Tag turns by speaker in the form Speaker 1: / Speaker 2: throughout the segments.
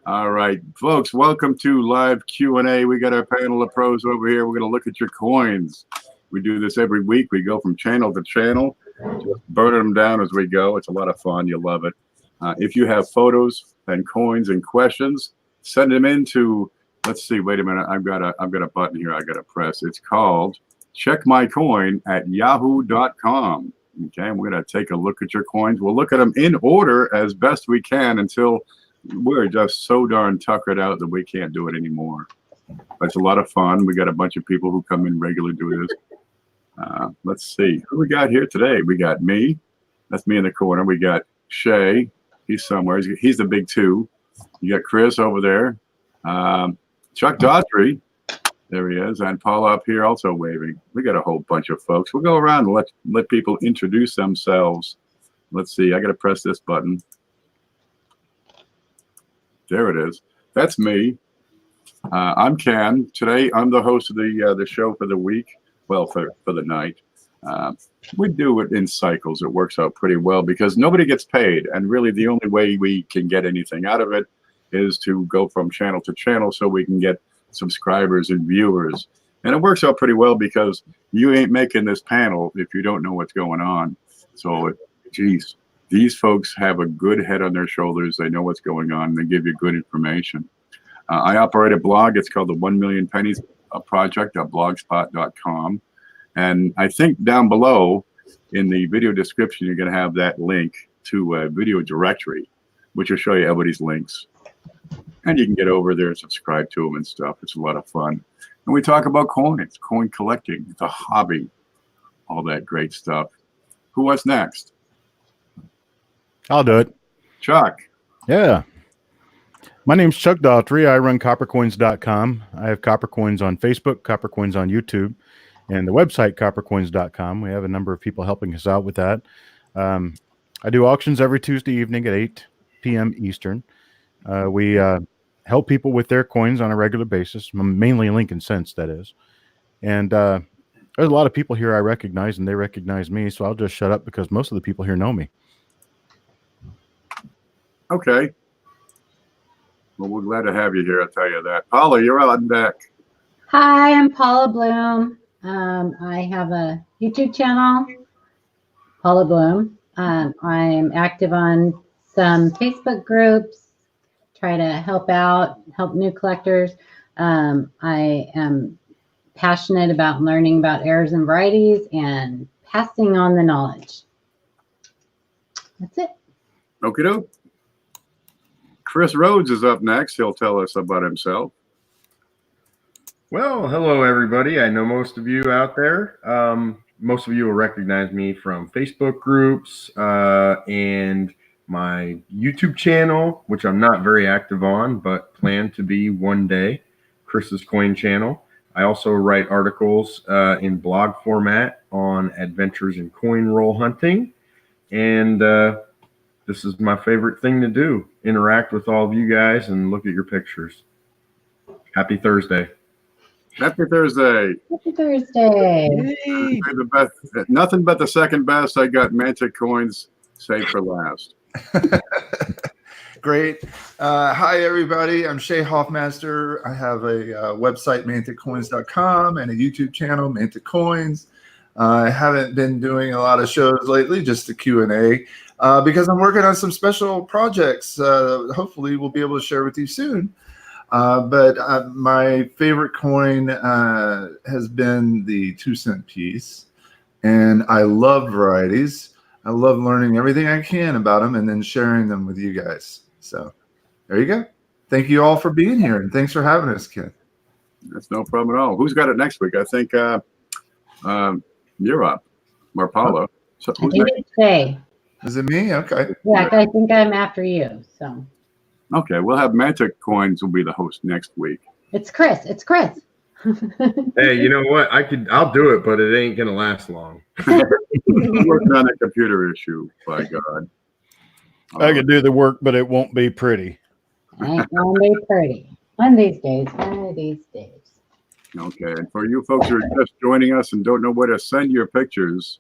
Speaker 1: All right, folks, welcome to live Q&A. We got our panel of pros over here. We're going to look at your coins. We do this every week. We go from channel to channel, just burning them down as we go. It's a lot of fun. You'll love it. If you have photos and coins and questions, send them into, let's see, wait a minute. I've got a button here I got to press. It's called checkmycoin@yahoo.com. Okay, and we're going to take a look at your coins. We'll look at them in order as best we can until we're just so darn tuckered out that we can't do it anymore. But it's a lot of fun. We got a bunch of people who come in regularly do this. Let's see who we got here today. We got me. That's me in the corner. We got Shay. He's somewhere. He's the big two. You got Chris over there. Chuck Daughtrey. There he is. And Paula up here also waving. We got a whole bunch of folks. We'll go around and let people introduce themselves. Let's see. I got to press this button. There it is. That's me. I'm Ken. Today, I'm the host of the show for the week. Well, for the night. We do it in cycles. It works out pretty well because nobody gets paid. And really, the only way we can get anything out of it is to go from channel to channel so we can get subscribers and viewers. And it works out pretty well because you ain't making this panel if you don't know what's going on. So, geez, these folks have a good head on their shoulders. They know what's going on. They give you good information. I operate a blog. It's called the 1 Million Pennies Project.blogspot.com. And I think down below in the video description, you're going to have that link to a video directory, which will show you everybody's links. And you can get over there and subscribe to them and stuff. It's a lot of fun. And we talk about coins, coin collecting, the hobby, all that great stuff. Who wants next?
Speaker 2: I'll do it.
Speaker 1: Chuck.
Speaker 2: Yeah. My name's Chuck Daughtrey. I run coppercoins.com. I have Copper Coins on Facebook, Copper Coins on YouTube, and the website coppercoins.com. We have a number of people helping us out with that. I do auctions every Tuesday evening at 8 p.m. Eastern. We help people with their coins on a regular basis, mainly Lincoln cents, that is. And there's a lot of people here I recognize, and they recognize me, so I'll just shut up because most of the people here know me.
Speaker 1: Okay. Well, we're glad to have you here, I'll tell you that. Paula, you're on deck.
Speaker 3: Hi, I'm Paula Bluhm. I have a YouTube channel, Paula Bluhm. I'm active on some Facebook groups, try to help new collectors. I am passionate about learning about errors and varieties and passing on the knowledge. That's it.
Speaker 1: Okie doke. Chris Rhodes is up next. He'll tell us about himself.
Speaker 4: Well, hello, everybody. I know most of you out there. Most of you will recognize me from Facebook groups and my YouTube channel, which I'm not very active on, but plan to be one day, Chris's Coin channel. I also write articles in blog format on adventures in coin roll hunting. And this is my favorite thing to do, interact with all of you guys and look at your pictures. Happy Thursday.
Speaker 1: Happy Thursday.
Speaker 3: Happy Thursday.
Speaker 1: The best, nothing but the second best. I got Mantic Coins saved for last.
Speaker 5: Great. Hi, everybody. I'm Shay Hoffmaster. I have a website, manticcoins.com, and a YouTube channel, Mantic Coins. I haven't been doing a lot of shows lately, just the Q&A, because I'm working on some special projects. Hopefully, we'll be able to share with you soon. But my favorite coin has been the 2-cent piece, and I love varieties. I love learning everything I can about them and then sharing them with you guys. So there you go. Thank you all for being here, and thanks for having us, Ken.
Speaker 1: That's no problem at all. Who's got it next week? I think you're up, or Paula. So
Speaker 3: I think it's Shay.
Speaker 5: Is it me? Okay.
Speaker 3: Yeah, I think I'm after you. So.
Speaker 1: Okay, we'll have Mantic Coins will be the host next week.
Speaker 3: It's Chris. It's Chris.
Speaker 4: Hey, you know what? I'll do it, but it ain't gonna last long.
Speaker 1: I'm working on a computer issue, by God.
Speaker 2: I could do the work, but it won't be pretty.
Speaker 3: Ain't gonna be pretty. One of these days. One of these days.
Speaker 1: Okay, and for you folks who are just joining us and don't know where to send your pictures,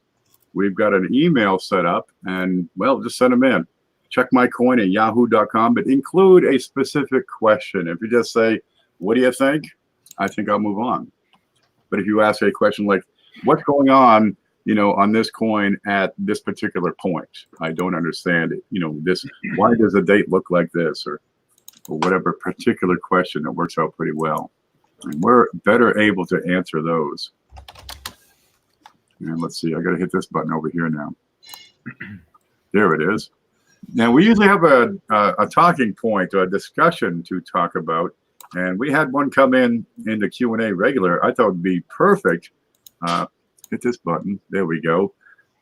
Speaker 1: we've got an email set up, and well, just send them in. checkmycoin at yahoo.com, but include a specific question. If you just say, what do you think? I think I'll move on. But if you ask a question like, what's going on, on this coin at this particular point? I don't understand it. This, why does the date look like this, or whatever particular question, that works out pretty well. And we're better able to answer those. And let's see, I got to hit this button over here now. There it is. Now, we usually have a talking point or a discussion to talk about. And we had one come in the Q&A regular. I thought it would be perfect. Hit this button. There we go.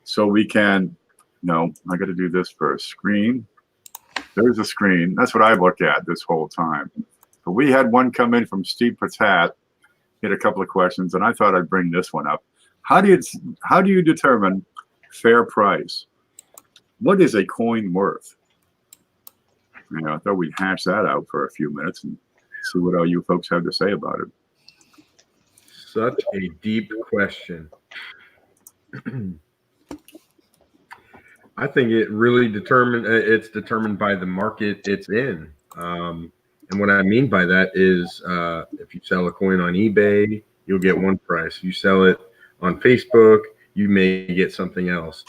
Speaker 1: So we can, no, I got to do this first. Screen. There's a screen. That's what I look at this whole time. But we had one come in from Steve Patat, hit a couple of questions, and I thought I'd bring this one up. How do you determine fair price? What is a coin worth? I thought we'd hash that out for a few minutes and see what all you folks have to say about it.
Speaker 4: Such a deep question. I think it really it's determined by the market it's in. And what I mean by that is if you sell a coin on eBay, you'll get one price. You sell it on Facebook, you may get something else.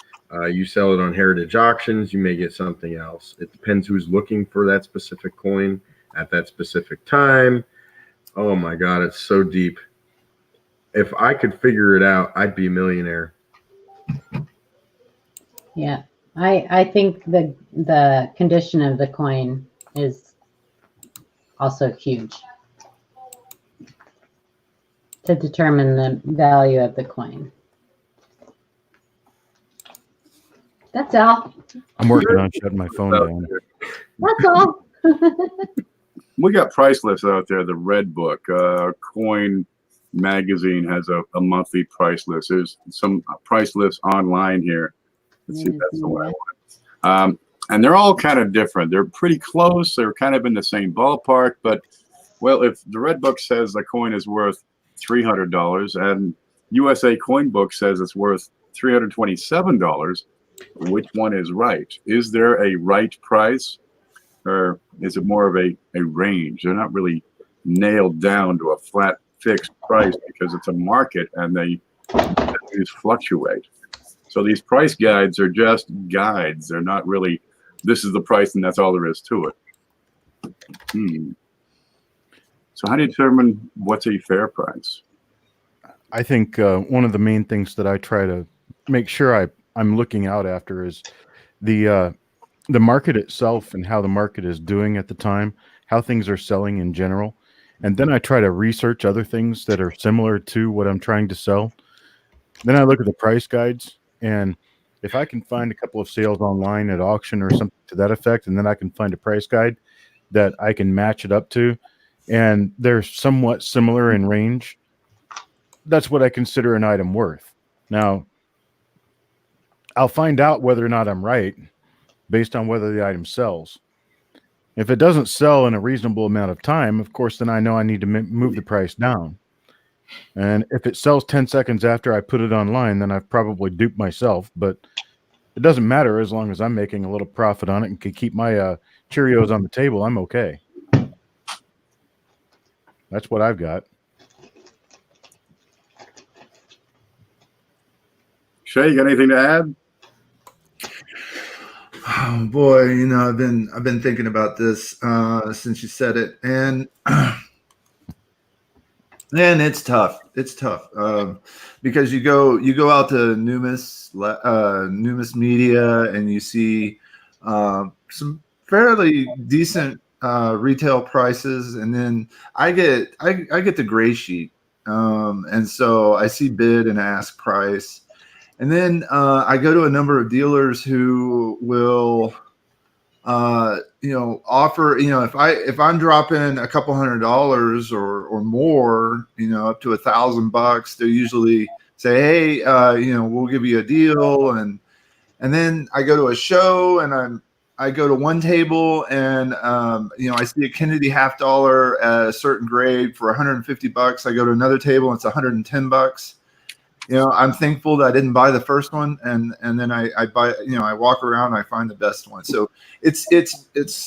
Speaker 4: You sell it on heritage auctions, you may get something else. It depends who's looking for that specific coin at that specific time. Oh my God, it's so deep. If I could figure it out, I'd be a millionaire.
Speaker 3: Yeah, I think the condition of the coin is also huge to determine the value of the coin. That's all.
Speaker 2: I'm working on shutting my phone down.
Speaker 3: That's all.
Speaker 1: We got price lists out there. The Red Book, Coin Magazine has a monthly price list. There's some price lists online here. Let's see if that's the one I want. And they're all kind of different. They're pretty close. They're kind of in the same ballpark. But, well, if the Red Book says the coin is worth $300 and USA Coin Book says it's worth $327, which one is right? Is there a right price, or is it more of a range? They're not really nailed down to a flat fixed price because it's a market and they fluctuate. So these price guides are just guides. They're not really, this is the price and that's all there is to it. So how do you determine what's a fair price?
Speaker 2: I think one of the main things that I try to make sure I'm looking out after is the market itself and how the market is doing at the time, how things are selling in general. And then I try to research other things that are similar to what I'm trying to sell. Then I look at the price guides, and if I can find a couple of sales online at auction or something to that effect, and then I can find a price guide that I can match it up to, and they're somewhat similar in range, that's what I consider an item worth. Now, I'll find out whether or not I'm right based on whether the item sells. If it doesn't sell in a reasonable amount of time, of course, then I know I need to move the price down. And if it sells 10 seconds after I put it online, then I've probably duped myself. But it doesn't matter as long as I'm making a little profit on it and can keep my Cheerios on the table. I'm okay. That's what I've got.
Speaker 1: Shay, you got anything to add?
Speaker 5: Oh boy, I've been thinking about this since you said it, and it's tough. It's tough because you go out to Numis Media and you see some fairly decent retail prices, and then I get the gray sheet, and so I see bid and ask price. And then I go to a number of dealers who will, offer, if I'm dropping a couple $100 or more, up to $1,000, they usually say, hey, we'll give you a deal. And then I go to a show and I go to one table and, I see a Kennedy $50 at a certain grade for $150. I go to another table and it's $110. I'm thankful that I didn't buy the first one, and then I buy, I walk around, I find the best one. So it's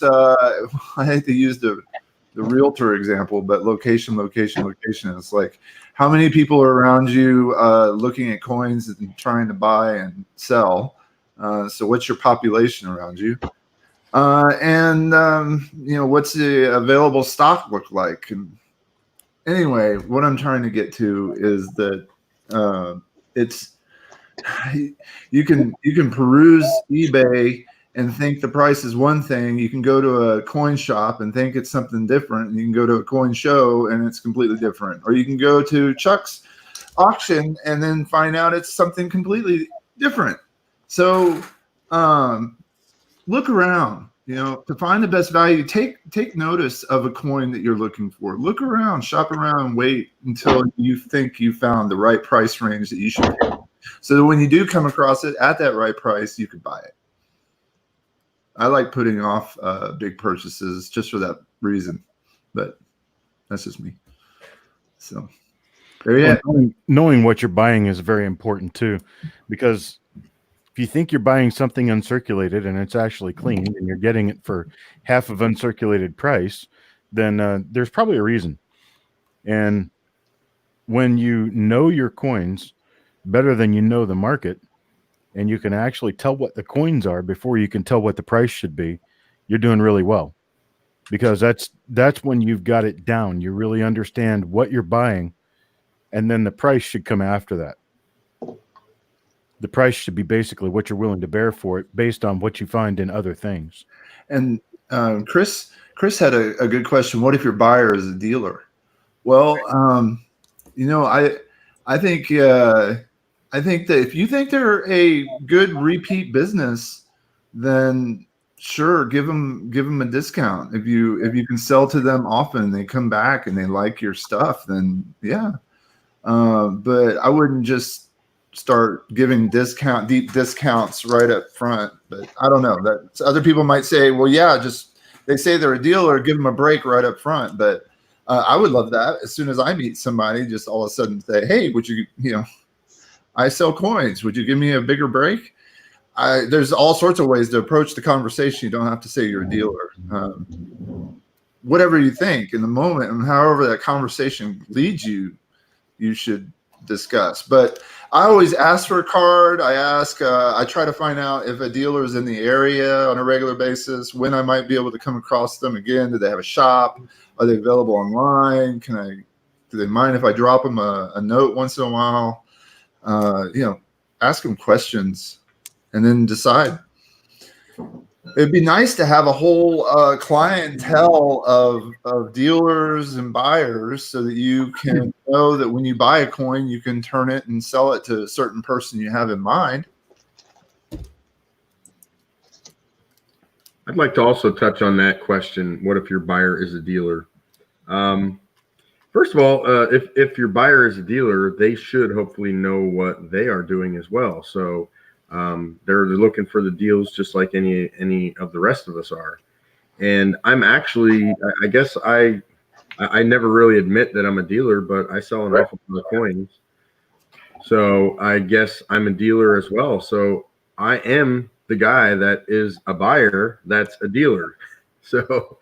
Speaker 5: I hate to use the realtor example, but location. It's like, how many people are around you looking at coins and trying to buy and sell? So what's your population around you? What's the available stock look like? And anyway, what I'm trying to get to is that it's you can peruse eBay and think the price is one thing. You can go to a coin shop and think it's something different. And you can go to a coin show and it's completely different. Or you can go to Chuck's auction and then find out it's something completely different. So look around, to find the best value. Take notice of a coin that you're looking for. Look around, shop around, wait until you think you found the right price range that you should pay, so that when you do come across it at that right price, you could buy it. I like putting off big purchases just for that reason, but that's just me. So there you go.
Speaker 2: Knowing what you're buying is very important too, because if you think you're buying something uncirculated and it's actually clean and you're getting it for half of uncirculated price, then there's probably a reason. And when you know your coins better than you know the market, and you can actually tell what the coins are before you can tell what the price should be, you're doing really well, because that's when you've got it down. You really understand what you're buying, and then the price should come after that. The price should be basically what you're willing to bear for it based on what you find in other things.
Speaker 5: And Chris had a good question. What if your buyer is a dealer? Well, I think that if you think they're a good repeat business, then sure, give them a discount. If you can sell to them often, they come back and they like your stuff, then yeah. But I wouldn't just start giving deep discounts right up front. But I don't know. That other people might say, well, yeah, just they say they're a dealer, give them a break right up front. But I would love that. As soon as I meet somebody, just all of a sudden say, hey, would you I sell coins. Would you give me a bigger break? There's all sorts of ways to approach the conversation. You don't have to say you're a dealer. Whatever you think in the moment and however that conversation leads you, you should discuss. But I always ask for a card. I try to find out if a dealer is in the area on a regular basis, when I might be able to come across them again. Do they have a shop? Are they available online? Do they mind if I drop them a note once in a while? Ask them questions and then decide. It'd be nice to have a whole clientele of dealers and buyers, so that you can know that when you buy a coin, you can turn it and sell it to a certain person you have in mind.
Speaker 4: I'd like to also touch on that question. What if your buyer is a dealer? First of all, if your buyer is a dealer, they should hopefully know what they are doing as well. So they're looking for the deals just like any of the rest of us are. And I'm actually, I guess I never really admit that I'm a dealer, but I sell an awful lot of coins. So I guess I'm a dealer as well. So I am the guy that is a buyer that's a dealer. So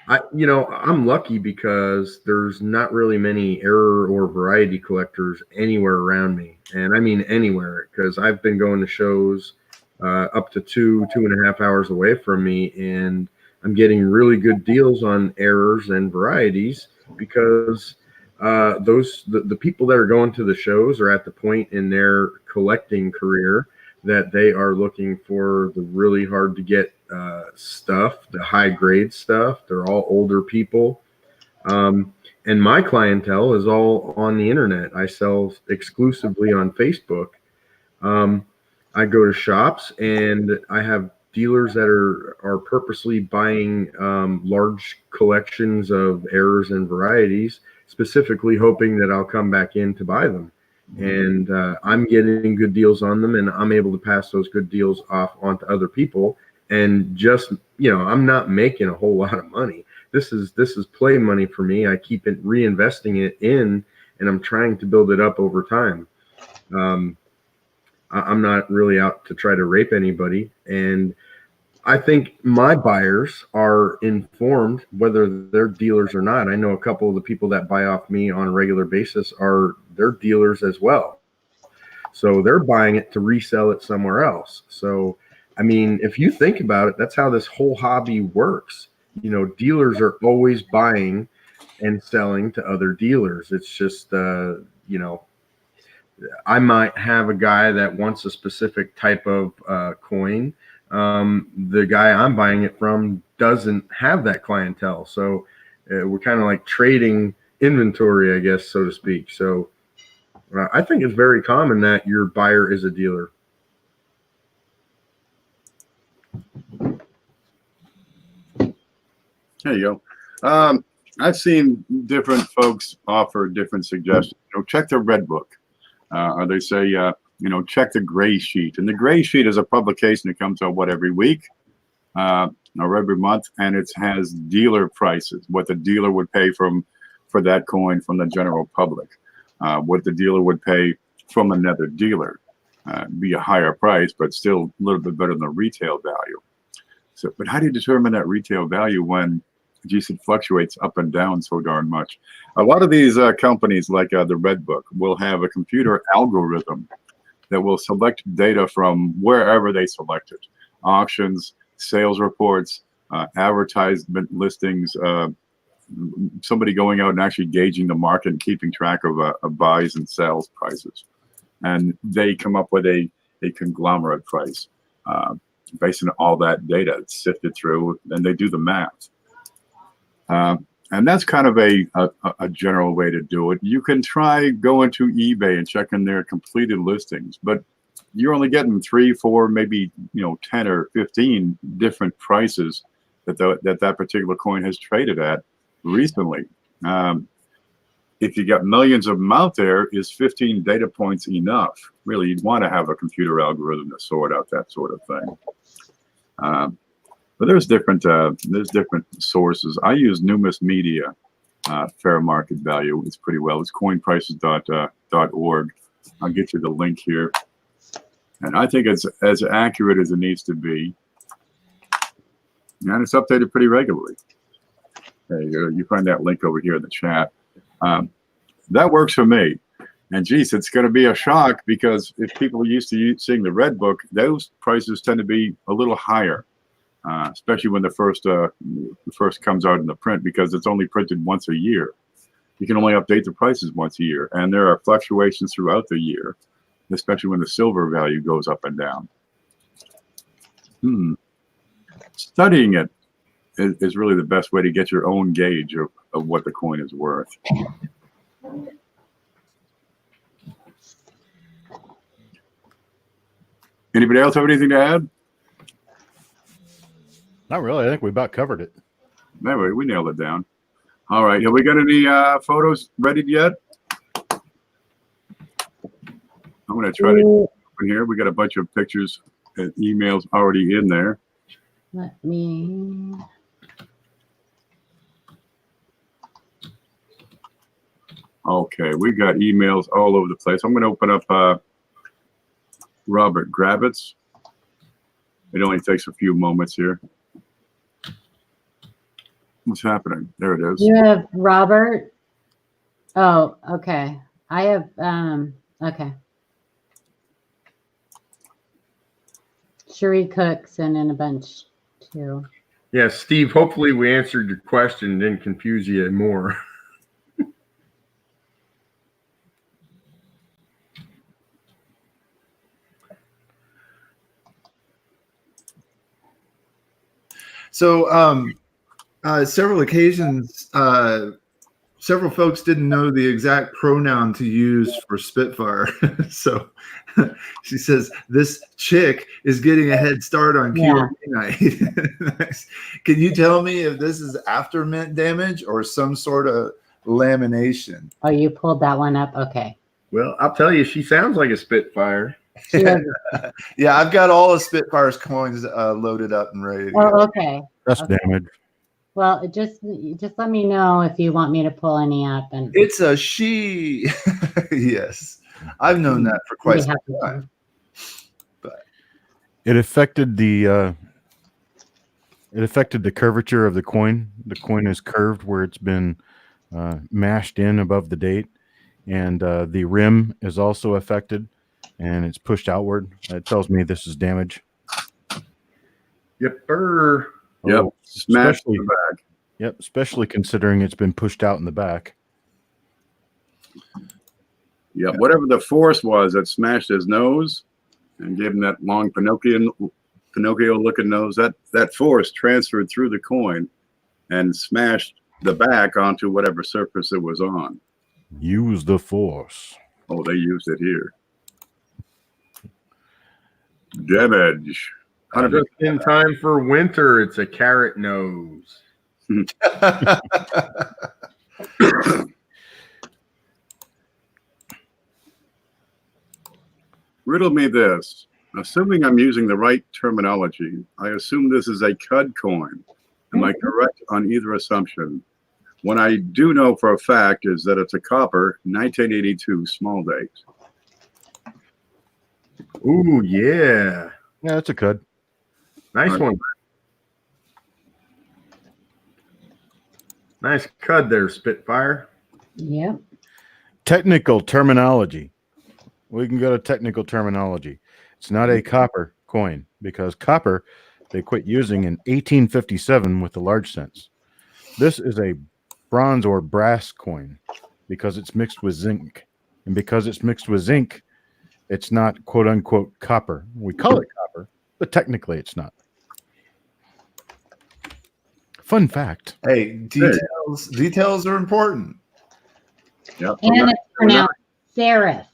Speaker 4: I'm lucky because there's not really many error or variety collectors anywhere around me. And I mean anywhere, because I've been going to shows up to 2.5 hours away from me, and I'm getting really good deals on errors and varieties, because the people that are going to the shows are at the point in their collecting career that they are looking for the really hard to get stuff, the high grade stuff. They're all older people. And my clientele is all on the internet. I sell exclusively on Facebook. I go to shops and I have dealers that are purposely buying large collections of errors and varieties, specifically hoping that I'll come back in to buy them. And I'm getting good deals on them, and I'm able to pass those good deals off onto other people. And just, I'm not making a whole lot of money. This is play money for me. I keep reinvesting it in and I'm trying to build it up over time. I'm not really out to try to rape anybody, and I think my buyers are informed whether they're dealers or not. I know a couple of the people that buy off me on a regular basis they're dealers as well. So they're buying it to resell it somewhere else. So, I mean, if you think about it, that's how this whole hobby works. You know, dealers are always buying and selling to other dealers. It's just, you know, I might have a guy that wants a specific type of coin. The guy I'm buying it from doesn't have that clientele. So we're kind of like trading inventory, I guess, so to speak. So I think it's very common that your buyer is a dealer.
Speaker 1: There you go. I've seen different folks offer different suggestions. You know, check the red book. Or they say, you know, check the gray sheet. And the gray sheet is a publication that comes out, every week or every month. And it has dealer prices, what the dealer would pay for that coin from the general public, what the dealer would pay from another dealer. Be a higher price, but still a little bit better than the retail value. So, but how do you determine that retail value when it fluctuates up and down so darn much? A lot of these companies, like the Red Book, will have a computer algorithm that will select data from wherever they select it: auctions, sales reports, advertisement listings, somebody going out and actually gauging the market and keeping track of buys and sales prices. And they come up with a conglomerate price based on all that data. It's sifted through, and they do the math. And that's kind of a general way to do it. You can try going to eBay and checking their completed listings, but you're only getting 3, 4, maybe 10 or 15 different prices that particular coin has traded at recently. If you got millions of them out there, is 15 data points enough? Really, you'd want to have a computer algorithm to sort out that sort of thing. But there's different sources. I use Numis Media, fair market value. It's pretty well. It's coinprices.org. I'll get you the link here. And I think it's as accurate as it needs to be. And it's updated pretty regularly. There you go. You find that link over here in the chat. That works for me. And geez, it's going to be a shock, because if people are used to seeing the Red Book, those prices tend to be a little higher, especially when the first comes out in the print, because it's only printed once a year. You can only update the prices once a year, and there are fluctuations throughout the year, especially when the silver value goes up and down. Studying it is really the best way to get your own gauge of what the coin is worth. Anybody else have anything to add?
Speaker 2: Not really. I think we about covered it.
Speaker 1: Anyway, we nailed it down. All right. Have we got any photos ready yet? I'm going to try to open here. We got a bunch of pictures and emails already in there.
Speaker 3: Let me.
Speaker 1: Okay, we got emails all over the place. I'm going to open up Robert Gravitz. It only takes a few moments here. What's happening? There it is.
Speaker 3: You have Robert. Oh, okay. I have okay. Cherie Cooks and in a bunch too.
Speaker 4: Yeah, Steve, hopefully we answered your question and didn't confuse you more.
Speaker 5: So several occasions, several folks didn't know the exact pronoun to use for Spitfire. So she says, this chick is getting a head start on Q&A night. Nice. Can you tell me if this is after mint damage or some sort of lamination?
Speaker 3: Oh, you pulled that one up? Okay.
Speaker 4: Well, I'll tell you, she sounds like a Spitfire.
Speaker 5: Yeah, I've got all of Spitfire's coins loaded up and ready to go.
Speaker 3: Oh, okay.
Speaker 2: Dust damage.
Speaker 3: Well, just let me know if you want me to pull any up, and
Speaker 5: It's a she. Yes, I've known that for quite some time.
Speaker 2: It affected the curvature of the coin. The coin is curved where it's been mashed in above the date, and the rim is also affected, and it's pushed outward. It tells me this is damage.
Speaker 4: Yep.
Speaker 1: Yep. Smashed in the back.
Speaker 2: Yep, especially considering it's been pushed out in the back.
Speaker 1: Yep. Whatever the force was that smashed his nose and gave him that long Pinocchio-looking nose, that force transferred through the coin and smashed the back onto whatever surface it was on.
Speaker 2: Use the force.
Speaker 1: Oh, they used it here. Damage.
Speaker 4: Just in time for winter. It's a carrot nose.
Speaker 1: Riddle me this. Assuming I'm using the right terminology, I assume this is a CUD coin. Am I correct on either assumption? What I do know for a fact is that it's a copper 1982 small date.
Speaker 4: Ooh, yeah.
Speaker 2: Yeah, that's a CUD.
Speaker 4: Nice one. Nice CUD there, Spitfire.
Speaker 3: Yep.
Speaker 2: Technical terminology. We can go to technical terminology. It's not a copper coin because copper they quit using in 1857 with the large cents. This is a bronze or brass coin because it's mixed with zinc. And because it's mixed with zinc, it's not quote unquote copper. We call it copper, but technically it's not. Fun fact.
Speaker 5: Hey, details are important.
Speaker 1: Yep.
Speaker 3: And it's pronounced serif.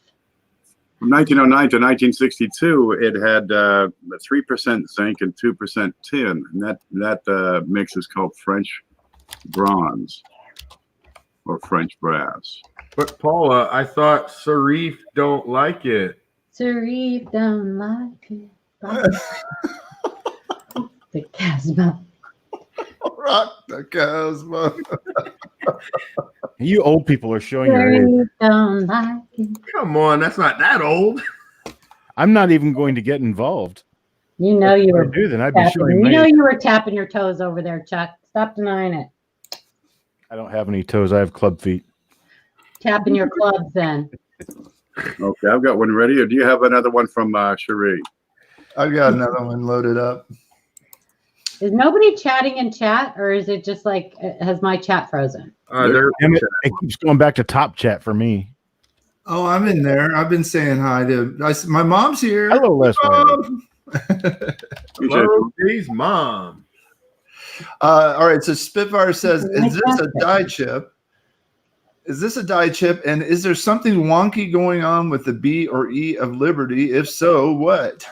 Speaker 1: From 1909 to 1962, it had 3% zinc and 2% tin, and that mix is called French bronze or French brass.
Speaker 4: But Paula, I thought Serif don't like it.
Speaker 3: Serif don't like it. The Casbah.
Speaker 5: Rock the Cosmo.
Speaker 2: You old people are showing your age.
Speaker 3: Serif don't like it.
Speaker 4: Come on, that's not that old.
Speaker 2: I'm not even going to get involved.
Speaker 3: You know you were
Speaker 2: If I do, then I'd be
Speaker 3: tapping,
Speaker 2: showing
Speaker 3: you
Speaker 2: my
Speaker 3: know
Speaker 2: age.
Speaker 3: you were tapping your toes over there, Chuck. Stop denying it.
Speaker 2: I don't have any toes. I have club feet.
Speaker 3: Tapping your clubs then.
Speaker 1: Okay, I've got one ready. Or do you have another one from Cherie?
Speaker 5: I've got another one loaded up.
Speaker 3: Is nobody chatting in chat, or is it just like has my chat frozen?
Speaker 2: It keeps going back to top chat for me.
Speaker 5: Oh, I'm in there. I've been saying hi to my mom's here.
Speaker 2: Hello, Leslie.
Speaker 5: Mom.
Speaker 4: Hello, Dave's mom.
Speaker 5: All right. So Spitfire says, "Is this a die chip? Is this a die chip? And is there something wonky going on with the B or E of Liberty? If so, what?"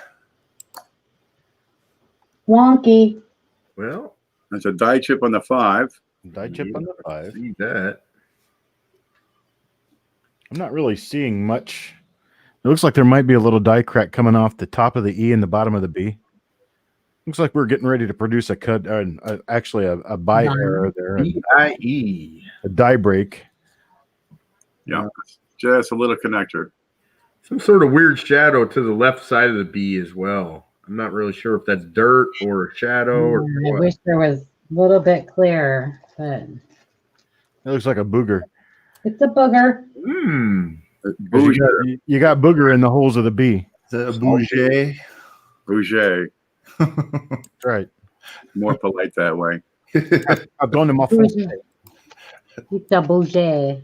Speaker 3: Wonky.
Speaker 4: Well,
Speaker 1: That's a die chip on the 5.
Speaker 2: Die chip on the 5.
Speaker 4: See that.
Speaker 2: I'm not really seeing much. It looks like there might be a little die crack coming off the top of the E and the bottom of the B. Looks like we're getting ready to produce a cut, actually a buy error there.
Speaker 4: BIE.
Speaker 2: A die break.
Speaker 1: Yeah, just a little connector.
Speaker 4: Some sort of weird shadow to the left side of the B as well. I'm not really sure if that's dirt or a shadow or
Speaker 3: I
Speaker 4: what.
Speaker 3: wish there was a little bit clearer, but
Speaker 2: It looks like a booger.
Speaker 3: it's a booger.
Speaker 2: You got booger in the holes of the B.
Speaker 5: The bougie.
Speaker 1: Bouger.
Speaker 2: That's right.
Speaker 1: More polite that way.
Speaker 2: I've done them off.
Speaker 3: It's a bouger.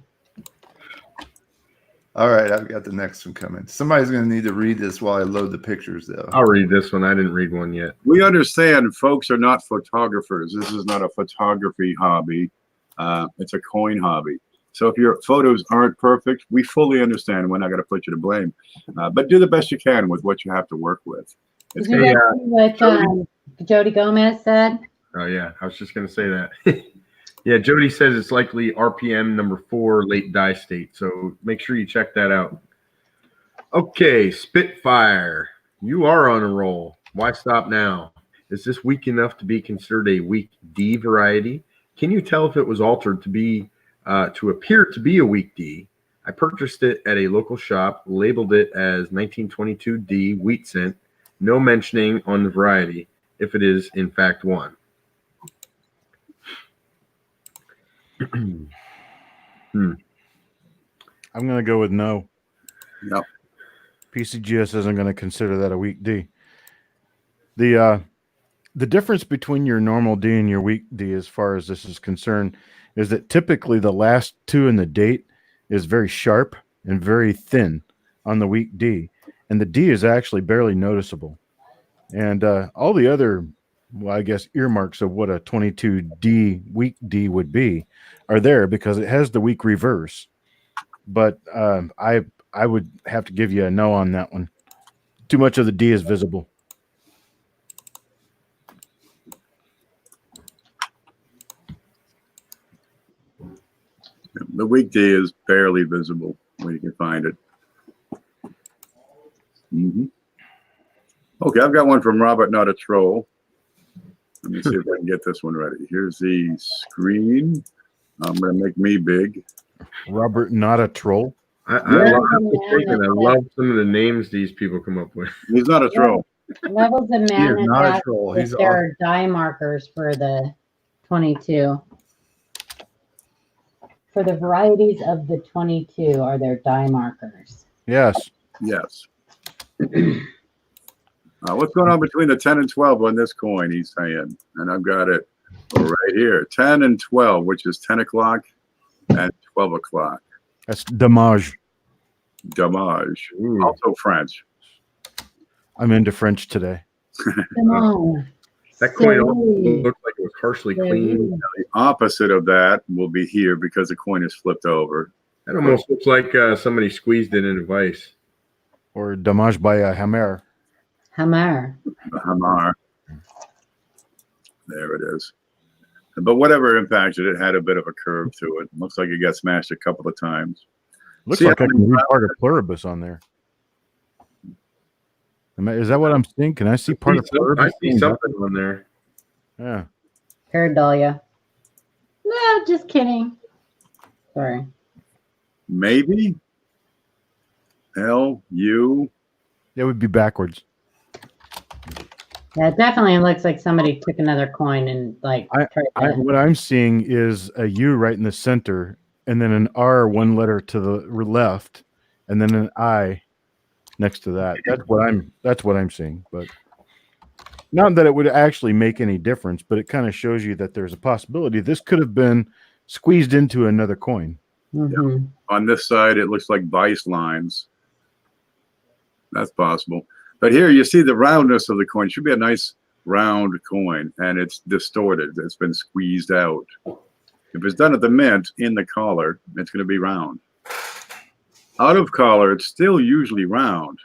Speaker 5: All right, I've got the next one coming. Somebody's going to need to read this while I load the pictures, though.
Speaker 4: I'll read this one. I didn't read one yet.
Speaker 1: We understand folks are not photographers. This is not a photography hobby. It's a coin hobby. So if your photos aren't perfect, we fully understand. We're not going to put you to blame. But do the best you can with what you have to work with. It's
Speaker 3: Did you guys see what Jody Gomez said?
Speaker 4: Oh, yeah. I was just going to say that. Yeah, Jody says it's likely RPM number 4 late die state. So make sure you check that out. Okay, Spitfire. You are on a roll. Why stop now? Is this weak enough to be considered a weak D variety? Can you tell if it was altered to be to appear to be a weak D? I purchased it at a local shop, labeled it as 1922D wheat cent, no mentioning on the variety if it is in fact one.
Speaker 2: I'm going to go with no.
Speaker 1: Yep.
Speaker 2: PCGS isn't going to consider that a weak D. The difference between your normal D and your weak D, as far as this is concerned, is that typically the last two in the date is very sharp and very thin on the weak D, and the D is actually barely noticeable. And all the other, well, I guess, earmarks of what a 22D weak D would be are there because it has the weak reverse. But I would have to give you a no on that one. Too much of the D is visible.
Speaker 1: The weak D is barely visible when you can find it. Okay, I've got one from Robert, Not a Troll. Let me see if I can get this one ready. Here's the screen. I'm going to make me big.
Speaker 2: Robert, Not a Troll.
Speaker 4: I love some of the names these people come up with.
Speaker 1: He's not a troll.
Speaker 3: Levels of
Speaker 5: He is
Speaker 3: man
Speaker 5: not a
Speaker 3: asked
Speaker 5: troll.
Speaker 3: if
Speaker 5: He's
Speaker 3: there are die markers for the 22. For the varieties of the 22, are there die markers?
Speaker 2: Yes.
Speaker 1: Yes. What's going on between the 10 and 12 on this coin, he's saying. And I've got it right here. 10 and 12, which is 10 o'clock and 12 o'clock.
Speaker 2: That's damage.
Speaker 1: Damage. Also French.
Speaker 2: I'm into French today.
Speaker 3: Come on.
Speaker 4: That coin also looked like it was harshly cleaned.
Speaker 1: The opposite of that will be here because the coin is flipped over.
Speaker 4: That almost looks like somebody squeezed it in a vice.
Speaker 2: Or damage by a hammer.
Speaker 3: Hammer.
Speaker 1: The hammer. There it is. But whatever impacted it had a bit of a curve to it. Looks like it got smashed a couple of times.
Speaker 2: Looks
Speaker 1: See,
Speaker 2: like I can read part of pluribus on there. Is that what I'm seeing? Can I see part of pluribus?
Speaker 4: I see something on there.
Speaker 2: Yeah.
Speaker 3: Pareidolia. No, just kidding. Sorry.
Speaker 1: Maybe. L-U.
Speaker 2: It would be backwards.
Speaker 3: Yeah, it definitely looks like somebody took another coin and like.
Speaker 2: What I'm seeing is a U right in the center, and then an R one letter to the left, and then an I next to that. That's what I'm seeing. But not that it would actually make any difference, but it kind of shows you that there's a possibility this could have been squeezed into another coin.
Speaker 3: Mm-hmm.
Speaker 1: On this side, it looks like vice lines. That's possible. But here you see the roundness of the coin. It should be a nice round coin, and it's distorted. It's been squeezed out. If it's done at the mint in the collar, it's going to be round. Out of collar, it's still usually round,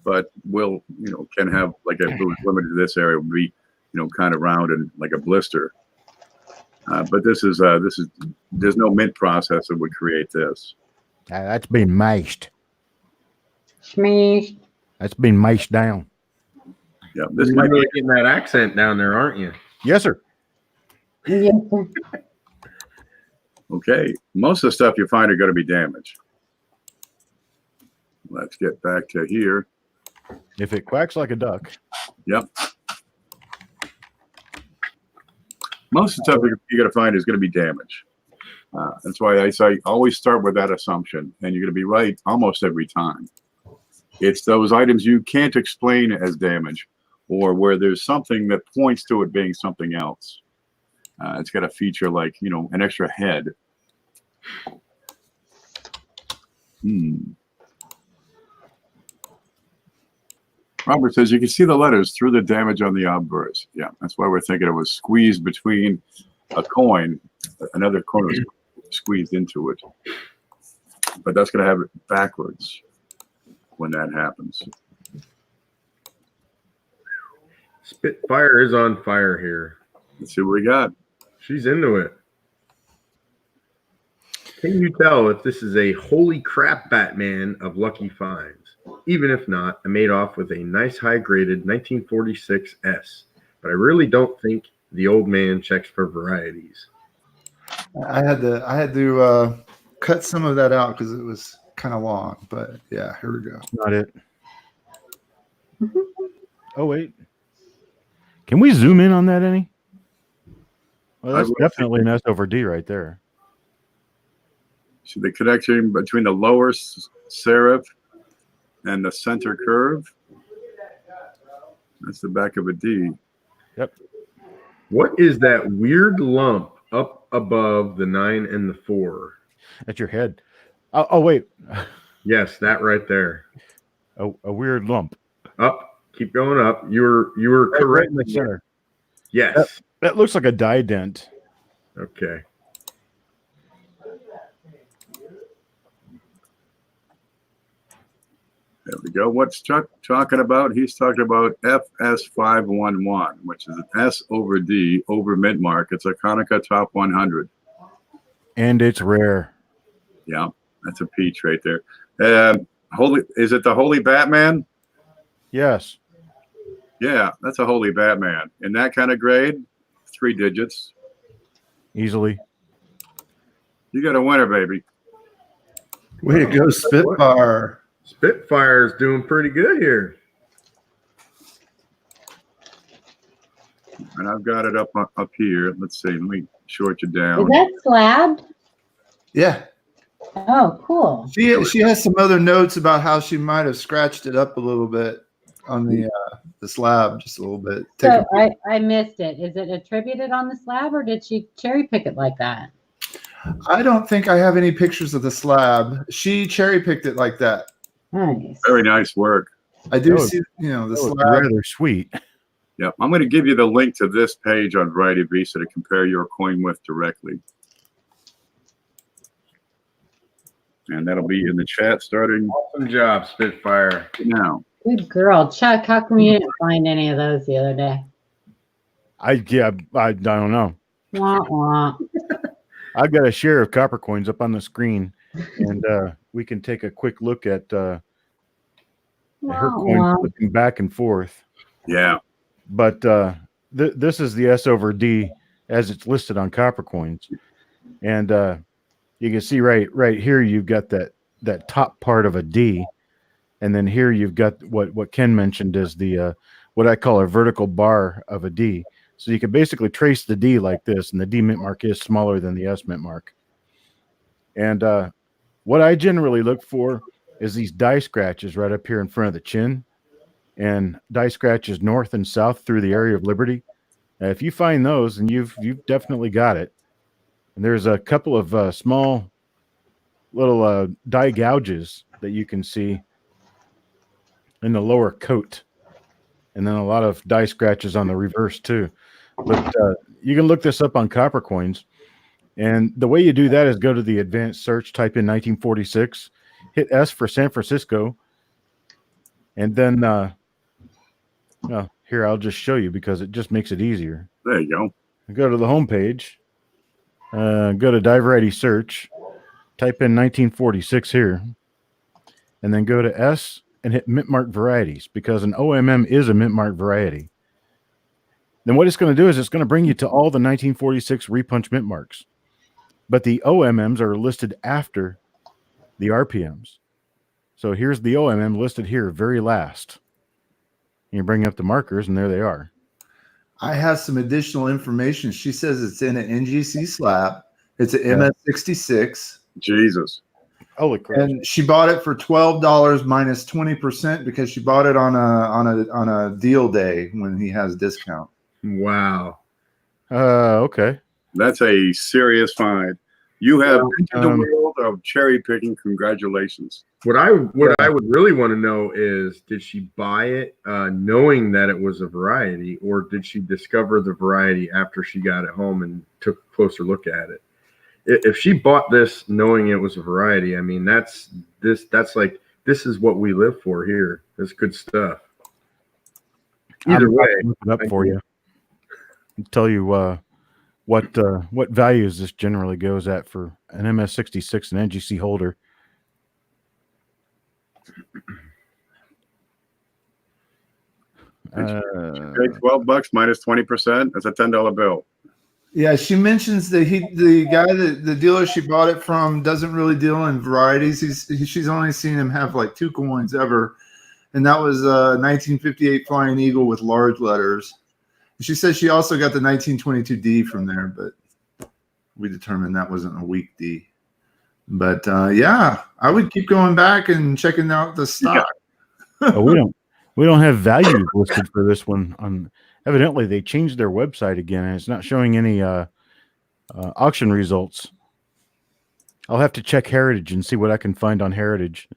Speaker 1: but can have like a limited to this area, will be kind of round and like a blister. But this is there's no mint process that would create this.
Speaker 2: That's been mashed.
Speaker 3: Smashed.
Speaker 2: That's been mashed down.
Speaker 1: Yeah, this
Speaker 4: You're
Speaker 1: might
Speaker 4: really
Speaker 1: be.
Speaker 4: getting that accent down there, aren't you?
Speaker 2: Yes, sir.
Speaker 3: Yes.
Speaker 1: Okay, most of the stuff you find are going to be damaged. Let's get back to here.
Speaker 2: If it quacks like a duck.
Speaker 1: Yep. Most of the stuff you're going to find is going to be damaged. That's why I say always start with that assumption, and you're going to be right almost every time. It's those items you can't explain as damage, or where there's something that points to it being something else. It's got a feature like, an extra head. Robert says you can see the letters through the damage on the obverse. Yeah, that's why we're thinking it was squeezed between a coin. Another coin was squeezed into it. But that's going to have it backwards when that happens.
Speaker 4: Spitfire is on fire here.
Speaker 1: Let's see what we got.
Speaker 4: She's into it. Can you tell if this is a holy crap Batman of lucky finds? Even if not, I made off with a nice high-graded 1946 S. But I really don't think the old man checks for varieties.
Speaker 5: I had to cut some of that out because it was kind of long. But yeah, here we go.
Speaker 2: Not it. Oh wait, can we zoom in on that any? Well, that's definitely an S over D right there.
Speaker 1: So the connection between the lower serif and the center curve. That's the back of a D.
Speaker 2: Yep.
Speaker 4: What is that weird lump up above the 9 and the 4?
Speaker 2: That's your head. Oh wait.
Speaker 4: Yes, that right there.
Speaker 2: A weird lump.
Speaker 4: Up. Keep going up. You were correct.
Speaker 2: Right in the center.
Speaker 4: Yes.
Speaker 2: That looks like a die dent.
Speaker 4: Okay.
Speaker 1: There we go. What's Chuck talking about? He's talking about FS511, which is an S over D over mint mark. It's a Konica top 100.
Speaker 2: And it's rare.
Speaker 1: Yeah, that's a peach right there. Is it the Holy Batman?
Speaker 2: Yes.
Speaker 1: Yeah, that's a Holy Batman. In that kind of grade, 3 digits.
Speaker 2: Easily.
Speaker 1: You got a winner, baby.
Speaker 5: Way to go, Spitfire.
Speaker 4: Spitfire's doing pretty good here.
Speaker 1: And I've got it up here. Let's see. Let me short you
Speaker 3: Is
Speaker 1: down.
Speaker 3: that slabbed?
Speaker 5: Yeah.
Speaker 3: Oh, cool.
Speaker 5: She has some other notes about how she might have scratched it up a little bit on the slab, just a little bit.
Speaker 3: So I missed it. Is it attributed on the slab, or did she cherry pick it like that?
Speaker 5: I don't think I have any pictures of the slab. She cherry picked it like that.
Speaker 3: Nice.
Speaker 1: Very nice work.
Speaker 5: I do see, the slab.
Speaker 2: Rather sweet.
Speaker 1: Yeah, I'm going to give you the link to this page on Variety Visa to compare your coin with directly. And that'll be in the chat starting
Speaker 4: Awesome job, Spitfire.
Speaker 1: now.
Speaker 3: Good girl. Chuck, how come you didn't find any of those the other day?
Speaker 2: I don't know.
Speaker 3: Wah, wah.
Speaker 2: I've got a share of copper coins up on the screen, and we can take a quick look at her
Speaker 3: Wah,
Speaker 2: coin
Speaker 3: wah.
Speaker 2: flipping back and forth.
Speaker 1: Yeah.
Speaker 2: But this is the S over D as it's listed on copper coins, and you can see right here you've got that top part of a D, and then here you've got what Ken mentioned is the what I call a vertical bar of a D. So you can basically trace the D like this, and the D mint mark is smaller than the S mint mark. And what I generally look for is these die scratches right up here in front of the chin, and die scratches north and south through the area of Liberty. If you find those, then you've definitely got it. And there's a couple of small little die gouges that you can see in the lower coat, and then a lot of die scratches on the reverse too. But you can look this up on copper coins, and the way you do that is go to the advanced search, type in 1946, hit S for San Francisco, and then here I'll just show you because it just makes it easier.
Speaker 1: There you go.
Speaker 2: Go to the home page, go to Die Variety Search, type in 1946 here, and then go to S and hit mint mark varieties, because an OMM is a mint mark variety. Then what it's going to do is it's going to bring you to all the 1946 repunch mint marks, but the OMMs are listed after the RPMs. So here's the OMM listed here very last. You bring up the markers, and there they are.
Speaker 5: I have some additional information. She says it's in an NGC slab. It's an MS66.
Speaker 1: Jesus.
Speaker 2: Holy crap!
Speaker 5: And she bought it for $12 minus 20% because she bought it on a deal day when he has discount.
Speaker 4: Wow.
Speaker 2: Okay.
Speaker 1: That's a serious find. You have entered the world of cherry picking. Congratulations.
Speaker 4: What I would really want to know is, did she buy it knowing that it was a variety, or did she discover the variety after she got it home and took a closer look at it? If she bought this knowing it was a variety, I mean, that's like, this is what we live for here. That's good stuff. Either way,
Speaker 2: look it up for you. I'll tell you what values this generally goes at for an MS66 and NGC holder.
Speaker 1: Okay, $12 minus 20%. That's a $10 bill.
Speaker 5: Yeah, she mentions that the guy that the dealer she bought it from doesn't really deal in varieties. She's only seen him have like 2 coins ever, and that was 1958 Flying Eagle with large letters. She says she also got the 1922 D from there, but we determined that wasn't a weak D. But yeah, I would keep going back and checking out the stock.
Speaker 2: Oh, we don't have values listed for this one. Evidently they changed their website again, and it's not showing any auction results. I'll have to check Heritage and see what I can find on Heritage.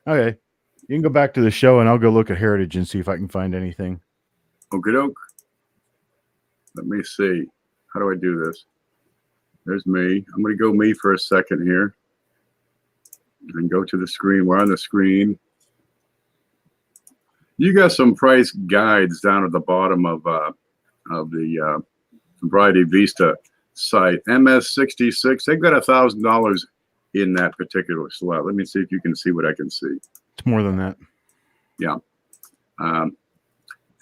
Speaker 2: Okay, you can go back to the show, and I'll go look at Heritage and see if I can find anything.
Speaker 1: Okie doke. Let me see. How do I do this? There's me. I'm going to go me for a second here. And go to the screen. We're on the screen. You got some price guides down at the bottom of the Variety Vista site. MS66. They've got $1,000 in that particular slot. Let me see if you can see what I can see.
Speaker 2: It's more than that.
Speaker 1: Yeah.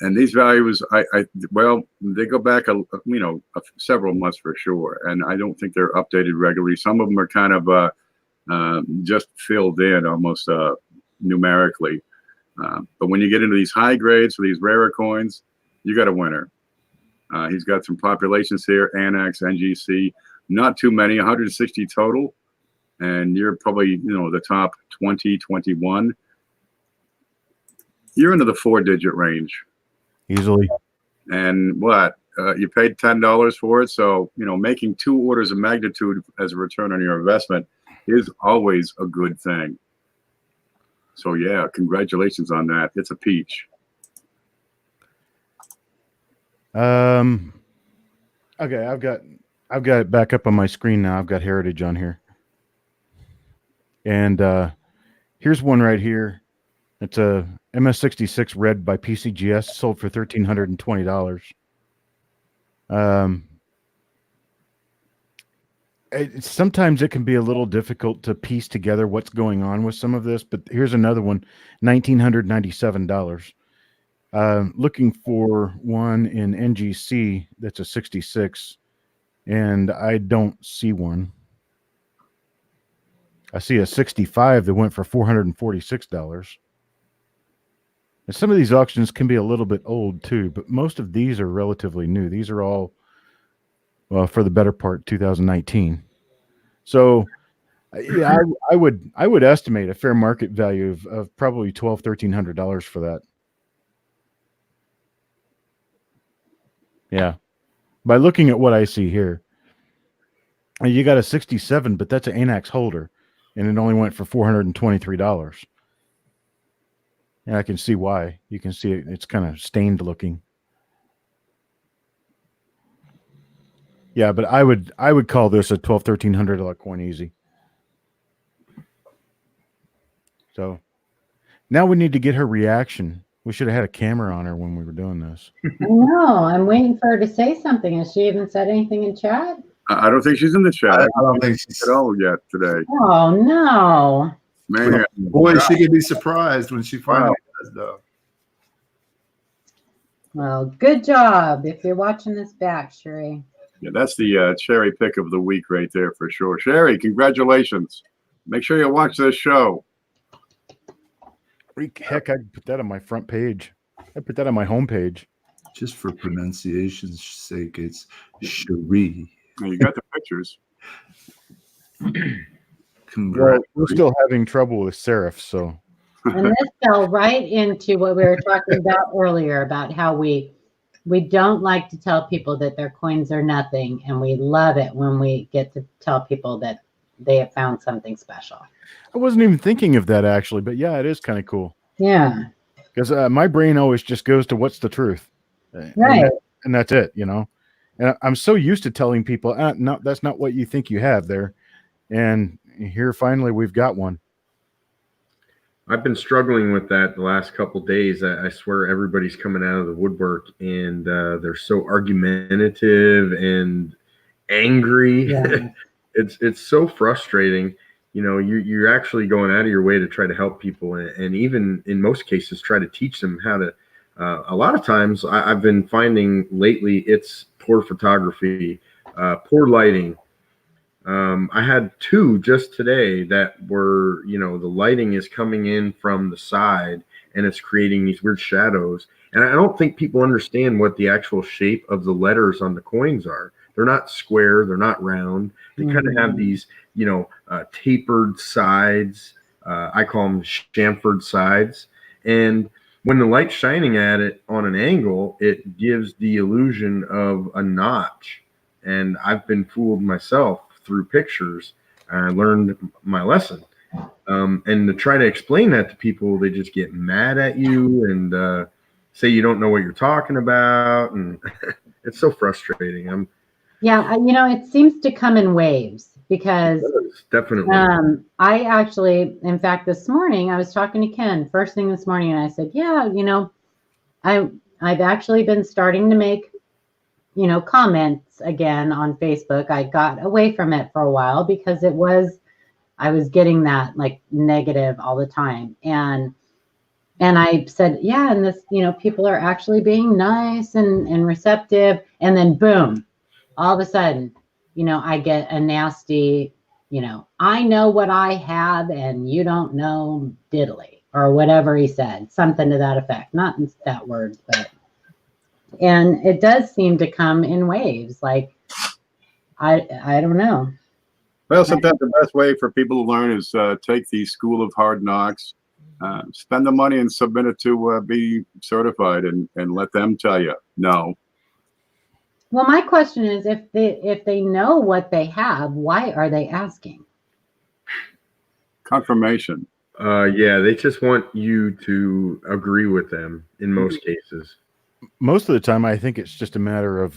Speaker 1: And these values, well, they go back, several months for sure. And I don't think they're updated regularly. Some of them are kind of just filled in almost numerically. But when you get into these high grades, so these rarer coins, you got a winner. He's got some populations here, Annex, NGC, not too many, 160 total. And you're probably, the top 20, 21. You're into the 4-digit range.
Speaker 2: Easily.
Speaker 1: And what? You paid $10 for it. So, making 2 orders of magnitude as a return on your investment is always a good thing. So, yeah, congratulations on that. It's a peach.
Speaker 2: Okay, I've got it back up on my screen now. I've got Heritage on here. And here's one right here. It's a MS66 red by PCGS, sold for $1,320. Sometimes it can be a little difficult to piece together what's going on with some of this, but here's another one, $1,997. Looking for one in NGC that's a 66, and I don't see one. I see a 65 that went for $446. And some of these auctions can be a little bit old too, but most of these are relatively new. These are all, well, for the better part, 2019. So, yeah, I would estimate a fair market value of probably $1,200–1,300 for that. Yeah, by looking at what I see here, you got a 67, but that's an Annex holder, and it only went for $423. And I can see why. You can see it's kind of stained looking. Yeah, but I would call this a $1,200–1,300 coin easy. So now we need to get her reaction. We should have had a camera on her when we were doing this.
Speaker 3: I know. I'm waiting for her to say something. Has she even said anything in chat?
Speaker 1: I don't think she's in the chat.
Speaker 5: I don't think she's
Speaker 1: at all yet today.
Speaker 3: Oh, no.
Speaker 1: Man,
Speaker 5: boy, she could be surprised when she finally does, though.
Speaker 3: Well, good job if you're watching this back, Sherry.
Speaker 1: Yeah, that's the cherry pick of the week right there for sure. Sherry, congratulations. Make sure you watch this show.
Speaker 2: Heck, I'd put that on my front page. I'd put that on my home page.
Speaker 5: Just for pronunciation's sake, it's Cherie.
Speaker 1: Well, you got the pictures.
Speaker 2: Well, we're still having trouble with serifs, so.
Speaker 3: And this fell right into what we were talking about earlier about how we don't like to tell people that their coins are nothing, and we love it when we get to tell people that they have found something special.
Speaker 2: I wasn't even thinking of that actually, but yeah, it is kind of cool.
Speaker 3: Yeah.
Speaker 2: Because my brain always just goes to what's the truth.
Speaker 3: Right.
Speaker 2: And that's it, And I'm so used to telling people, no, that's not what you think you have there. And here finally we've got one.
Speaker 4: I've been struggling with that the last couple of days. I swear everybody's coming out of the woodwork, and they're so argumentative and angry.
Speaker 3: Yeah.
Speaker 4: It's so frustrating. You're actually going out of your way to try to help people, and even in most cases try to teach them how A lot of times I've been finding lately it's poor photography, poor lighting. I had two just today that were, you know, the lighting is coming in from the side and it's creating these weird shadows. And I don't think people understand what the actual shape of the letters on the coins are. They're not square, they're not round. They kind of have these, you know, tapered sides. I call them chamfered sides. And when the light's shining at it on an angle, it gives the illusion of a notch. And I've been fooled myself through pictures. I learned my lesson. And to try to explain that to people, they just get mad at you and say you don't know what you're talking about. And it's so frustrating.
Speaker 3: Yeah, you know, it seems to come in waves because
Speaker 4: definitely.
Speaker 3: I actually, in fact, this morning I was talking to Ken first thing this morning, and I said, yeah, you know, I've actually been starting to make, you know, comments again on Facebook. I got away from it for a while because I was getting that like negative all the time. And I said, yeah, and this, you know, people are actually being nice and receptive. And then boom, all of a sudden, you know, I get a nasty, you know, I know what I have and you don't know diddly, or whatever he said, something to that effect. Not in that words, but, and it does seem to come in waves. Like, I don't know.
Speaker 1: Well, sometimes the best way for people to learn is take the School of Hard Knocks, spend the money and submit it to be certified, and let them tell you no.
Speaker 3: Well, my question is, if they know what they have, why are they asking?
Speaker 1: Confirmation.
Speaker 4: Yeah, they just want you to agree with them in most cases.
Speaker 2: Most of the time, I think it's just a matter of,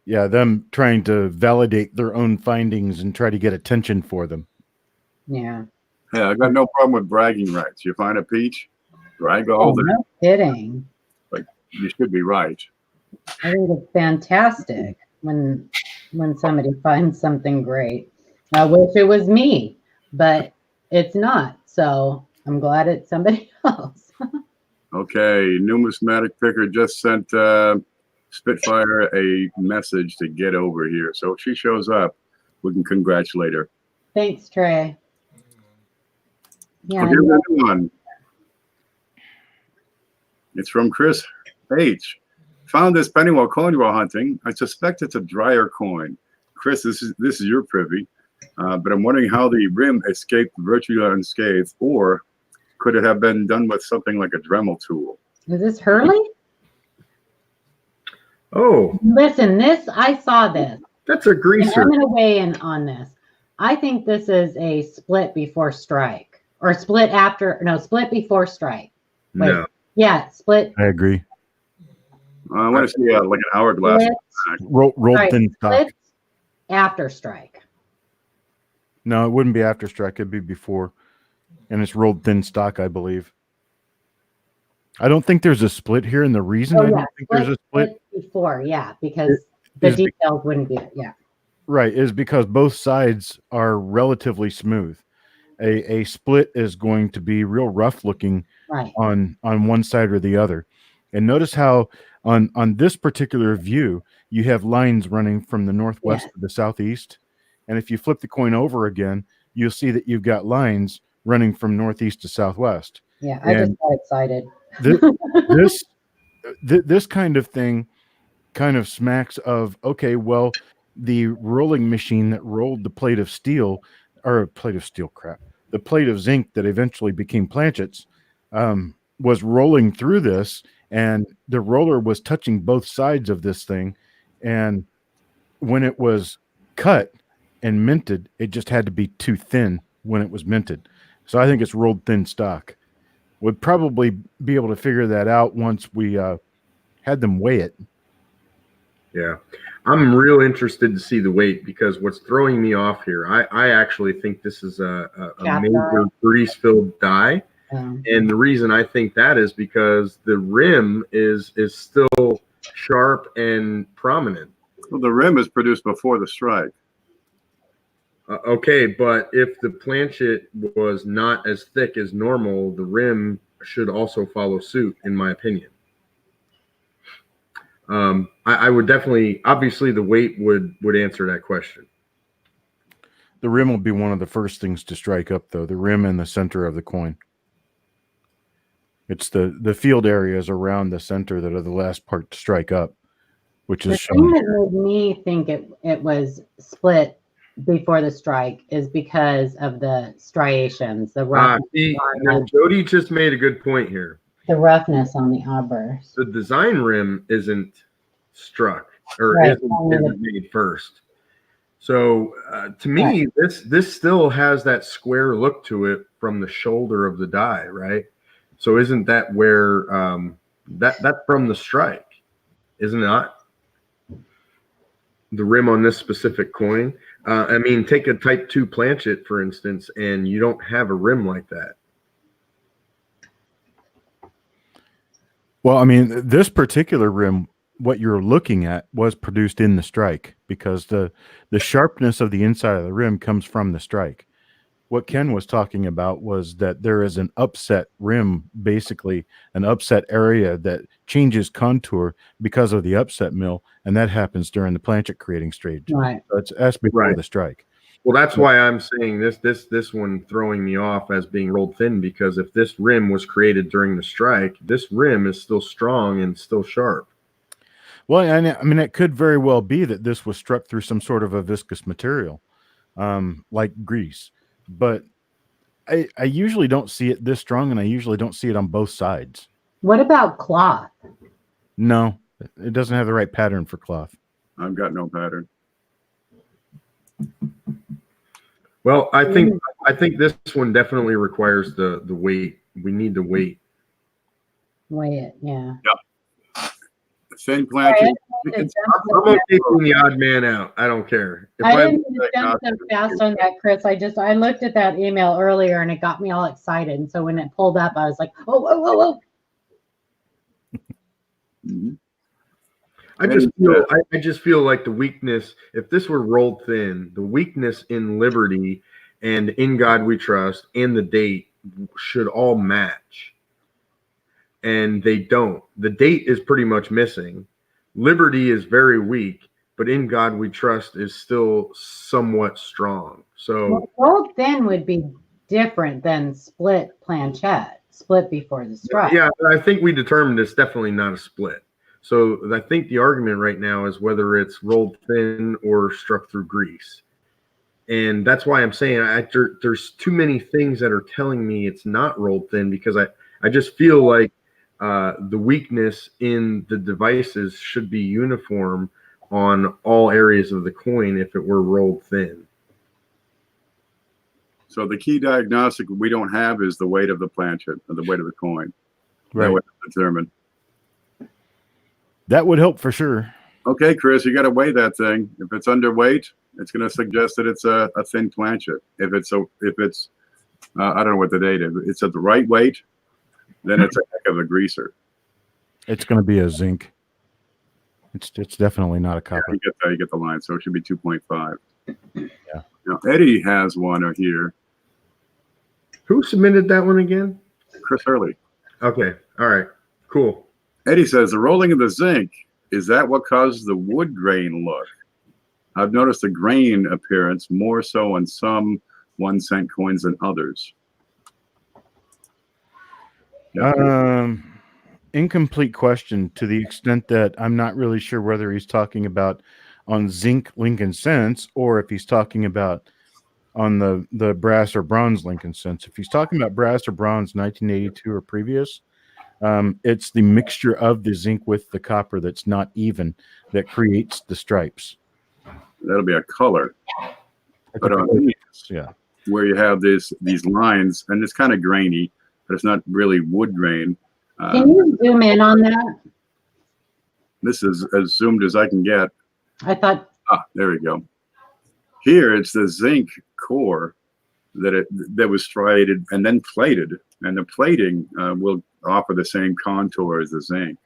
Speaker 2: them trying to validate their own findings and try to get attention for them.
Speaker 3: Yeah.
Speaker 1: Yeah, I got no problem with bragging rights. You find a peach, brag all day.
Speaker 3: No kidding.
Speaker 1: Like, you should be right.
Speaker 3: I think it's fantastic when somebody finds something great. I wish it was me, but it's not. So I'm glad it's somebody else.
Speaker 1: Okay, numismatic picker just sent Spitfire a message to get over here. So if she shows up, we can congratulate her.
Speaker 3: Thanks, Trey. Yeah.
Speaker 1: Here's another one. It's from Chris H. Found this penny while coin while hunting. I suspect it's a dryer coin. Chris, this is your privy, but I'm wondering how the rim escaped virtually unscathed, or could it have been done with something like a Dremel tool?
Speaker 3: Is this Hurley?
Speaker 4: Oh,
Speaker 3: listen, I saw this.
Speaker 4: That's a greaser.
Speaker 3: I'm going to weigh in on this. I think this is a split before strike, or split before strike. Wait,
Speaker 4: No.
Speaker 3: Yeah, split.
Speaker 2: I agree.
Speaker 1: I want to see like an hourglass.
Speaker 2: Rolled thin stock.
Speaker 3: Split after strike.
Speaker 2: No, it wouldn't be after strike. It'd be before. And it's rolled thin stock, I believe. I don't think there's a split here. And the reason I don't think there's a split
Speaker 3: before, because the details wouldn't be,
Speaker 2: Right, is because both sides are relatively smooth. A split is going to be real rough looking on one side or the other. And notice how on this particular view, you have lines running from the northwest to the southeast. And if you flip the coin over again, you'll see that you've got lines running from northeast to southwest.
Speaker 3: Yeah, I just got excited.
Speaker 2: This kind of thing kind of smacks of, okay, well, the rolling machine that rolled the plate of zinc that eventually became planchets, was rolling through this, and the roller was touching both sides of this thing. And when it was cut and minted, it just had to be too thin when it was minted. So I think it's rolled thin stock. Would probably be able to figure that out once we had them weigh it.
Speaker 4: Yeah, I'm real interested to see the weight, because what's throwing me off here, I actually think this is a major grease-filled die. And the reason I think that is because the rim is still sharp and prominent.
Speaker 1: Well, the rim is produced before the strike.
Speaker 4: Okay, but if the planchet was not as thick as normal, the rim should also follow suit, in my opinion. I would definitely, obviously, the weight would answer that question.
Speaker 2: The rim will be one of the first things to strike up, though. The rim in the center of the coin. It's the field areas around the center that are the last part to strike up, which
Speaker 3: The
Speaker 2: is
Speaker 3: thing
Speaker 2: shown.
Speaker 3: that made me think it was split before the strike is because of the striations, the roughness,
Speaker 4: Jody just made a good point here.
Speaker 3: the roughness on the obverse.
Speaker 4: The design rim isn't struck or
Speaker 3: Right.
Speaker 4: isn't made first. So to me, this still has that square look to it from the shoulder of the die, right? So isn't that where that's from the strike, isn't it not? The rim on this specific coin. I mean, take a Type 2 planchet, for instance, and you don't have a rim like that.
Speaker 2: Well, I mean, this particular rim, what you're looking at, was produced in the strike because the sharpness of the inside of the rim comes from the strike. What Ken was talking about was that there is an upset rim, basically an upset area that changes contour because of the upset mill, and that happens during the planchet creating stage.
Speaker 3: Right.
Speaker 2: So it's before the strike.
Speaker 4: Well, that's why I'm saying this one throwing me off as being rolled thin, because if this rim was created during the strike, this rim is still strong and still sharp.
Speaker 2: Well, I mean, it could very well be that this was struck through some sort of a viscous material, like grease. But I usually don't see it this strong, and I usually don't see it on both sides.
Speaker 3: What about cloth?
Speaker 2: No, it doesn't have the right pattern for cloth.
Speaker 1: I've got no pattern.
Speaker 4: Well, I think this one definitely requires the weight. We need the weight.
Speaker 3: Weigh it, yeah.
Speaker 1: Thin planchet.
Speaker 4: I'm okay being the odd man out. I don't care.
Speaker 3: I didn't mean to jump so fast on that, Chris. I looked at that email earlier and it got me all excited. And so when it pulled up, I was like, oh, whoa, whoa, whoa.
Speaker 1: Mm-hmm.
Speaker 4: I just feel like the weakness, if this were rolled thin, the weakness in Liberty and In God We Trust and the date should all match. And they don't. The date is pretty much missing. Liberty is very weak, but In God We Trust is still somewhat strong. So
Speaker 3: rolled thin would be different than split planchette, split before the strike.
Speaker 4: Yeah, I think we determined it's definitely not a split. So I think the argument right now is whether it's rolled thin or struck through grease. And that's why I'm saying there's too many things that are telling me it's not rolled thin, because I just feel like the weakness in the devices should be uniform on all areas of the coin if it were rolled thin.
Speaker 1: So the key diagnostic we don't have is the weight of the planchet, or the weight of the coin.
Speaker 2: Right.
Speaker 1: That would determine.
Speaker 2: That would help for sure.
Speaker 1: Okay, Chris, you got to weigh that thing. If it's underweight, it's going to suggest that it's a thin planchet. If it's I don't know what the date is. It's at the right weight, then it's a heck of a greaser.
Speaker 2: It's going to be a zinc. It's definitely not a copper.
Speaker 1: Yeah, you get the line, so it should be 2.5.
Speaker 2: Yeah.
Speaker 1: Now Eddie has one here.
Speaker 4: Who submitted that one again?
Speaker 1: Chris Hurley.
Speaker 4: Okay. All right. Cool.
Speaker 1: Eddie says the rolling of the zinc, is that what causes the wood grain look? I've noticed the grain appearance more so on some 1-cent coins than others.
Speaker 2: Incomplete question, to the extent that I'm not really sure whether he's talking about on zinc Lincoln cents or if he's talking about on the brass or bronze Lincoln cents. If he's talking about brass or bronze 1982 or previous, it's the mixture of the zinc with the copper that's not even that creates the stripes.
Speaker 1: That'll be a color. But on these,
Speaker 2: yeah,
Speaker 1: where you have these lines, and it's kind of grainy, but it's not really wood grain.
Speaker 3: Can you zoom in on that?
Speaker 1: This is as zoomed as I can get.
Speaker 3: I thought.
Speaker 1: There we go. Here it's the zinc core that was striated and then plated, and the plating will offer the same contour as the zinc.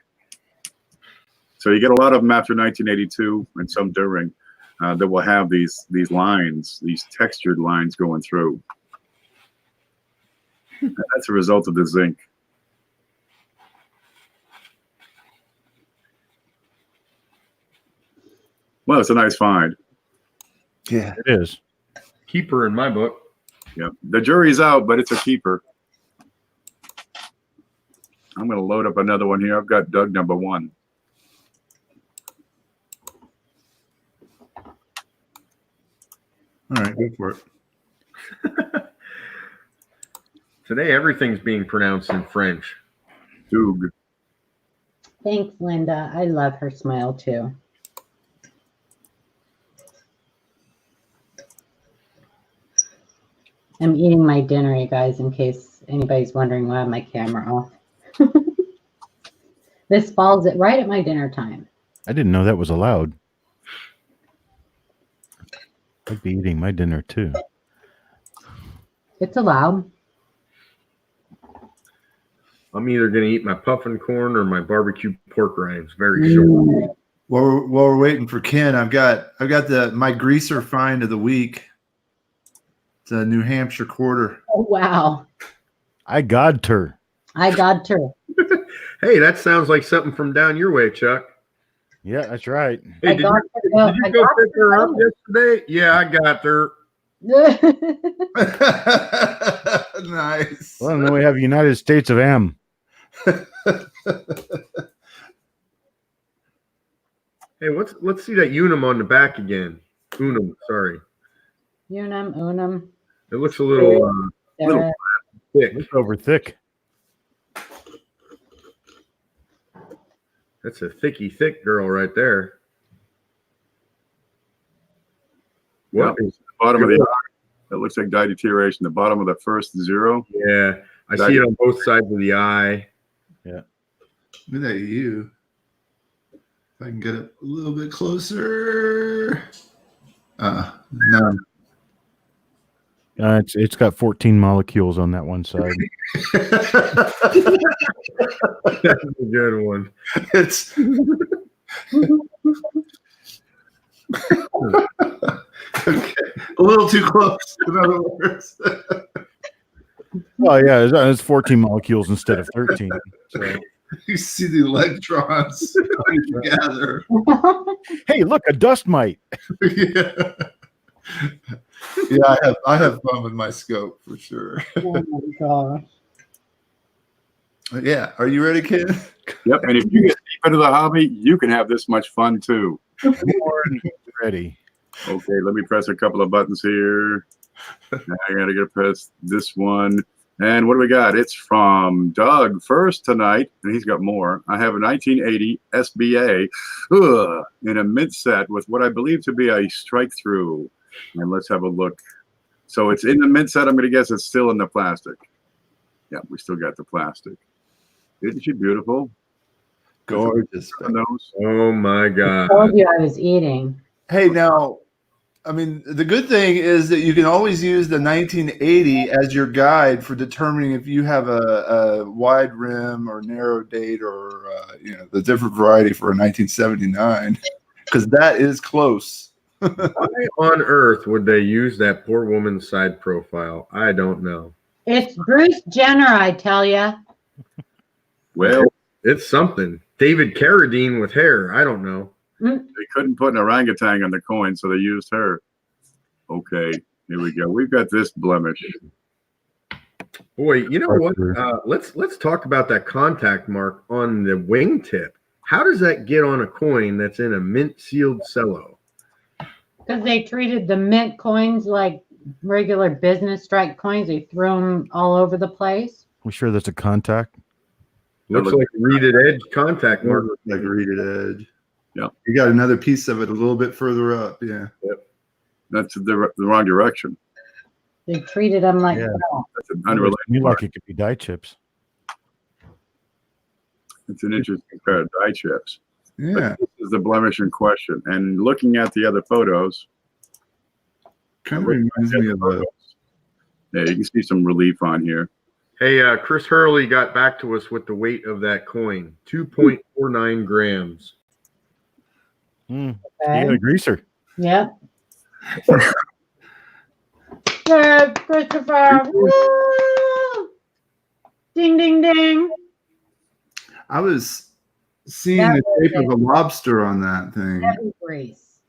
Speaker 1: So you get a lot of them after 1982 and some during that will have these lines, these textured lines going through. And that's a result of the zinc. Well, it's a nice find.
Speaker 5: Yeah.
Speaker 2: It is.
Speaker 4: Keeper in my book.
Speaker 1: Yeah, the jury's out, but it's a keeper. I'm going to load up another one here. I've got Doug number 1.
Speaker 5: All right, go for it.
Speaker 4: Today, everything's being pronounced in French.
Speaker 1: Doug.
Speaker 3: Thanks, Linda. I love her smile too. I'm eating my dinner, you guys, in case anybody's wondering why I have my camera off. This falls right at my dinner time.
Speaker 2: I didn't know that was allowed. I'd be eating my dinner too.
Speaker 3: It's allowed.
Speaker 4: I'm either going to eat my puffin corn or my barbecue pork rinds. Very short.
Speaker 5: While we're waiting for Ken, I've got my greaser find of the week. It's a New Hampshire quarter.
Speaker 3: Oh, wow.
Speaker 2: I got her.
Speaker 3: I got her.
Speaker 4: Hey, that sounds like something from down your way, Chuck.
Speaker 2: Yeah, that's right.
Speaker 4: Hey,
Speaker 3: I
Speaker 4: did
Speaker 3: got
Speaker 4: you
Speaker 3: her.
Speaker 4: go pick her up yesterday? Yeah, I got her.
Speaker 5: Nice.
Speaker 2: Well, and then we have United States of M.
Speaker 4: Hey, let's see that unum on the back again. Unum, sorry.
Speaker 3: Unum.
Speaker 4: It looks a little thick.
Speaker 2: It's over thick.
Speaker 4: That's a thick girl right there. What?
Speaker 1: Yep. Bottom of the eye. It looks like dye deterioration. The bottom of the first 0.
Speaker 4: Yeah, I see it on both sides of the eye.
Speaker 2: Yeah.
Speaker 5: Look at you. If I can get it a little bit closer. No.
Speaker 2: It's got 14 molecules on that one side.
Speaker 4: That's a good one.
Speaker 5: It's okay. A little too close, in other words.
Speaker 2: Well, yeah, it's 14 molecules instead of 13. So.
Speaker 5: You see the electrons coming together.
Speaker 2: Hey, look, a dust mite.
Speaker 5: Yeah. Yeah, I have fun with my scope for sure.
Speaker 3: Oh my gosh.
Speaker 5: Yeah. Are you ready, Ken?
Speaker 1: Yep. And if you get deep into the hobby, you can have this much fun too.
Speaker 2: Ready.
Speaker 1: Okay, let me press a couple of buttons here. I gotta get to press this one. And what do we got? It's from Doug first tonight, and he's got more. I have a 1980 SBA in a mint set with what I believe to be a strike through. And let's have a look. So it's in the mint set. I'm going to guess it's still in the plastic. Yeah, we still got the plastic. Isn't she beautiful?
Speaker 5: Gorgeous.
Speaker 4: Oh my God.
Speaker 3: I told you I was eating.
Speaker 5: Hey, now, I mean, the good thing is that you can always use the 1980 as your guide for determining if you have a wide rim or narrow date or the different variety for a 1979, because that is close.
Speaker 4: Why on earth would they use that poor woman's side profile? I don't know.
Speaker 3: It's Bruce Jenner, I tell you.
Speaker 1: Well,
Speaker 4: it's something. David Carradine with hair. I don't know.
Speaker 1: they couldn't put an orangutan on the coin, so they used her. Okay, here we go. We've got this blemish.
Speaker 4: Boy, you know what? Let's talk about that contact mark on the wingtip. How does that get on a coin that's in a mint sealed cello?
Speaker 3: Because they treated the mint coins like regular business strike coins. They threw them all over the place.
Speaker 2: We sure that's a contact?
Speaker 4: Looks like a reeded edge contact mark.
Speaker 5: Like reeded edge.
Speaker 1: Yeah.
Speaker 5: You got another piece of it a little bit further up. Yeah.
Speaker 4: Yep.
Speaker 1: That's the wrong direction.
Speaker 3: They treated them like
Speaker 1: That's an unrelated.
Speaker 2: Me like it could be dye chips.
Speaker 1: It's an interesting pair of dye chips.
Speaker 5: Yeah.
Speaker 1: This is the blemish in question. And looking at the other photos,
Speaker 5: Kind of reminds me of a.
Speaker 1: yeah, you can see some relief on here.
Speaker 4: Hey, Chris Hurley got back to us with the weight of that coin, 2.49 grams.
Speaker 2: You got a greaser.
Speaker 3: Yep. Good, Christopher. Woo! Ding, ding, ding.
Speaker 5: I was seeing the shape of a lobster on that thing.
Speaker 3: Heavy grease.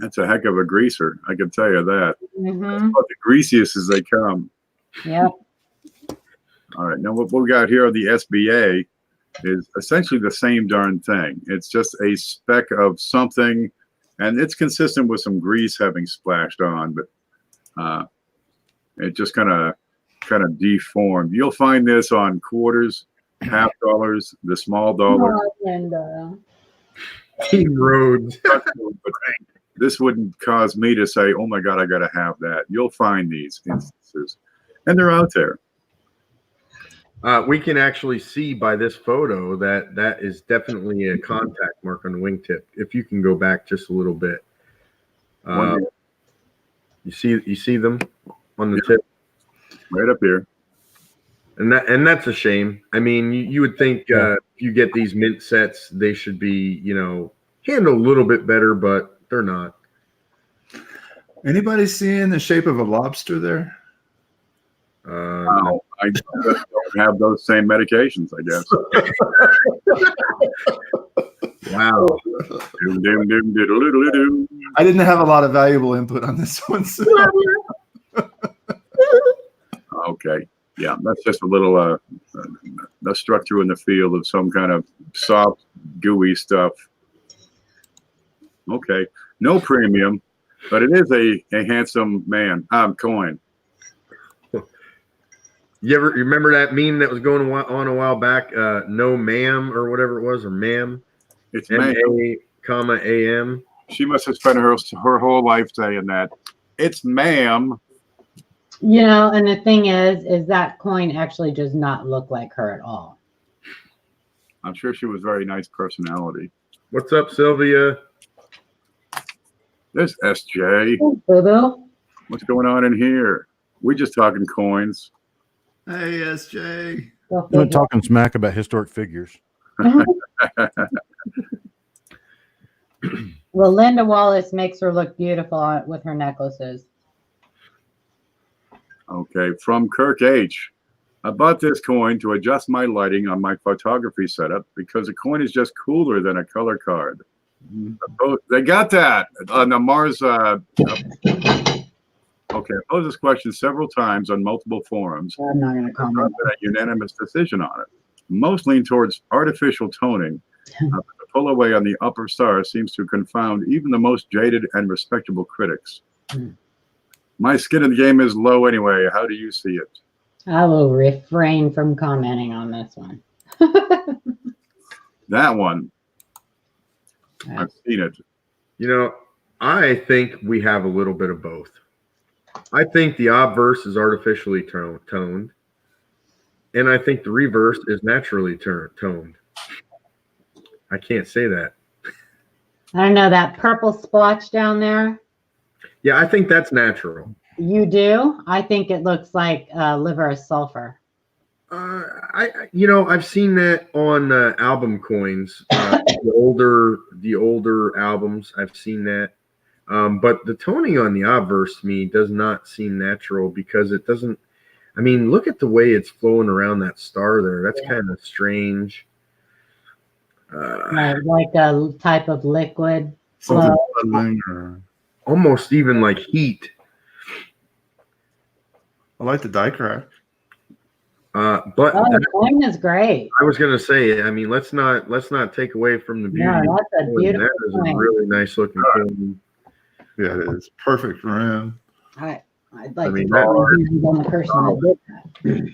Speaker 1: That's a heck of a greaser. I can tell you that.
Speaker 3: Mm-hmm.
Speaker 1: About the greasiest as they come.
Speaker 3: Yep.
Speaker 1: All right. Now what we got here on the SBA is essentially the same darn thing. It's just a speck of something, and it's consistent with some grease having splashed on, but it just kind of deformed. You'll find this on quarters, half dollars, the small dollars.
Speaker 3: And
Speaker 4: Team Rhodes.
Speaker 1: But this wouldn't cause me to say, "Oh my God, I got to have that." You'll find these instances, and they're out there.
Speaker 4: We can actually see by this photo that is definitely a contact mark on the wingtip. If you can go back just a little bit, you see them on the tip,
Speaker 1: right up here.
Speaker 4: and that's a shame. I mean, you would think if you get these mint sets, they should be handled a little bit better, but they're not.
Speaker 5: Anybody seeing the shape of a lobster there?
Speaker 1: No, I don't have those same medications, I guess.
Speaker 4: Wow.
Speaker 5: I didn't have a lot of valuable input on this one. So.
Speaker 1: Okay. Yeah, that's just a little the structure in the field of some kind of soft, gooey stuff. Okay. No premium, but it is a handsome man. Coin.
Speaker 4: You remember that meme that was going on a while back? No ma'am or whatever it was, or ma'am.
Speaker 1: It's
Speaker 4: M-A, comma A-M.
Speaker 1: She must have spent her whole life saying that. It's ma'am.
Speaker 3: and the thing is that coin actually does not look like her at all.
Speaker 1: I'm sure she was a very nice personality.
Speaker 4: What's up, Sylvia?
Speaker 1: There's SJ.
Speaker 3: Hey, Boo-boo.
Speaker 1: What's going on in here? We're just talking coins.
Speaker 5: Hey, SJ.
Speaker 3: Go
Speaker 2: We're
Speaker 3: figure.
Speaker 2: talking smack about historic figures.
Speaker 3: Well, Linda Wallace makes her look beautiful with her necklaces.
Speaker 1: Okay, from Kirk H. I bought this coin to adjust my lighting on my photography setup because a coin is just cooler than a color card. Oh, they got that on the Mars. Okay, I posed this question several times on multiple forums.
Speaker 3: I'm not going to comment.
Speaker 1: Not been a unanimous decision on it. Most lean towards artificial toning. The pull away on the upper star seems to confound even the most jaded and respectable critics. My skin in the game is low anyway. How do you see it?
Speaker 3: I will refrain from commenting on this one.
Speaker 1: That one. I've seen it.
Speaker 4: I think we have a little bit of both. I think the obverse is artificially toned, and I think the reverse is naturally toned. I can't say that.
Speaker 3: I don't know, that purple splotch down there.
Speaker 4: Yeah, I think that's natural.
Speaker 3: You do? I think it looks like liver of sulfur.
Speaker 4: I've seen that on album coins, the older albums. I've seen that, but the toning on the obverse to me does not seem natural because it doesn't. I mean, look at the way it's flowing around that star there. That's kind of strange.
Speaker 3: Like a type of liquid.
Speaker 5: Something
Speaker 3: flow.
Speaker 5: puddling or
Speaker 4: Almost even like heat.
Speaker 5: I like the die crack.
Speaker 4: But
Speaker 3: The coin is great.
Speaker 4: I was gonna say, I mean, let's not take away from the beauty.
Speaker 3: No, that's a beautiful
Speaker 4: That is
Speaker 3: coin.
Speaker 4: a really nice looking coin.
Speaker 5: Yeah, it is perfect for him.
Speaker 3: I'd like
Speaker 4: mean,
Speaker 3: to know who's on the person that did that.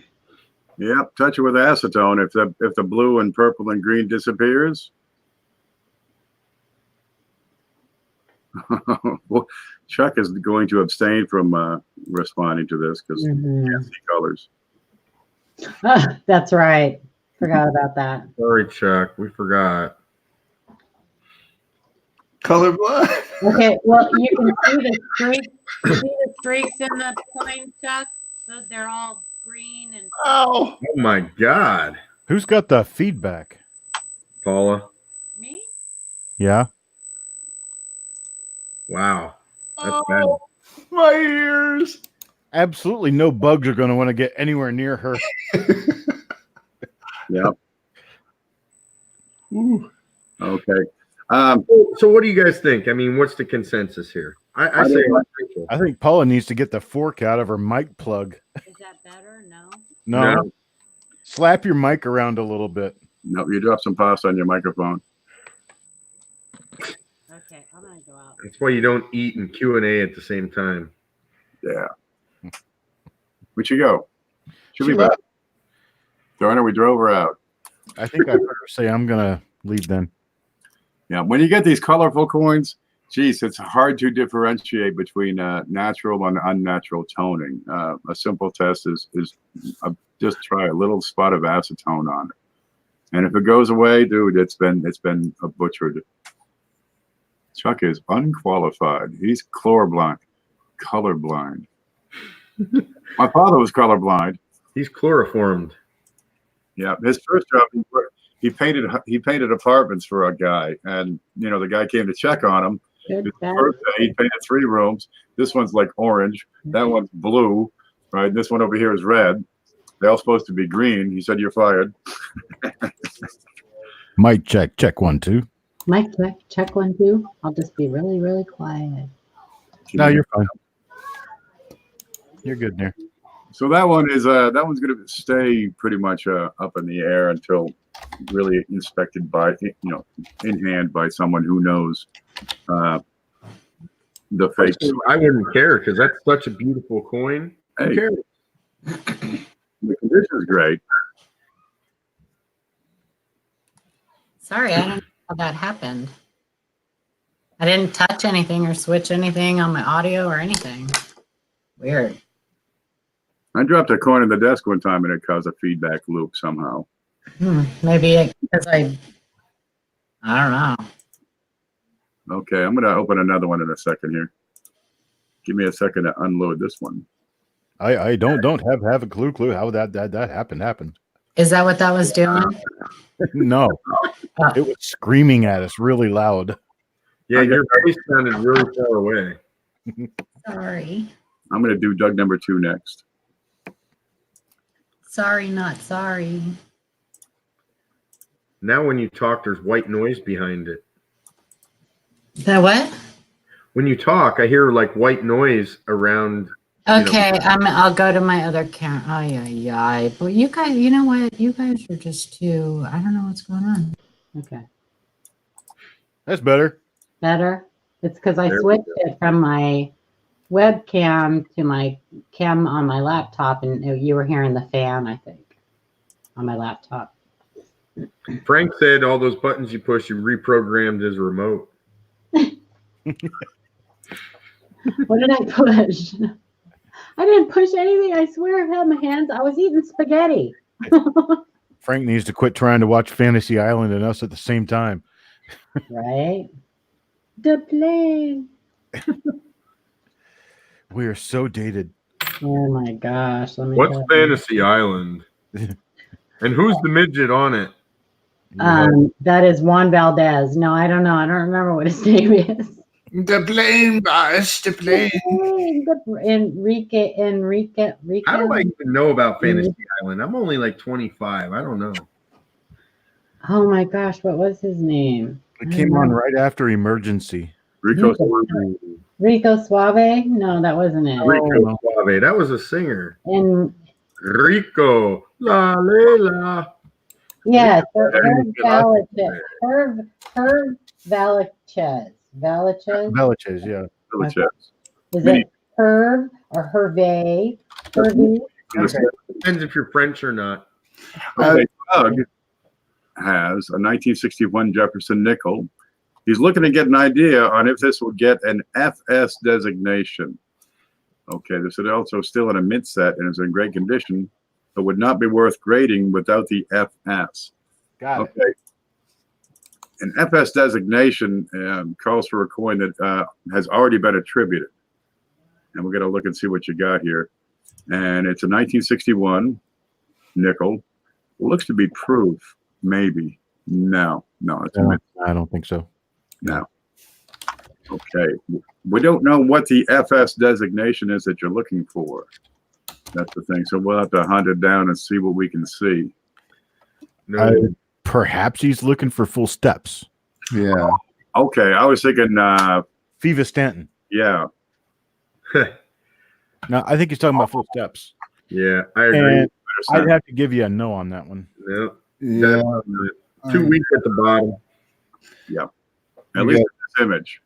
Speaker 1: Yep, touch it with acetone. If the blue and purple and green disappears. Well, Chuck is going to abstain from responding to this because he can't see colors.
Speaker 3: That's right. Forgot about that.
Speaker 4: Sorry, Chuck, we forgot.
Speaker 5: Colorblind.
Speaker 3: Okay, well, you can see the streaks in the coin, Chuck. So they're all green and
Speaker 5: Ow.
Speaker 4: Oh my God,
Speaker 2: Who's got the feedback?
Speaker 4: Paula!
Speaker 3: me.
Speaker 2: Yeah.
Speaker 4: Wow, that's bad.
Speaker 5: Oh, my ears.
Speaker 2: Absolutely no bugs are going to want to get anywhere near her.
Speaker 1: Yep.
Speaker 5: Ooh.
Speaker 1: Okay.
Speaker 4: So what do you guys think? I mean, what's the consensus here? I say
Speaker 2: I think Paula needs to get the fork out of her mic plug.
Speaker 3: Is that better? No.
Speaker 2: No. Slap your mic around a little bit.
Speaker 1: No, you dropped some pasta on your microphone.
Speaker 3: Okay, I'm gonna go out.
Speaker 4: That's why you don't eat and Q&A at the same time.
Speaker 1: Yeah. Where'd she go? She'll be
Speaker 2: She
Speaker 1: back. Darn it, we drove her out.
Speaker 2: I think I heard her say I'm gonna leave then.
Speaker 1: Yeah, when you get these colorful coins, geez, it's hard to differentiate between natural and unnatural toning. A simple test is just try a little spot of acetone on it, and if it goes away, dude, it's been butchered. Chuck is unqualified. He's colorblind. My father was colorblind.
Speaker 4: He's chloroformed.
Speaker 1: Yeah, his first job, he painted apartments for a guy, and the guy came to check on him.
Speaker 3: Good,
Speaker 1: His
Speaker 3: bad.
Speaker 1: first day, he painted 3 rooms. This one's like orange. That one's blue, right? This one over here is red. They're all supposed to be green. He said, "You're fired."
Speaker 2: Mic check. Check 1 2.
Speaker 3: Mic check 1 2. I'll just be really, really quiet.
Speaker 2: No, you're fine. You're good there.
Speaker 1: So that one's going to stay pretty much up in the air until really inspected by in hand by someone who knows the fake.
Speaker 4: I wouldn't care because that's such a beautiful coin. Who
Speaker 1: Hey,
Speaker 4: cares?
Speaker 1: the condition is great.
Speaker 3: Sorry, I don't know how that happened. I didn't touch anything or switch anything on my audio or anything. Weird.
Speaker 1: I dropped a coin on the desk one time and it caused a feedback loop somehow.
Speaker 3: Maybe because I don't know.
Speaker 1: Okay, I'm going to open another one in a second here. Give me a second to unload this one.
Speaker 2: I don't have a clue how that happened.
Speaker 3: Is that what that was doing?
Speaker 2: No, it was screaming at us really loud.
Speaker 4: Yeah, your voice sounded really far away.
Speaker 3: Sorry.
Speaker 1: I'm going to do Doug number 2 next.
Speaker 3: Sorry, not sorry.
Speaker 4: Now when you talk, there's white noise behind it.
Speaker 3: The what?
Speaker 4: When you talk, I hear like white noise around.
Speaker 3: Okay, I'll go to my other camera. Oh, yeah. But you guys, you know what? You guys are just too, I don't know what's going on. Okay.
Speaker 2: That's better.
Speaker 3: Better? It's because I
Speaker 4: There we
Speaker 3: switched it from my webcam to my cam on my laptop, and you were hearing the fan, I think, on my laptop.
Speaker 4: Frank said all those buttons you push, you reprogrammed his remote.
Speaker 3: What did I push? I didn't push anything. I swear I had my hands. I was eating spaghetti.
Speaker 2: Frank needs to quit trying to watch Fantasy Island and us at the same time.
Speaker 3: Right? The plane.
Speaker 2: We are so dated.
Speaker 3: Oh my gosh. Let me
Speaker 4: What's
Speaker 3: tell you.
Speaker 4: Fantasy Island? And who's the midget on it?
Speaker 3: That is Juan Valdez. No, I don't know. I don't remember what his name is.
Speaker 5: The plane, boss, the plane.
Speaker 3: Enrique.
Speaker 4: How do I even know about Fantasy Island? I'm only like 25. I don't know.
Speaker 3: Oh my gosh, what was his name?
Speaker 2: It came on right after Emergency.
Speaker 1: Rico.
Speaker 3: Rico Suave? No, that wasn't it.
Speaker 4: Rico Suave. That was a singer.
Speaker 3: And
Speaker 4: Rico. La la la.
Speaker 3: yes, Herb Valachez.
Speaker 2: Beliches, yeah.
Speaker 3: Is it Herb or Hervé? Hervey?
Speaker 4: Depends if you're French or not.
Speaker 1: Okay, Doug has a 1961 Jefferson nickel. He's looking to get an idea on if this will get an FS designation. Okay, this is also still in a mint set and is in great condition, but would not be worth grading without the FS.
Speaker 2: Got it.
Speaker 1: Okay. An FS designation calls for a coin that has already been attributed. And we're going to look and see what you got here. And it's a 1961 nickel. It looks to be proof, maybe. No, it's a mint.
Speaker 2: I don't think so.
Speaker 1: No. Okay. We don't know what the FS designation is that you're looking for. That's the thing. So we'll have to hunt it down and see what we can see.
Speaker 4: No.
Speaker 2: Perhaps he's looking for full steps.
Speaker 5: Yeah.
Speaker 1: Okay, I was thinking,
Speaker 2: Viva Stanton.
Speaker 1: yeah.
Speaker 2: No, I think he's talking about full steps.
Speaker 4: Yeah, I agree.
Speaker 2: And I'd have to give you a no on that one.
Speaker 4: No,
Speaker 5: Yeah.
Speaker 4: too weak at the bottom.
Speaker 1: Yeah. At least in this image.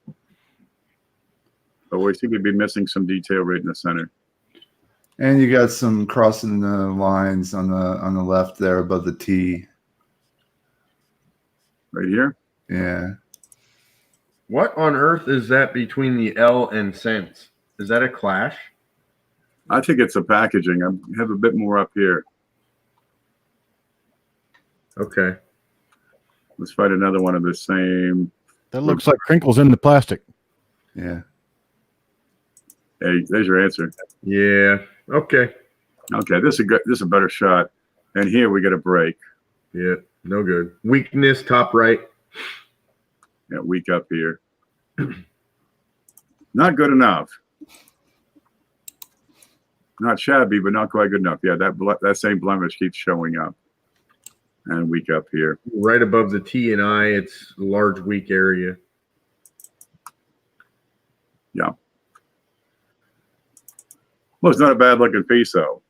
Speaker 1: But we seem to be missing some detail right in the center.
Speaker 5: And you got some crossing the lines on the left there above the T.
Speaker 1: Right here.
Speaker 5: Yeah.
Speaker 4: What on earth is that between the L and cents? Is that a clash?
Speaker 1: I think it's the packaging. I have a bit more up here.
Speaker 4: Okay.
Speaker 1: Let's find another one of the same.
Speaker 2: That looks like crinkles in the plastic.
Speaker 5: Yeah.
Speaker 1: Hey, there's your answer.
Speaker 4: Yeah. Okay.
Speaker 1: Okay, this is a better shot. And here we get a break.
Speaker 4: Yeah. No good. Weakness, top right.
Speaker 1: Yeah, weak up here. Not good enough. Not shabby, but not quite good enough. Yeah, that same blemish keeps showing up. And weak up here.
Speaker 4: Right above the T and I, it's a large weak area.
Speaker 1: Yeah. Well, it's not a bad looking piece, though.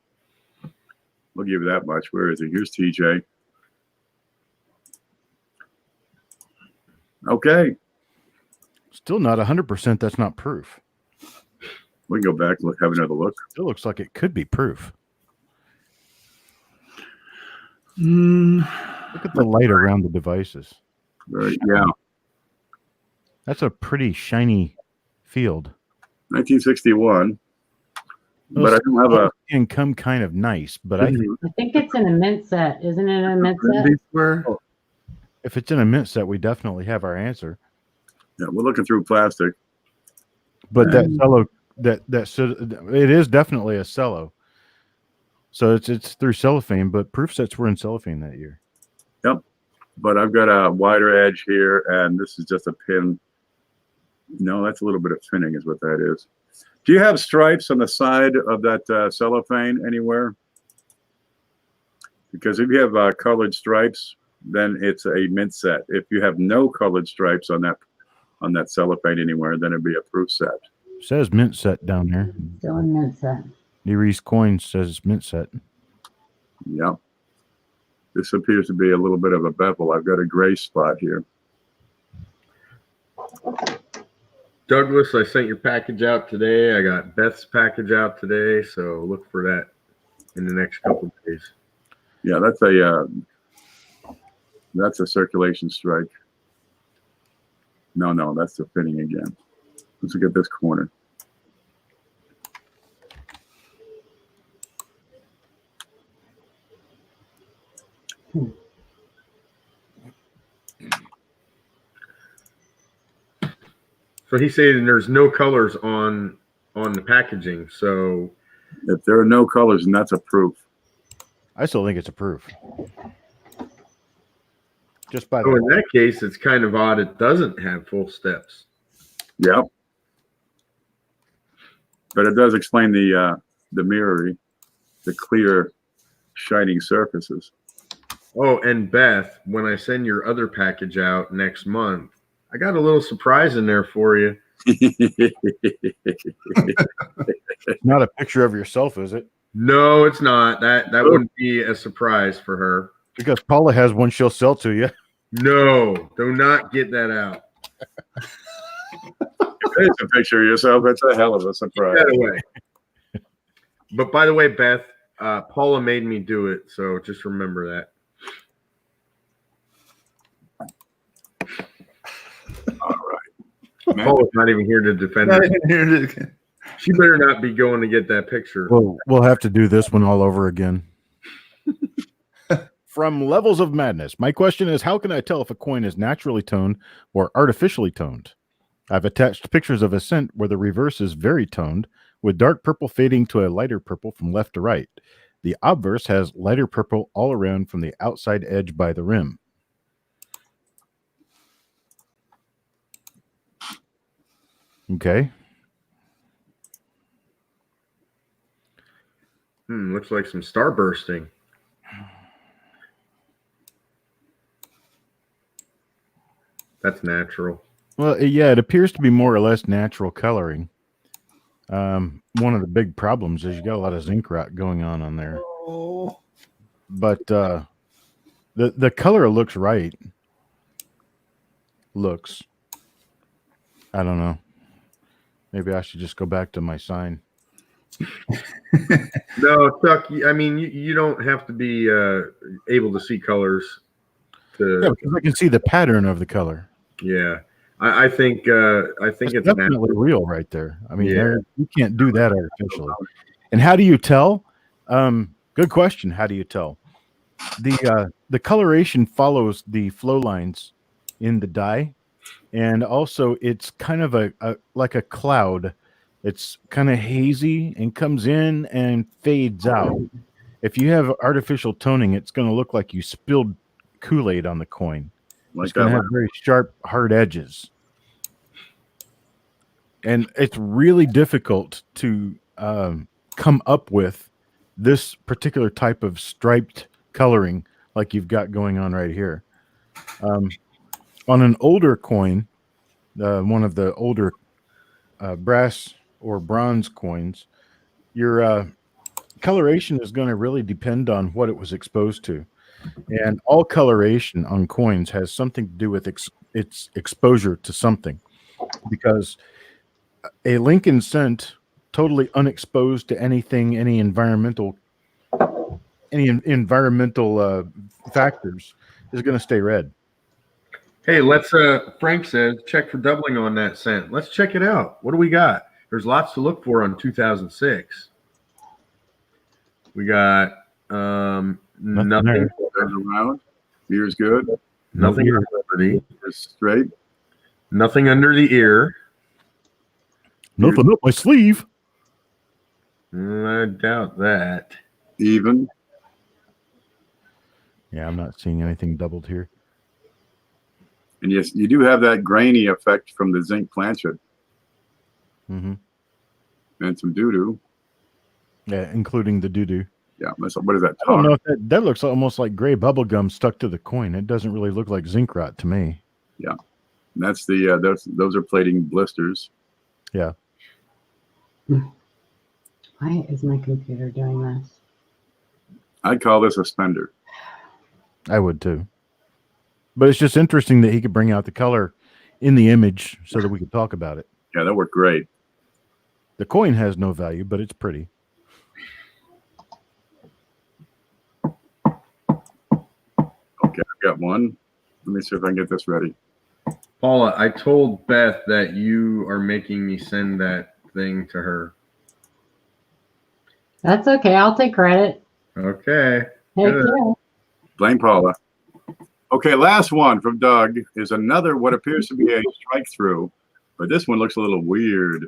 Speaker 1: We'll give you that much. Where is he? Here's TJ. Okay.
Speaker 2: Still not 100%. That's not proof.
Speaker 1: We can go back and have another look.
Speaker 2: Still looks like it could be proof. Look at the light around the devices.
Speaker 1: Right. Yeah.
Speaker 2: That's a pretty shiny field.
Speaker 1: 1961. But I don't have a.
Speaker 2: And come kind of nice, but I
Speaker 3: think it's in a mint set, isn't it? A mint set.
Speaker 2: if it's in a mint set, we definitely have our answer.
Speaker 1: Yeah, we're looking through plastic.
Speaker 2: But that cello, it is definitely a cello. So it's through cellophane, but proof sets were in cellophane that year.
Speaker 1: Yep. But I've got a wider edge here, and this is just a pin. No, that's a little bit of thinning is what that is. Do you have stripes on the side of that cellophane anywhere? Because if you have colored stripes, then it's a mint set. If you have no colored stripes on that cellophane anywhere, then it'd be a proof set.
Speaker 2: It says mint set down there.
Speaker 3: Still in mint set.
Speaker 2: Nere's Coins says mint set.
Speaker 1: Yep. This appears to be a little bit of a bevel. I've got a gray spot here.
Speaker 4: Douglas, I sent your package out today. I got Beth's package out today, so look for that in the next couple of days.
Speaker 1: Yeah, that's a circulation strike. No, that's the fitting again. Let's look at this corner.
Speaker 4: So he's saying there's no colors on the packaging. So
Speaker 1: if there are no colors, then that's a proof.
Speaker 2: I still think it's a proof. Just by
Speaker 4: in that case, it's kind of odd it doesn't have full steps.
Speaker 1: Yep. But it does explain the mirroring, the clear, shining surfaces.
Speaker 4: Oh, and Beth, when I send your other package out next month, I got a little surprise in there for you.
Speaker 2: Not a picture of yourself, is it?
Speaker 4: No, it's not. That wouldn't be a surprise for her.
Speaker 2: Because Paula has one she'll sell to you.
Speaker 4: No, do not get that out.
Speaker 1: If there's a picture of yourself, that's a hell of a surprise.
Speaker 4: Get that away. But by the way, Beth, Paula made me do it, so just remember that.
Speaker 1: All right.
Speaker 4: Paula's not even here to defend her. She better not be going to get that picture.
Speaker 2: Well, we'll have to do this one all over again. From Levels of Madness, my question is, how can I tell if a coin is naturally toned or artificially toned? I've attached pictures of Ascent where the reverse is very toned, with dark purple fading to a lighter purple from left to right. The obverse has lighter purple all around from the outside edge by the rim. Okay.
Speaker 4: Looks like some star bursting. That's natural.
Speaker 2: Well, yeah, it appears to be more or less natural coloring. One of the big problems is you got a lot of zinc rot going on there.
Speaker 5: Oh.
Speaker 2: But the color looks right. Looks. I don't know. Maybe I should just go back to my sign.
Speaker 4: No, Chuck. I mean, you don't have to be able to see colors.
Speaker 2: Yeah, because I can see the pattern of the color.
Speaker 4: Yeah, I think
Speaker 2: It's
Speaker 4: it's
Speaker 2: definitely real right there. I mean,
Speaker 4: Yeah.
Speaker 2: you can't do that artificially. And how do you tell? Good question. How do you tell? The coloration follows the flow lines in the dye, and also it's kind of a like a cloud. It's kind of hazy and comes in and fades out. If you have artificial toning, it's going to look like you spilled Kool-Aid on the coin.
Speaker 1: Like
Speaker 2: It's going to
Speaker 1: that.
Speaker 2: have very sharp, hard edges. And it's really difficult to come up with this particular type of striped coloring like you've got going on right here. On an older coin, one of the older brass or bronze coins, your coloration is going to really depend on what it was exposed to. And all coloration on coins has something to do with its exposure to something. Because a Lincoln cent, totally unexposed to anything, any environmental factors, is going to stay red.
Speaker 4: Hey, let's Frank says check for doubling on that cent. Let's check it out. What do we got? There's lots to look for on 2006. We got nothing
Speaker 2: there.
Speaker 1: Around. Ear's good.
Speaker 4: nothing
Speaker 2: ear.
Speaker 4: under the
Speaker 1: Ear's straight.
Speaker 4: nothing under the ear.
Speaker 2: Nothing up my sleeve.
Speaker 4: I doubt that.
Speaker 1: Even.
Speaker 2: Yeah, I'm not seeing anything doubled here.
Speaker 1: And yes, you do have that grainy effect from the zinc planchet
Speaker 2: Mm-hmm.
Speaker 1: and some doo-doo.
Speaker 2: Yeah, including the doo-doo.
Speaker 1: Yeah, what is that?
Speaker 2: I don't
Speaker 1: Tar?
Speaker 2: know if that looks almost like gray bubble gum stuck to the coin. It doesn't really look like zinc rot to me.
Speaker 1: Yeah, and that's the those are plating blisters.
Speaker 2: Yeah.
Speaker 3: Why is my computer doing this?
Speaker 1: I'd call this a spender.
Speaker 2: I would too. But it's just interesting that he could bring out the color in the image so that we could talk about it.
Speaker 1: Yeah, that worked great.
Speaker 2: The coin has no value, but it's pretty.
Speaker 1: Okay, I've got one. Let me see if I can get this ready.
Speaker 4: Paula, I told Beth that you are making me send that thing to her.
Speaker 3: That's okay. I'll take credit.
Speaker 4: Okay.
Speaker 3: Heck
Speaker 4: Good.
Speaker 3: yeah.
Speaker 1: Blame Paula. Okay, last one from Doug is another what appears to be a strike through, but this one looks a little weird.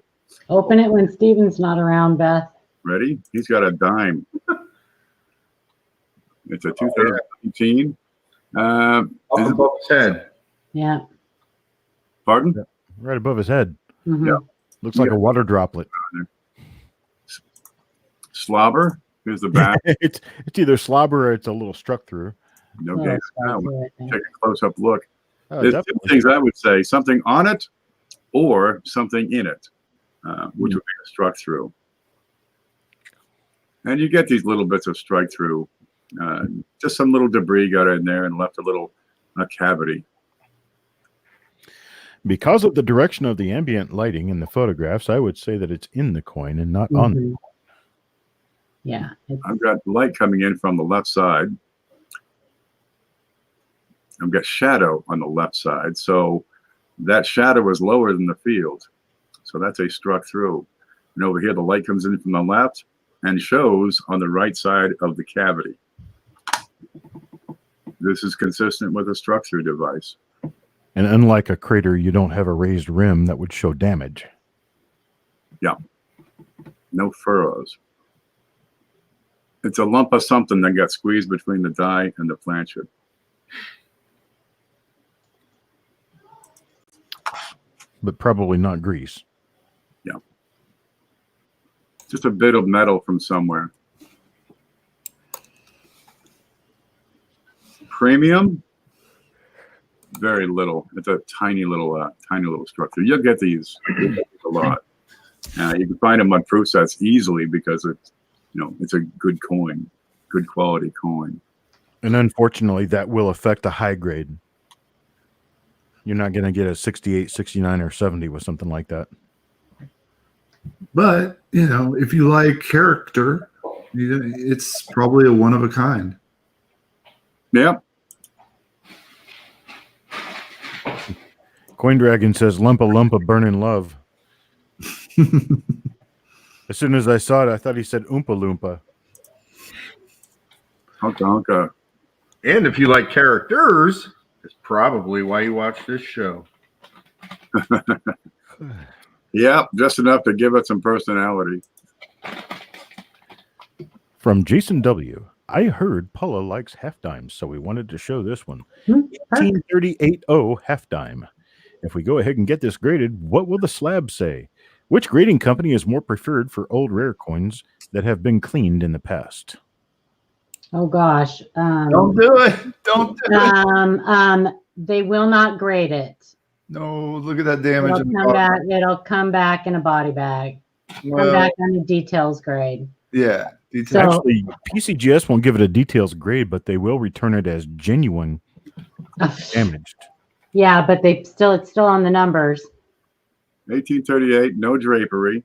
Speaker 3: Open it when Steven's not around, Beth.
Speaker 1: Ready? He's got a dime. It's a 2018.
Speaker 4: Up above his head.
Speaker 3: Yeah.
Speaker 1: Pardon?
Speaker 2: Right above his head.
Speaker 3: Mhm.
Speaker 1: Yeah.
Speaker 2: Looks like a water droplet.
Speaker 1: Slobber. Here's the back.
Speaker 2: it's either slobber or it's a little struck through.
Speaker 1: No
Speaker 3: Oh,
Speaker 1: game.
Speaker 3: it's right
Speaker 1: Now,
Speaker 3: through it there.
Speaker 1: take a close-up look.
Speaker 2: Oh,
Speaker 1: There's two
Speaker 2: definitely.
Speaker 1: things I would say: something on it, or something in it, which would be a struck through. And you get these little bits of strike through. Just some little debris got in there and left a cavity.
Speaker 2: Because of the direction of the ambient lighting in the photographs, I would say that it's in the coin and not on.
Speaker 3: Mhm. Yeah.
Speaker 1: I've got light coming in from the left side. I've got shadow on the left side. So that shadow is lower than the field. So that's a struck through. And over here, the light comes in from the left and shows on the right side of the cavity. This is consistent with a struck through device.
Speaker 2: And unlike a crater, you don't have a raised rim that would show damage.
Speaker 1: No furrows. It's a lump of something that got squeezed between the die and the planchet.
Speaker 2: But probably not grease.
Speaker 1: Just a bit of metal from somewhere. Premium? very little. It's a tiny little structure. You'll get these a lot. You can find them on proof sets easily because it's, it's a good coin, good quality coin.
Speaker 2: And unfortunately, that will affect the high grade. You're not going to get a 68, 69, or 70 with something like that.
Speaker 5: But, if you like character, it's probably a one of a kind.
Speaker 1: Yep.
Speaker 2: Coin Dragon says, lumpa lumpa burning love. As soon as I saw it, I thought he said oompa loompa.
Speaker 1: Hunka hunka.
Speaker 4: And if you like characters, it's probably why you watch this show.
Speaker 1: Yep, just enough to give it some personality.
Speaker 2: From Jason W. I heard Paula likes half dimes, so we wanted to show this one. 1838.0 half dime. If we go ahead and get this graded, what will the slab say? Which grading company is more preferred for old rare coins that have been cleaned in the past?
Speaker 3: Oh gosh.
Speaker 5: Don't do it. Don't do it.
Speaker 3: They will not grade it.
Speaker 5: No, look at that damage.
Speaker 3: It'll come back in a body bag.
Speaker 5: Well,
Speaker 3: Come back on the details grade.
Speaker 5: yeah.
Speaker 3: So-
Speaker 2: Actually, PCGS won't give it a details grade, but they will return it as genuine damaged.
Speaker 3: Yeah, but it's still on the numbers.
Speaker 1: 1838, no drapery.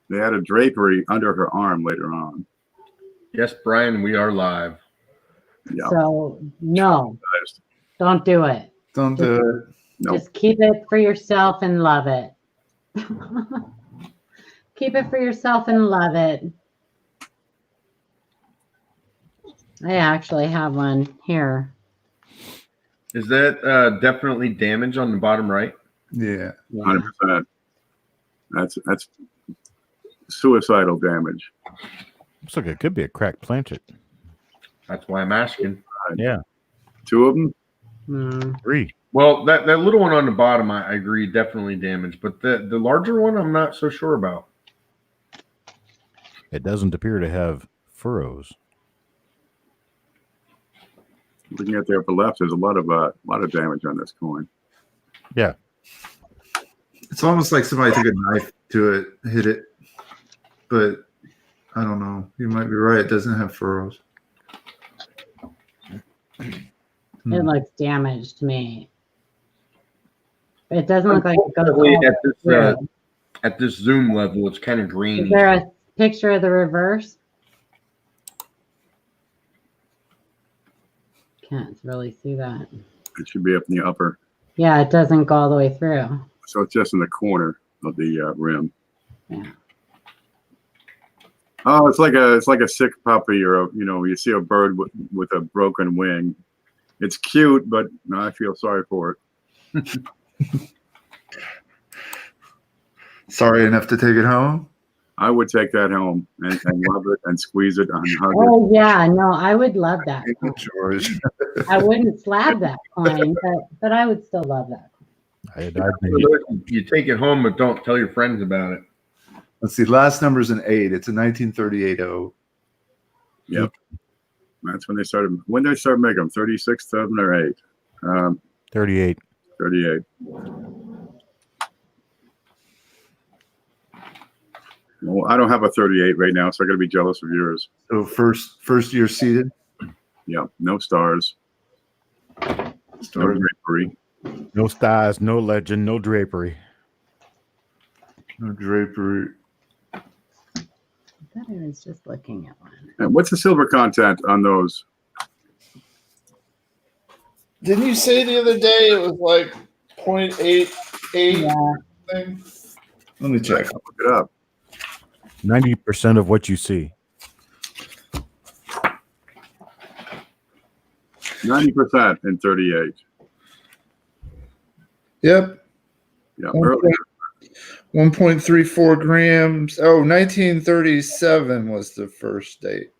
Speaker 1: They had a drapery under her arm later on.
Speaker 4: Yes, Brian, we are live.
Speaker 1: Yeah.
Speaker 3: So no, don't do it.
Speaker 5: Don't do it.
Speaker 1: Nope.
Speaker 3: Just keep it for yourself and love it. Keep it for yourself and love it. I actually have one here.
Speaker 4: Is that definitely damage on the bottom right?
Speaker 5: Yeah.
Speaker 1: 100%. That's suicidal damage.
Speaker 2: Looks like it could be a cracked planchet.
Speaker 4: That's why I'm asking.
Speaker 2: Yeah.
Speaker 1: Two of them?
Speaker 2: 3.
Speaker 4: Well, that little one on the bottom, I agree, definitely damaged. But the larger one, I'm not so sure about.
Speaker 2: It doesn't appear to have furrows.
Speaker 1: Looking at the upper left, there's a lot of damage on this coin.
Speaker 2: Yeah.
Speaker 5: It's almost like somebody took a knife to it, hit it. But I don't know. You might be right. It doesn't have furrows.
Speaker 3: It looks damaged to me. It doesn't look like it goes all through.
Speaker 4: At this zoom level, it's kind of
Speaker 3: Is
Speaker 4: grainy.
Speaker 3: there a picture of the reverse? Can't really see that.
Speaker 1: It should be up in the upper.
Speaker 3: Yeah, it doesn't go all the way through.
Speaker 1: So it's just in the corner of the rim.
Speaker 3: Yeah.
Speaker 1: Oh, it's like a sick puppy, or you see a bird with a broken wing. It's cute, but I feel sorry for it.
Speaker 5: Sorry enough to take it home?
Speaker 1: I would take that home and love it and squeeze it and hug it.
Speaker 3: Oh yeah, no, I would love that. coin.
Speaker 5: George.
Speaker 3: I wouldn't slab that coin, but I would still love that.
Speaker 4: You take it home, but don't tell your friends about it.
Speaker 5: Let's see. Last number's an 8. It's a 1938.0.
Speaker 1: Yep. That's when they started. When did they start making them? 36, 7, or 8?
Speaker 2: 38.
Speaker 1: 38. Well, I don't have a 38 right now, so I got to be jealous of yours.
Speaker 5: So first year seated.
Speaker 1: Yeah, no stars. No drapery.
Speaker 2: No stars, no legend, no drapery.
Speaker 5: No drapery.
Speaker 3: I thought I was just looking at one.
Speaker 1: And what's the silver content on those?
Speaker 6: Didn't you say the other day it was like 0.88
Speaker 3: Yeah.
Speaker 6: thing?
Speaker 5: Let me check.
Speaker 1: Look it up.
Speaker 2: 90% of what you see.
Speaker 1: 90% in 38.
Speaker 6: Yep.
Speaker 1: Yeah.
Speaker 6: 1.34 grams. Oh, 1937 was the first date.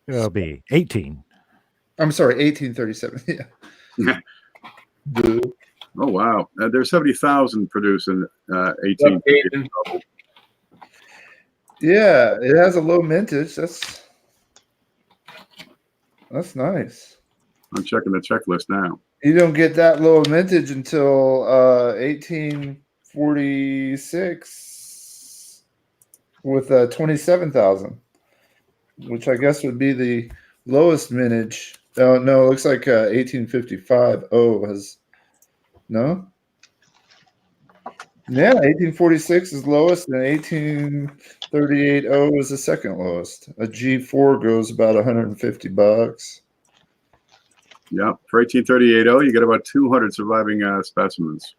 Speaker 2: It'll be 18.
Speaker 6: I'm sorry, 1837. Yeah. Duh.
Speaker 1: Oh wow. There's 70,000 produced in 18.
Speaker 6: Yeah, it has a low mintage. That's nice.
Speaker 1: I'm checking the checklist now.
Speaker 6: You don't get that low mintage until 1846 with 27,000, which I guess would be the lowest mintage. Oh, no, it looks like 1855. Oh, has no? Yeah, 1846 is lowest, and 1838 is the second lowest. A G4 goes about $150.
Speaker 1: Yeah, for 1838.0, you get about 200 surviving specimens.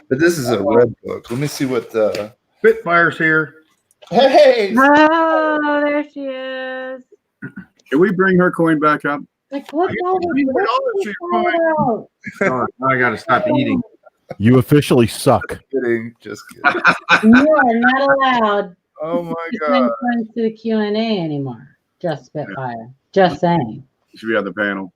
Speaker 6: But this is a red book. Let me see what the.
Speaker 4: Spitfire's here.
Speaker 6: Hey!
Speaker 3: Oh, there she is.
Speaker 1: Can we bring her coin back up?
Speaker 3: Like, what
Speaker 4: Oh, now I got to stop eating.
Speaker 2: You officially suck.
Speaker 6: Just kidding.
Speaker 3: You are not allowed
Speaker 6: Oh my
Speaker 3: to
Speaker 6: God.
Speaker 3: send coins to the Q&A anymore. Just Spitfire. Just saying.
Speaker 1: You should be on the panel.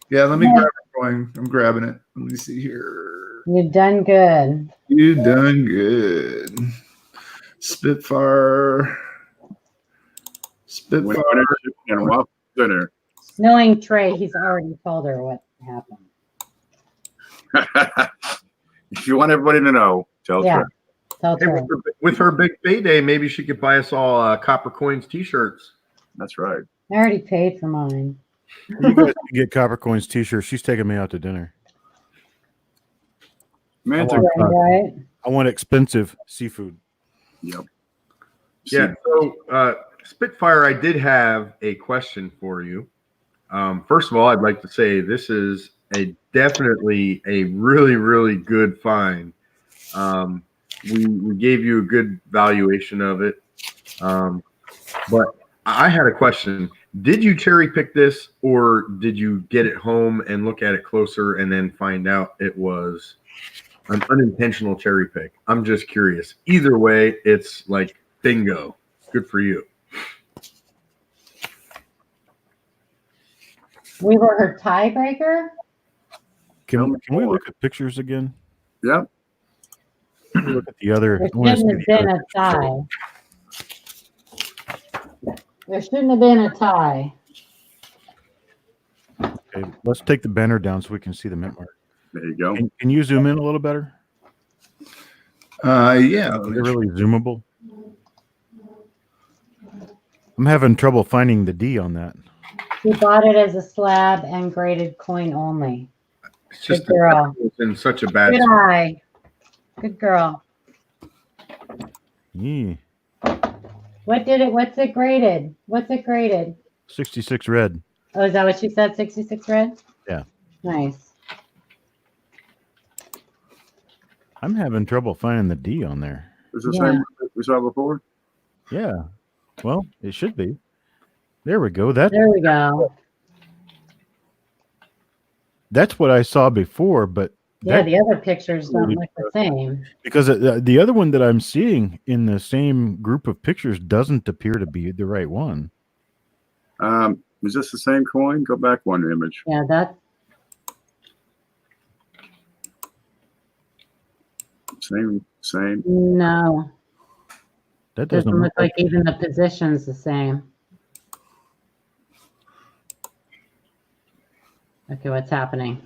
Speaker 6: Yeah, let me grab a coin. I'm grabbing it. Let me see here.
Speaker 3: You've done good.
Speaker 6: You done good. Spitfire.
Speaker 1: Winner and waffle dinner.
Speaker 3: Knowing Trey, he's already told her what happened.
Speaker 1: If you want everybody to know, tell
Speaker 3: Yeah.
Speaker 1: Trey.
Speaker 3: Tell
Speaker 4: Hey,
Speaker 3: Trey.
Speaker 4: with her big payday, maybe she could buy us all Copper Coins T-shirts.
Speaker 1: That's right.
Speaker 3: I already paid for mine.
Speaker 2: You guys can get Copper Coins t-shirts. She's taking me out to dinner.
Speaker 1: Mantic.
Speaker 3: Right?
Speaker 2: I want expensive seafood.
Speaker 1: Yep.
Speaker 4: Yeah. So, Spitfire, I did have a question for you. First of all, I'd like to say this is definitely a really, really good find. We gave you a good valuation of it. But I had a question. Did you cherry pick this, or did you get it home and look at it closer and then find out it was an unintentional cherry pick? I'm just curious. Either way, it's like bingo. Good for you.
Speaker 3: We were her tiebreaker?
Speaker 2: Can we look at pictures again?
Speaker 1: Yep.
Speaker 2: Look at the other.
Speaker 3: There
Speaker 2: I wanna
Speaker 3: shouldn't
Speaker 2: see
Speaker 3: have
Speaker 2: the
Speaker 3: been
Speaker 2: other
Speaker 3: a tie. There shouldn't have been a tie.
Speaker 2: Okay, let's take the banner down so we can see the mint mark.
Speaker 1: There you go.
Speaker 2: Can you zoom in a little better?
Speaker 5: Yeah.
Speaker 2: Is it really zoomable? I'm having trouble finding the D on that.
Speaker 3: She bought it as a slab and graded coin only.
Speaker 4: It's just
Speaker 3: Good girl.
Speaker 4: it's in such a bad
Speaker 3: Good
Speaker 4: spot.
Speaker 3: eye. Good girl.
Speaker 2: Yeah.
Speaker 3: What's it graded? What's it graded?
Speaker 2: 66 red.
Speaker 3: Oh, is that what she said? 66 red?
Speaker 2: Yeah.
Speaker 3: Nice.
Speaker 2: I'm having trouble finding the D on there.
Speaker 1: Is the
Speaker 3: Yeah.
Speaker 1: same we saw before?
Speaker 2: Yeah. Well, it should be. There we go. That's
Speaker 3: There we go.
Speaker 2: what I saw before, but
Speaker 3: Yeah,
Speaker 2: that,
Speaker 3: the other pictures don't look the same.
Speaker 2: because the other one that I'm seeing in the same group of pictures doesn't appear to be the right one.
Speaker 1: Is this the same coin? Go back one image.
Speaker 3: Yeah, that
Speaker 1: Same.
Speaker 3: no.
Speaker 2: That
Speaker 3: Doesn't
Speaker 2: doesn't
Speaker 3: look like even the position's the same. Okay, what's happening?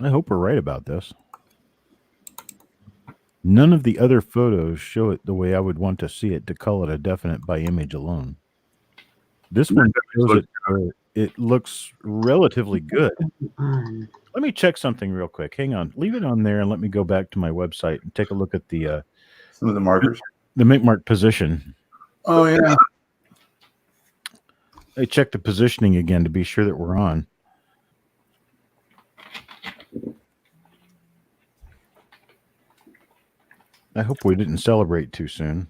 Speaker 2: I hope we're right about this. None of the other photos show it the way I would want to see it to call it a definite by image alone. This one shows it. It looks relatively good. Let me check something real quick. Hang on. Leave it on there and let me go back to my website and take a look at the
Speaker 5: Some of the markers.
Speaker 2: mint mark position.
Speaker 5: Oh, yeah.
Speaker 2: I check the positioning again to be sure that we're on. I hope we didn't celebrate too soon.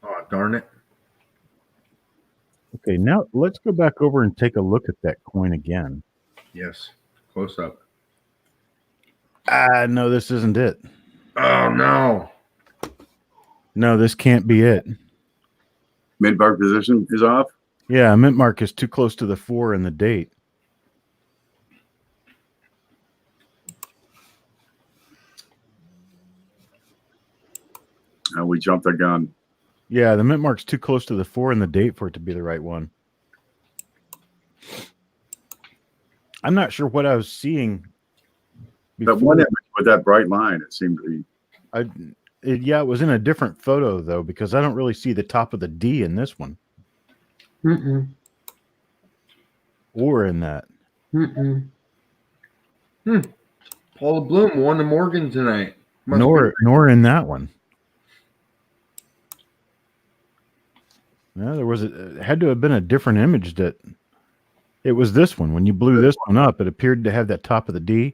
Speaker 4: Oh, darn it.
Speaker 2: Okay, now let's go back over and take a look at that coin again.
Speaker 4: Yes. Close up.
Speaker 2: No, this isn't it.
Speaker 4: Oh, no.
Speaker 2: No, this can't be it.
Speaker 1: Mint mark position is off.
Speaker 2: Yeah, mint mark is too close to the 4 and the date.
Speaker 1: We jumped the gun.
Speaker 2: Yeah, the mint mark's too close to the 4 and the date for it to be the right one. I'm not sure what I was seeing
Speaker 1: That one image with that bright line, it seemed to be.
Speaker 2: Yeah, it was in a different photo though, because I don't really see the top of the D in this one
Speaker 3: Mm-mm.
Speaker 2: or in that.
Speaker 3: Mm-mm.
Speaker 4: Paula Bluhm won the Morgan tonight.
Speaker 2: Nor in that one. No, it had to have been a different image that it was this one. When you blew this one up, it appeared to have that top of the D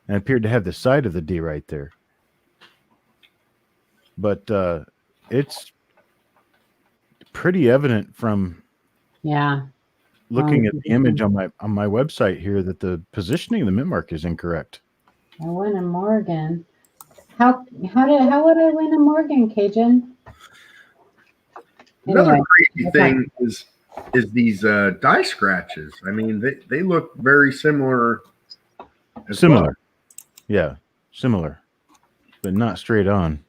Speaker 2: and appeared to have the side of the D right there. But it's pretty evident from looking at the image on my website here that the positioning of the mint mark is incorrect.
Speaker 3: I win a Morgan. How would I win a Morgan, Cajun?
Speaker 4: Another
Speaker 3: Anyway,
Speaker 4: crazy thing is these die scratches. I mean, they look very similar.
Speaker 2: Similar.
Speaker 4: Well.
Speaker 2: Yeah, similar, but not straight on.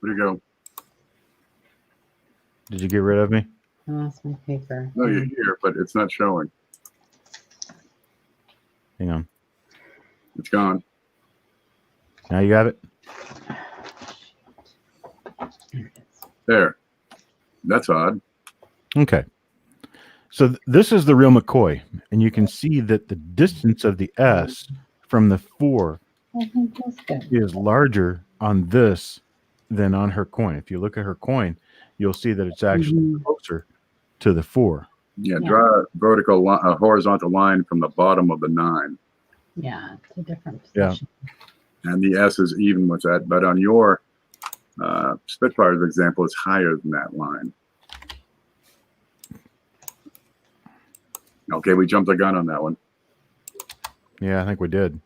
Speaker 1: Where'd you go?
Speaker 2: Did you get rid of me?
Speaker 3: I lost my paper.
Speaker 1: No, you're here, but it's not showing.
Speaker 2: Hang on.
Speaker 1: It's gone.
Speaker 2: Now you got it?
Speaker 1: There. That's odd.
Speaker 2: Okay. So this is the real McCoy, and you can see that the distance of the S from the 4
Speaker 3: I think that's good.
Speaker 2: is larger on this than on her coin. If you look at her coin, you'll see that it's actually closer to the 4.
Speaker 1: Yeah, draw a horizontal line from the bottom of the 9.
Speaker 3: Yeah, it's a different position.
Speaker 2: Yeah.
Speaker 1: And the S is even with that. But on your Spitfire's example, it's higher than that line. Okay, we jumped the gun on that one.
Speaker 2: Yeah, I think we did.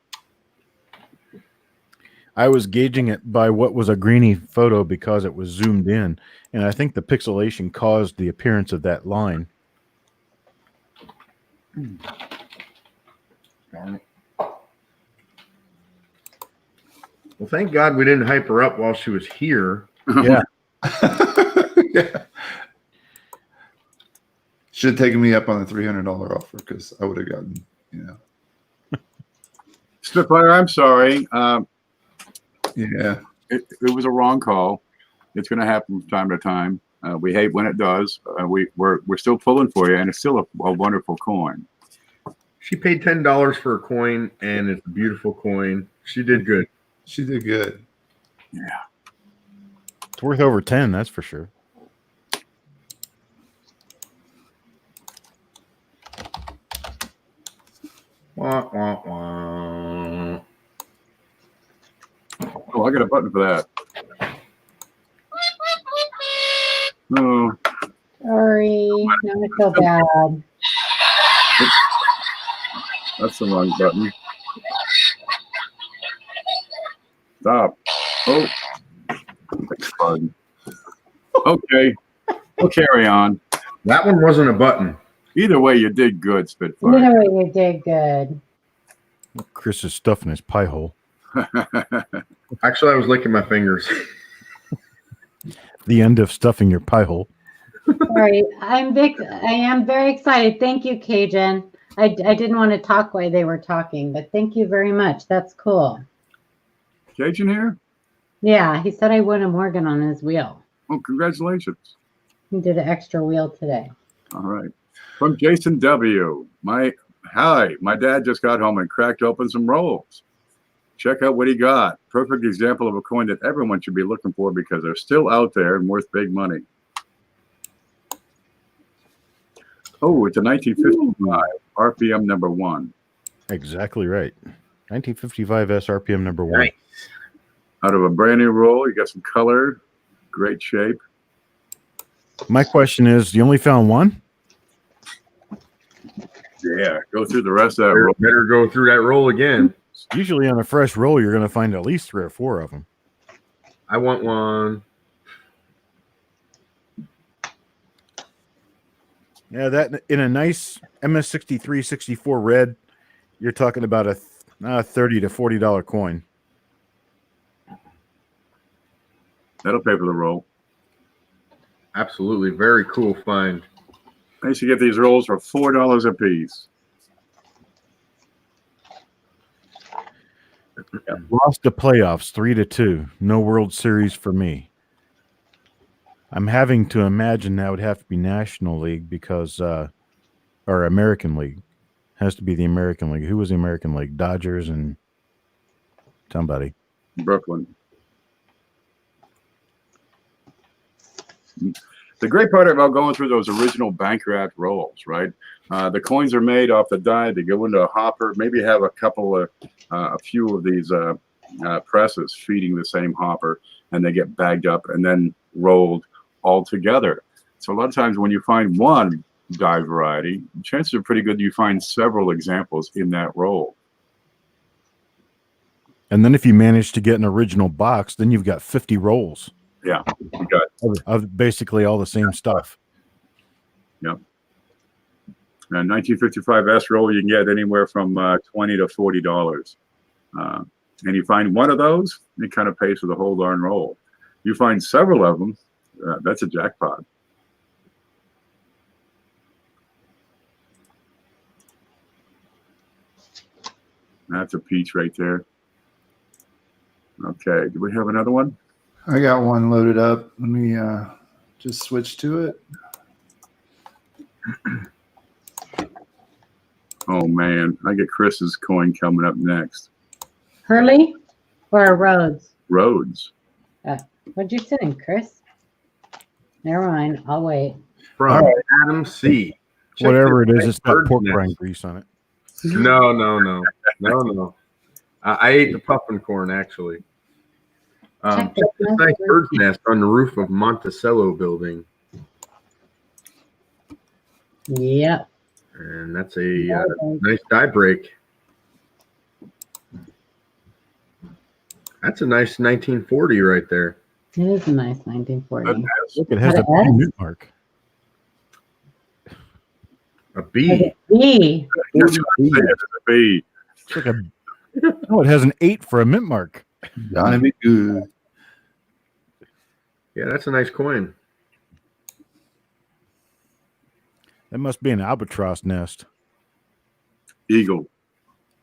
Speaker 2: I was gauging it by what was a grainy photo because it was zoomed in, and I think the pixelation caused the appearance of that line.
Speaker 4: Darn it. Well, thank God we didn't hype her up while she was here.
Speaker 2: Yeah.
Speaker 5: Yeah. Should have taken me up on the $300 offer because I would have gotten,
Speaker 1: Spitfire, I'm sorry.
Speaker 5: Yeah.
Speaker 1: It was a wrong call. It's going to happen from time to time. We hate when it does. We're still pulling for you, and it's still a wonderful coin.
Speaker 4: She paid $10 for a coin, and it's a beautiful coin. She did good.
Speaker 5: She did good.
Speaker 1: Yeah.
Speaker 2: It's worth over 10, that's for sure.
Speaker 4: Wah, wah, wah.
Speaker 1: Oh, I got a button for that. Oh,
Speaker 3: Sorry. Now I feel bad.
Speaker 1: that's the wrong button. Stop. Oh. Pardon. Okay. We'll carry on.
Speaker 4: That one wasn't a button.
Speaker 1: Either way, you did good, Spitfire.
Speaker 3: Either way, you did good.
Speaker 2: Chris is stuffing his pie hole.
Speaker 4: Actually, I was licking my fingers.
Speaker 2: The end of stuffing your pie hole.
Speaker 3: Sorry, I am very excited. Thank you, Cajun. I didn't want to talk while they were talking, but thank you very much. That's cool.
Speaker 1: Cajun here?
Speaker 3: Yeah, he said I won a Morgan on his wheel.
Speaker 1: Oh, congratulations.
Speaker 3: He did an extra wheel today.
Speaker 1: All right. From Jason W. My dad just got home and cracked open some rolls. Check out what he got. Perfect example of a coin that everyone should be looking for because they're still out there and worth big money. Oh, it's a 1955 RPM number 1.
Speaker 2: Exactly right. 1955 SRPM number 1.
Speaker 4: Nice.
Speaker 1: Out of a brand new roll, you got some color, great shape.
Speaker 2: My question is, you only found one?
Speaker 1: Yeah, go through the rest of that roll.
Speaker 4: Better go through that roll again.
Speaker 2: Usually on a fresh roll, you're going to find at least 3 or 4 of them.
Speaker 4: I want one.
Speaker 2: Yeah, that in a nice MS63 64 red, you're talking about a $30 to $40 coin.
Speaker 1: That'll pay for the roll.
Speaker 4: Absolutely. Very cool find.
Speaker 1: I used to get these rolls for $4 a piece.
Speaker 2: Lost the playoffs 3-2. No World Series for me. I'm having to imagine that would have to be National League because, or American League. Has to be the American League. Who was the American League? Dodgers and somebody.
Speaker 1: Brooklyn. The great part about going through those original Bankrupt rolls, right? The coins are made off the die. They go into a hopper. Maybe have a few of these presses feeding the same hopper, and they get bagged up and then rolled all together. So a lot of times when you find one die variety, chances are pretty good you find several examples in that roll.
Speaker 2: And then if you manage to get an original box, then you've got 50 rolls.
Speaker 1: Yeah, you got
Speaker 2: of basically all the same stuff.
Speaker 1: Yep. And 1955 S roll you can get anywhere from $20 to $40. And you find one of those, it kind of pays for the whole darn roll. You find several of them, that's a jackpot. That's a peach right there. Okay, do we have another one?
Speaker 5: I got one loaded up. Let me just switch to it.
Speaker 1: Oh man, I get Chris's coin coming up next.
Speaker 3: Hurley or Rhodes?
Speaker 1: Rhodes.
Speaker 3: What'd you send, Chris? Never mind. I'll wait.
Speaker 4: From Adam C. Check
Speaker 2: Whatever it
Speaker 4: this
Speaker 2: is, it's got pork
Speaker 4: bird's
Speaker 2: brine
Speaker 4: nest.
Speaker 2: grease on it.
Speaker 4: No. I ate the puffin corn actually. Check this nice bird's nest on the roof of Monticello building.
Speaker 3: Yep.
Speaker 4: And that's a nice die break. That's a nice 1940 right there.
Speaker 3: It is a nice 1940.
Speaker 2: Look, it has a B mint mark.
Speaker 4: A B.
Speaker 3: B.
Speaker 1: It's a B.
Speaker 2: It's like it has an 8 for a mint mark.
Speaker 5: Gonna be good.
Speaker 4: Yeah, that's a nice coin.
Speaker 2: That must be an albatross nest.
Speaker 1: Eagle.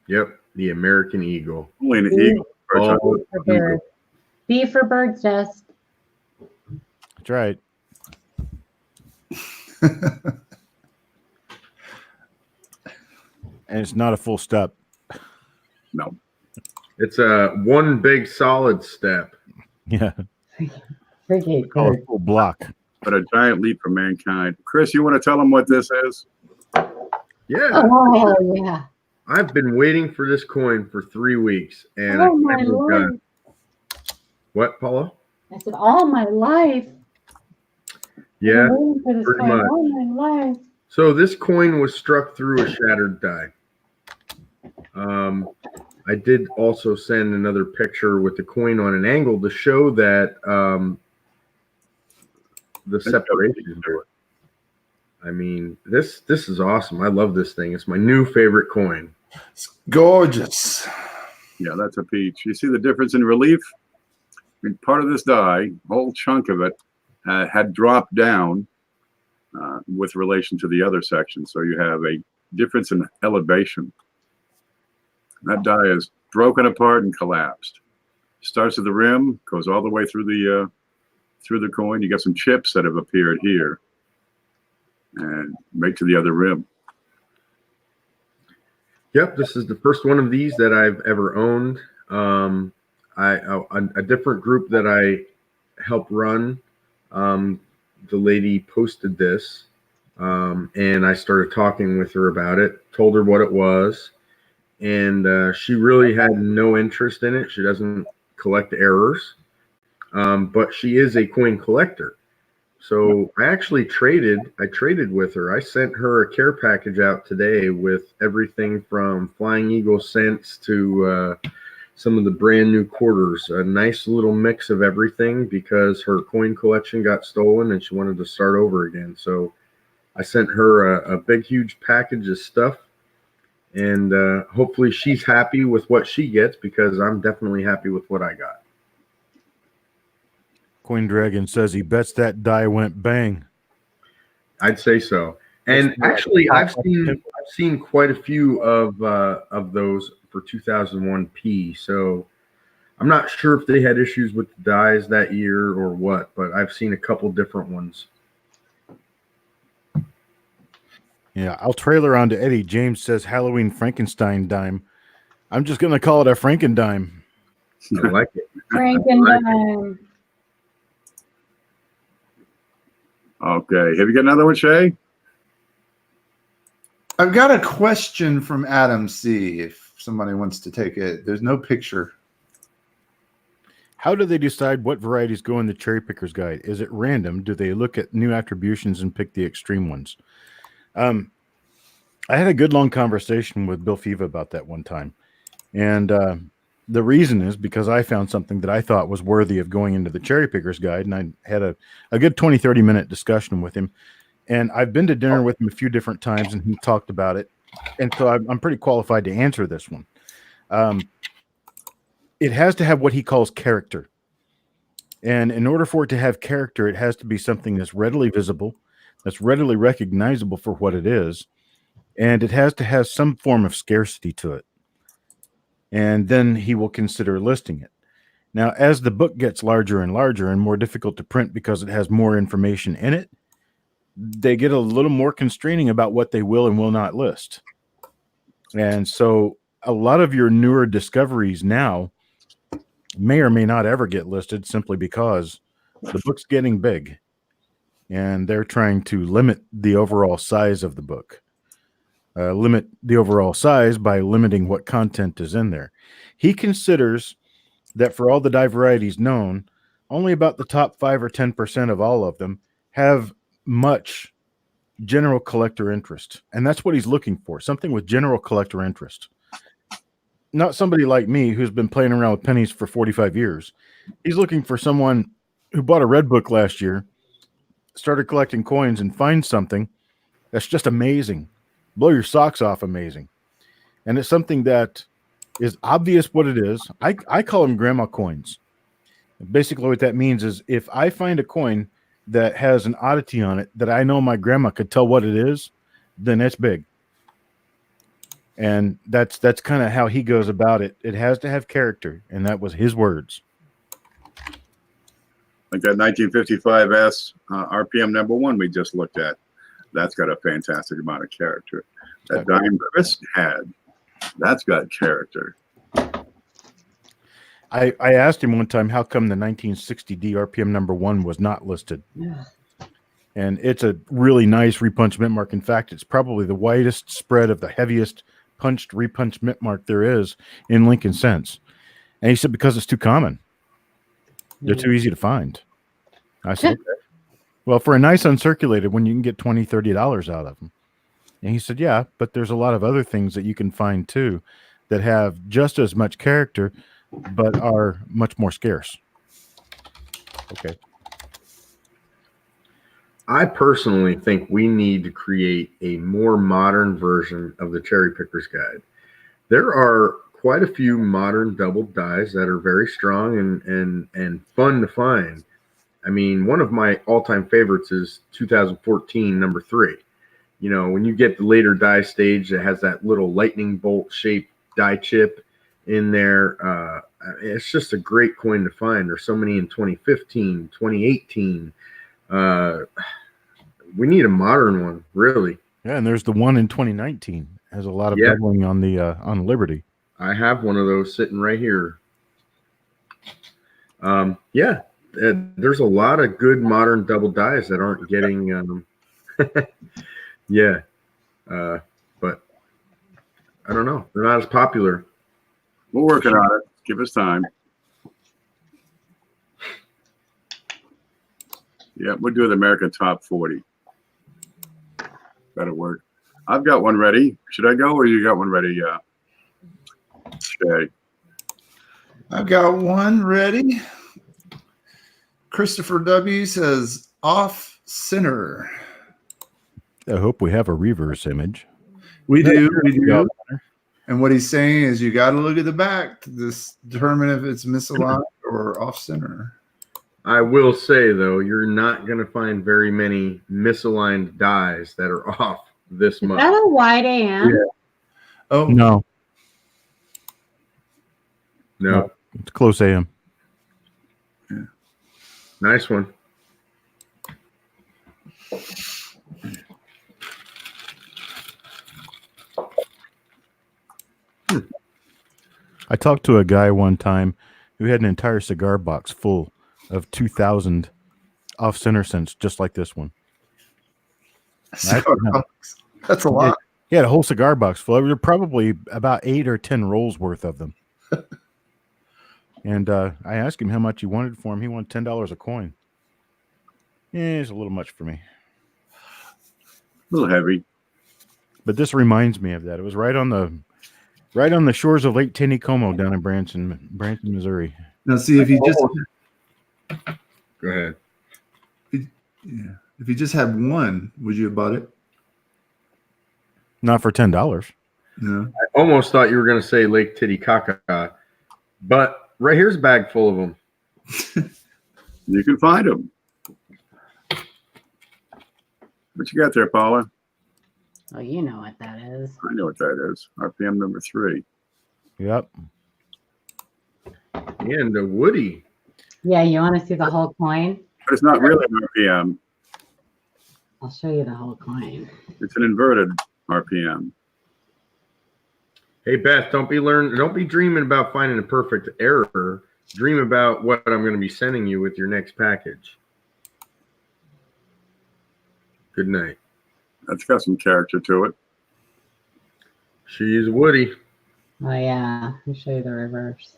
Speaker 4: Yep, the American Eagle.
Speaker 1: Only an eagle.
Speaker 4: Oh,
Speaker 3: For bird. B for bird's nest.
Speaker 2: That's right. And it's not a full step.
Speaker 1: No.
Speaker 4: It's a one big solid step.
Speaker 2: Yeah.
Speaker 3: Frigate
Speaker 2: Call it
Speaker 3: bird.
Speaker 2: a full block.
Speaker 1: But a giant leap for mankind. Chris, you want to tell them what this is?
Speaker 4: Yeah.
Speaker 3: Oh, yeah.
Speaker 4: I've been waiting for this coin for 3 weeks, and
Speaker 3: Oh, my
Speaker 4: I finally got
Speaker 3: Lord.
Speaker 4: it. What, Paula?
Speaker 3: I said, all my life.
Speaker 4: Yeah,
Speaker 3: I've been waiting for this
Speaker 4: pretty
Speaker 3: coin
Speaker 4: much.
Speaker 3: all my life.
Speaker 4: So this coin was struck through a shattered die. I did also send another picture with the coin on an angle to show that the separation to it. I mean, this is awesome. I love this thing. It's my new favorite coin.
Speaker 5: It's gorgeous.
Speaker 1: Yeah, that's a peach. You see the difference in relief? I mean, part of this die, a whole chunk of it, had dropped down with relation to the other section. So you have a difference in elevation. That die is broken apart and collapsed. Starts at the rim, goes all the way through the coin. You got some chips that have appeared here, and make to the other rim.
Speaker 4: Yep, this is the first one of these that I've ever owned. A different group that I help run, the lady posted this, and I started talking with her about it, told her what it was, and she really had no interest in it. She doesn't collect errors, but she is a coin collector. So I actually traded with her. I sent her a care package out today with everything from Flying Eagle cents to some of the brand new quarters, a nice little mix of everything because her coin collection got stolen and she wanted to start over again. So I sent her a big, huge package of stuff, and hopefully she's happy with what she gets because I'm definitely happy with what I got.
Speaker 2: Coin Dragon says he bets that die went bang.
Speaker 4: I'd say so. And
Speaker 2: That's more like
Speaker 4: actually,
Speaker 2: a
Speaker 4: I've
Speaker 2: pop-up
Speaker 4: seen
Speaker 2: pimple.
Speaker 4: quite a few of those for 2001P. So I'm not sure if they had issues with the dies that year or what, but I've seen a couple different ones.
Speaker 2: Yeah, I'll trailer on to Eddie. James says Halloween Frankenstein dime. I'm just gonna call it a Frankendime.
Speaker 4: I like it.
Speaker 3: Frankendime.
Speaker 1: Okay. Have you got another one, Shay?
Speaker 5: I've got a question from Adam C. If somebody wants to take it. There's no picture.
Speaker 2: How do they decide what varieties go in the cherry picker's guide? Is it random? Do they look at new attributions and pick the extreme ones? I had a good long conversation with Bill Fiva about that one time. And the reason is because I found something that I thought was worthy of going into the cherry picker's guide. And I had a good 20, 30-minute discussion with him. And I've been to dinner with him a few different times, and he talked about it. And so I'm pretty qualified to answer this one. It has to have what he calls character. And in order for it to have character, it has to be something that's readily visible, that's readily recognizable for what it is. And it has to have some form of scarcity to it. And then he will consider listing it. Now, as the book gets larger and larger and more difficult to print because it has more information in it, they get a little more constraining about what they will and will not list. And so a lot of your newer discoveries now may or may not ever get listed simply because the book's getting big and they're trying to limit the overall size of the book. Limit the overall size by limiting what content is in there. He considers that for all the die varieties known, only about the top 5 or 10% of all of them have much general collector interest. And that's what he's looking for, something with general collector interest. Not somebody like me who's been playing around with pennies for 45 years. He's looking for someone who bought a red book last year, started collecting coins, and finds something that's just amazing. Blow your socks off amazing. And it's something that is obvious what it is. I call them grandma coins. Basically what that means is if I find a coin that has an oddity on it that I know my grandma could tell what it is, then it's big. And that's kind of how he goes about it. It has to have character, and that was his words.
Speaker 1: Like that 1955S RPM #1 we just looked at. That's got a fantastic amount of character. That dime Chris had, that's got character.
Speaker 2: I asked him one time, how come the 1960D RPM #1 was not listed?
Speaker 3: Yeah.
Speaker 2: And it's a really nice repunch mint mark. In fact, it's probably the widest spread of the heaviest punched repunch mint mark there is in Lincoln cents. And he said, because it's too common. They're too easy to find. I said, okay. Well, for a nice uncirculated one, you can get $20, $30 out of them. And he said, yeah, but there's a lot of other things that you can find too that have just as much character, but are much more scarce. Okay.
Speaker 4: I personally think we need to create a more modern version of the Cherry Picker's Guide. There are quite a few modern double dies that are very strong and fun to find. I mean, one of my all-time favorites is 2014 #3. You know, when you get the later die stage that has that little lightning bolt shaped die chip in there, it's just a great coin to find. There's so many in 2015, 2018. We need a modern one, really. Yeah,
Speaker 2: and there's the one in 2019. Has a lot of doubling on the on Liberty.
Speaker 4: I have one of those sitting right here. There's a lot of good modern double dies that aren't getting but I don't know. They're not as popular.
Speaker 1: We're working on it. Give us time. Yeah, we'll do the American Top 40. That'll work. I've got one ready. Should I go or you got one ready? Shay.
Speaker 5: I've got one ready. Christopher W. says off center.
Speaker 2: I hope we have a reverse image.
Speaker 5: We do. And what he's saying is you got to look at the back to determine if it's misaligned or off center.
Speaker 4: I will say, though, you're not going to find very many misaligned dies that are off this
Speaker 3: Is
Speaker 4: much.
Speaker 3: that a wide AM?
Speaker 4: Yeah.
Speaker 5: Oh,
Speaker 2: No,
Speaker 4: No.
Speaker 2: it's close AM.
Speaker 4: Nice one.
Speaker 2: I talked to a guy one time who had an entire cigar box full of 2,000 off-center cents, just like this one.
Speaker 5: cigar box. That's a lot.
Speaker 2: He had a whole cigar box full. There were probably about 8 or 10 rolls worth of them. And I asked him how much he wanted for them. He wanted $10 a coin. Yeah, it's a little much for me.
Speaker 1: A little heavy.
Speaker 2: But this reminds me of that. It was right on the shores of Lake Taneycomo down in Branson, Missouri.
Speaker 5: Now, see if you just
Speaker 4: Go ahead.
Speaker 5: if you just had one, would you have bought it?
Speaker 2: Not for $10.
Speaker 5: No.
Speaker 4: I almost thought you were going to say Lake Titicaca, but right here's a bag full of them.
Speaker 1: You can find them. What you got there, Paula?
Speaker 3: Oh, you know what that is.
Speaker 1: I know what that is. RPM number 3.
Speaker 2: Yep.
Speaker 4: And a Woody.
Speaker 3: Yeah, you want to see the whole coin?
Speaker 1: But it's not really an RPM.
Speaker 3: I'll show you the whole coin.
Speaker 1: It's an inverted RPM.
Speaker 4: Hey Beth, don't be dreaming about finding a perfect error. Dream about what I'm going to be sending you with your next package. Good night.
Speaker 1: That's got some character to it.
Speaker 4: She's Woody.
Speaker 3: Oh, yeah. Let me show you the reverse.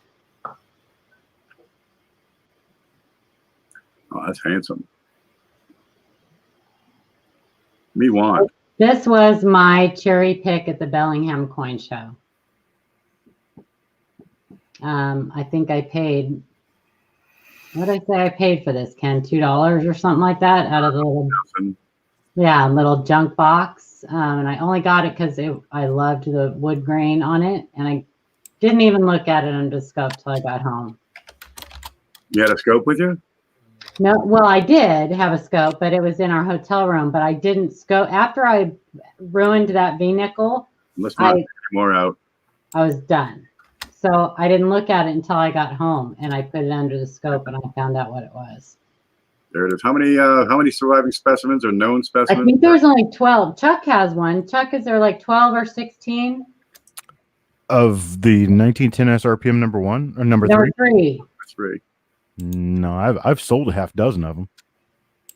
Speaker 1: Oh, that's handsome. Me want.
Speaker 3: This was my cherry pick at the Bellingham Coin Show. I think I paid, what did I say I paid for this, Ken? $2 or something like that out of the little junk box. And I only got it because I loved the wood grain on it. And I didn't even look at it under the scope till I got home.
Speaker 1: You had a scope with you?
Speaker 3: No, well, I did have a scope, but it was in our hotel room. But I didn't scope. After I ruined that V-nickel,
Speaker 1: Let's not get more out.
Speaker 3: I was done. So I didn't look at it until I got home, and I put it under the scope, and I found out what it was.
Speaker 1: There it is. How many surviving specimens or known
Speaker 3: I
Speaker 1: specimens?
Speaker 3: think there's only 12. Chuck has one. Chuck, is there like 12 or 16?
Speaker 2: Of the 1910 SRPM number 1 or number 3?
Speaker 3: Number 3.
Speaker 1: 3.
Speaker 2: No, I've sold a half dozen of them.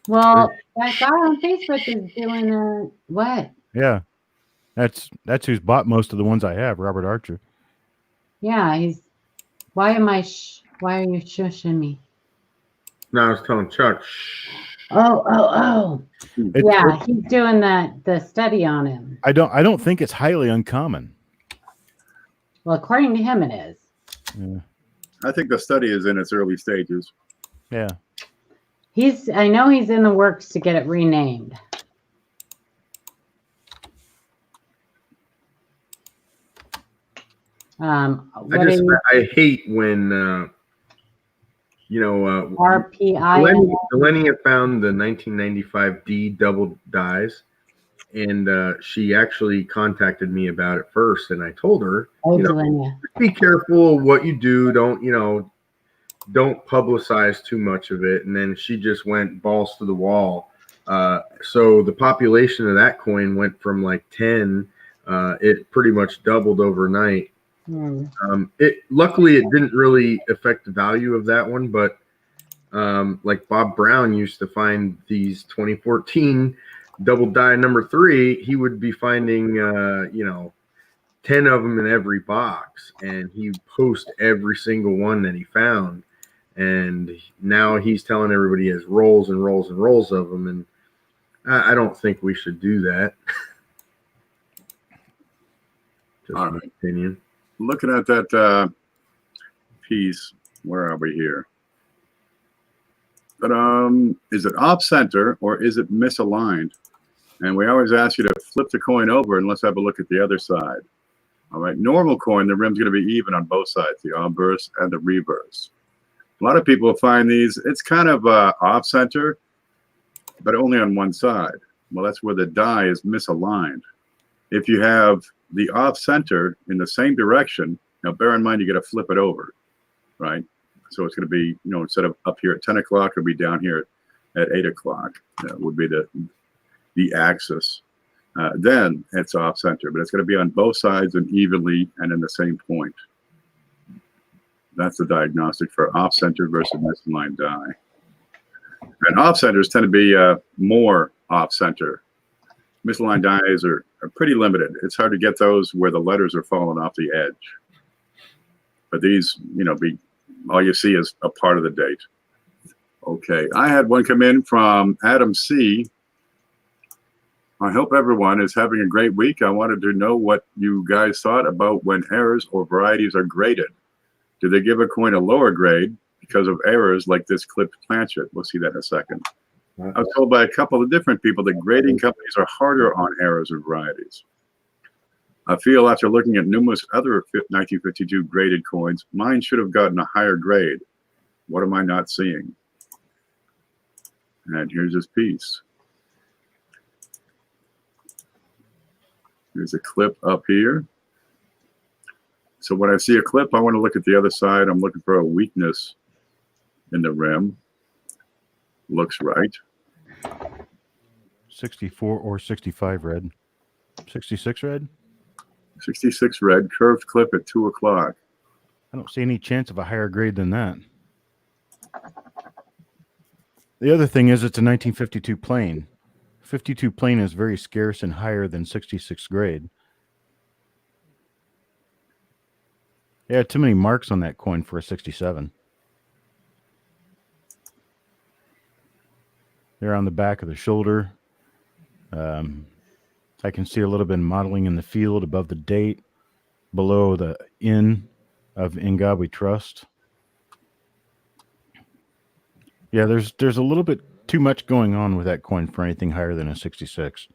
Speaker 3: Well, that guy on Facebook is doing what?
Speaker 2: Yeah, that's who's bought most of the ones I have. Robert Archer.
Speaker 3: Yeah, he's. Why are you shushing me?
Speaker 4: No, I was telling Chuck. Shh.
Speaker 3: Oh. Yeah, he's doing the study on him.
Speaker 2: I don't think it's highly uncommon.
Speaker 3: Well, according to him, it is.
Speaker 2: Yeah.
Speaker 1: I think the study is in its early stages.
Speaker 2: Yeah.
Speaker 3: I know he's in the works to get it renamed.
Speaker 4: I hate when
Speaker 3: RPI.
Speaker 4: Delaney had found the 1995 D double dies, and she actually contacted me about it first, and I told her, be careful what you do. Don't publicize too much of it. And then she just went balls to the wall. So the population of that coin went from like 10. It pretty much doubled overnight. Luckily, it didn't really affect the value of that one, but like Bob Brown used to find these 2014 double die number 3, he would be finding 10 of them in every box, and he post every single one that he found. And now he's telling everybody he has rolls and rolls and rolls of them, and I don't think we should do that. Just my opinion.
Speaker 1: Looking at that piece, where are we here? But is it off center or is it misaligned? And we always ask you to flip the coin over and let's have a look at the other side. All right, normal coin, the rim's going to be even on both sides, the obverse and the reverse. A lot of people find these, it's kind of off center, but only on one side. Well, that's where the die is misaligned. If you have the off center in the same direction, now bear in mind you got to flip it over, right? So it's going to be, you know, instead of up here at 10 o'clock, it'll be down here at 8 o'clock. That would be the axis. Then it's off center, but it's going to be on both sides and evenly and in the same point. That's the diagnostic for off center versus misaligned die. And off centers tend to be more off center. Misaligned dies are pretty limited. It's hard to get those where the letters are falling off the edge. But these, you know, all you see is a part of the date. Okay, I had one come in from Adam C. I hope everyone is having a great week. I wanted to know what you guys thought about when errors or varieties are graded. Do they give a coin a lower grade because of errors like this clipped planchet? We'll see that in a second. I was told by a couple of different people that grading companies are harder on errors and varieties. I feel after looking at numerous other 1952 graded coins, mine should have gotten a higher grade. What am I not seeing? And here's his piece. There's a clip up here. So when I see a clip, I want to look at the other side. I'm looking for a weakness in the rim. Looks right.
Speaker 2: 64 or 65 red. 66 red?
Speaker 1: 66 red, curved clip at 2 o'clock.
Speaker 2: I don't see any chance of a higher grade than that. The other thing is it's a 1952 plane. 52 plane is very scarce and higher than 66 grade. Yeah, too many marks on that coin for a 67. They're on the back of the shoulder. I can see a little bit of modeling in the field above the date, below the in of In God We Trust. Yeah, there's a little bit too much going on with that coin for anything higher than a 66.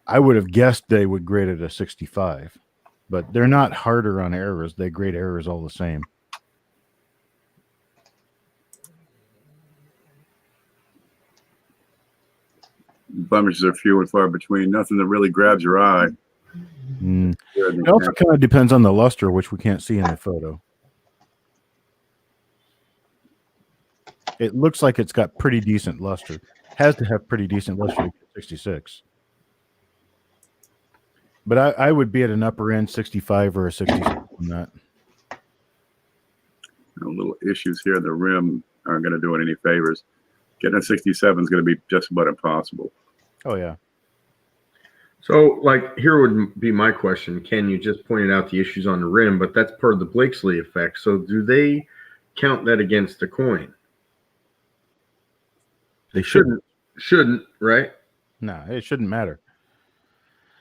Speaker 2: I would have guessed they would grade it a 65, but they're not harder on errors. They grade errors all the same.
Speaker 1: Blemishes are few and far between. Nothing that really grabs your eye.
Speaker 2: It also kind of depends on the luster, which we can't see in the photo. It looks like it's got pretty decent luster. Has to have pretty decent luster to get 66. But I would be at an upper end 65 or a 66 on that.
Speaker 1: Little issues here. The rim aren't going to do it any favors. Getting a 67 is going to be just about impossible.
Speaker 2: Oh, yeah.
Speaker 4: So, like, here would be my question. Ken, you just pointed out the issues on the rim, but that's part of the Blakesley effect. So do they count that against the coin?
Speaker 2: They shouldn't.
Speaker 4: Shouldn't, right?
Speaker 2: No, it shouldn't matter.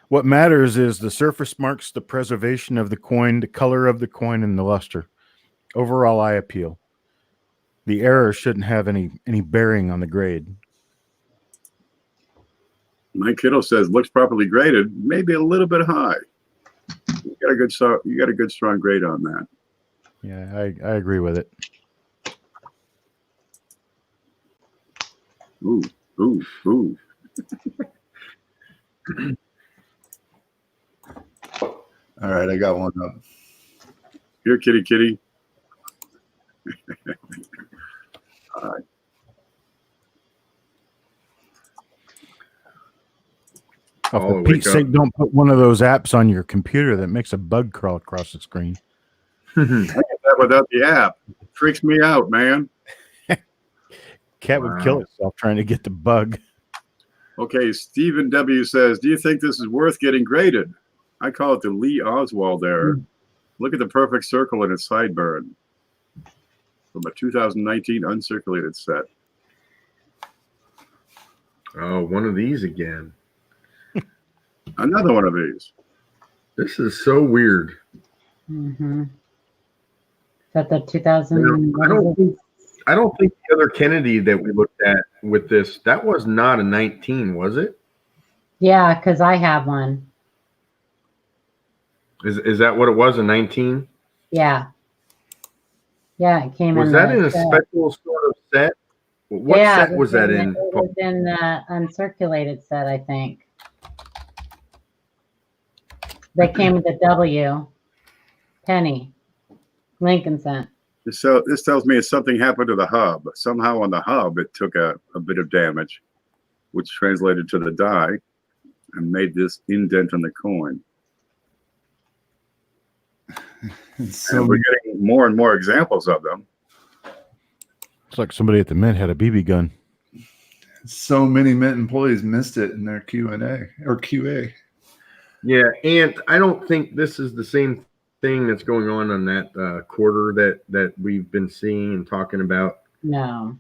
Speaker 2: What matters is the surface marks, the preservation of the coin, the color of the coin, and the luster. Overall eye appeal. The error shouldn't have any bearing on the grade.
Speaker 1: Mike Kittle says looks properly graded, maybe a little bit high. You got a good strong grade on that.
Speaker 2: Yeah, I agree with it.
Speaker 1: Ooh, ooh, ooh.
Speaker 5: All right, I got one up.
Speaker 1: Here, kitty. All right.
Speaker 2: Oh, for Pete's sake, don't put one of those apps on your computer that makes a bug crawl across the screen.
Speaker 1: I get that without the app. It freaks me out, man.
Speaker 2: Cat would kill itself trying to get the bug.
Speaker 1: Okay, Stephen W. says, do you think this is worth getting graded? I call it the Lee Oswald error. Look at the perfect circle in its sideburn. From a 2019 uncirculated set.
Speaker 4: Oh, one of these again.
Speaker 1: Another one of these.
Speaker 4: This is so weird.
Speaker 3: Mm-hmm. Is that the 2000?
Speaker 4: I don't think the other Kennedy that we looked at with this, that was not a 19, was it?
Speaker 3: Yeah, because I have one.
Speaker 4: Is that what it was, a 19?
Speaker 3: Yeah. Yeah, it came
Speaker 4: Was
Speaker 3: in.
Speaker 4: that in a
Speaker 3: set.
Speaker 4: special sort of set? What
Speaker 3: Yeah,
Speaker 4: set was that in?
Speaker 3: It was in the uncirculated set, I think. They came with the W. Penny. Lincoln sent.
Speaker 1: So this tells me something happened to the hub. Somehow on the hub, it took a bit of damage, which translated to the die and made this indent on the coin.
Speaker 5: So
Speaker 1: And we're getting more and more examples of them.
Speaker 2: It's like somebody at the Mint had a BB gun.
Speaker 5: so many Mint employees missed it in their Q&A or QA.
Speaker 4: Yeah, and I don't think this is the same thing that's going on that quarter that we've been seeing and talking about.
Speaker 3: No.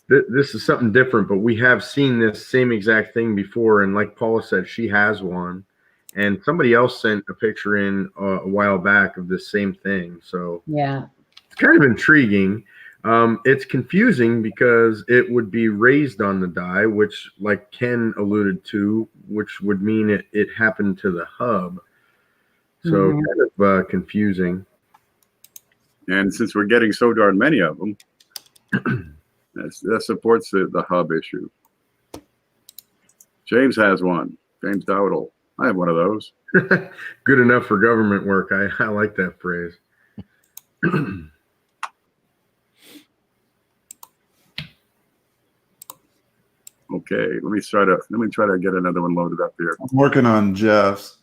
Speaker 4: This is something different, but we have seen this same exact thing before. And like Paula said, she has one. And somebody else sent a picture in a while back of the same thing. So
Speaker 3: Yeah.
Speaker 4: it's kind of intriguing. It's confusing because it would be raised on the die, which, like Ken alluded to, which would mean it happened to the hub. So kind of confusing.
Speaker 1: And since we're getting so darn many of them, that supports the hub issue. James has one. James Dowdle. I have one of those.
Speaker 4: Good enough for government work. I like that phrase.
Speaker 1: Okay, let me try to get another one loaded up here.
Speaker 5: I'm working on Jeff's.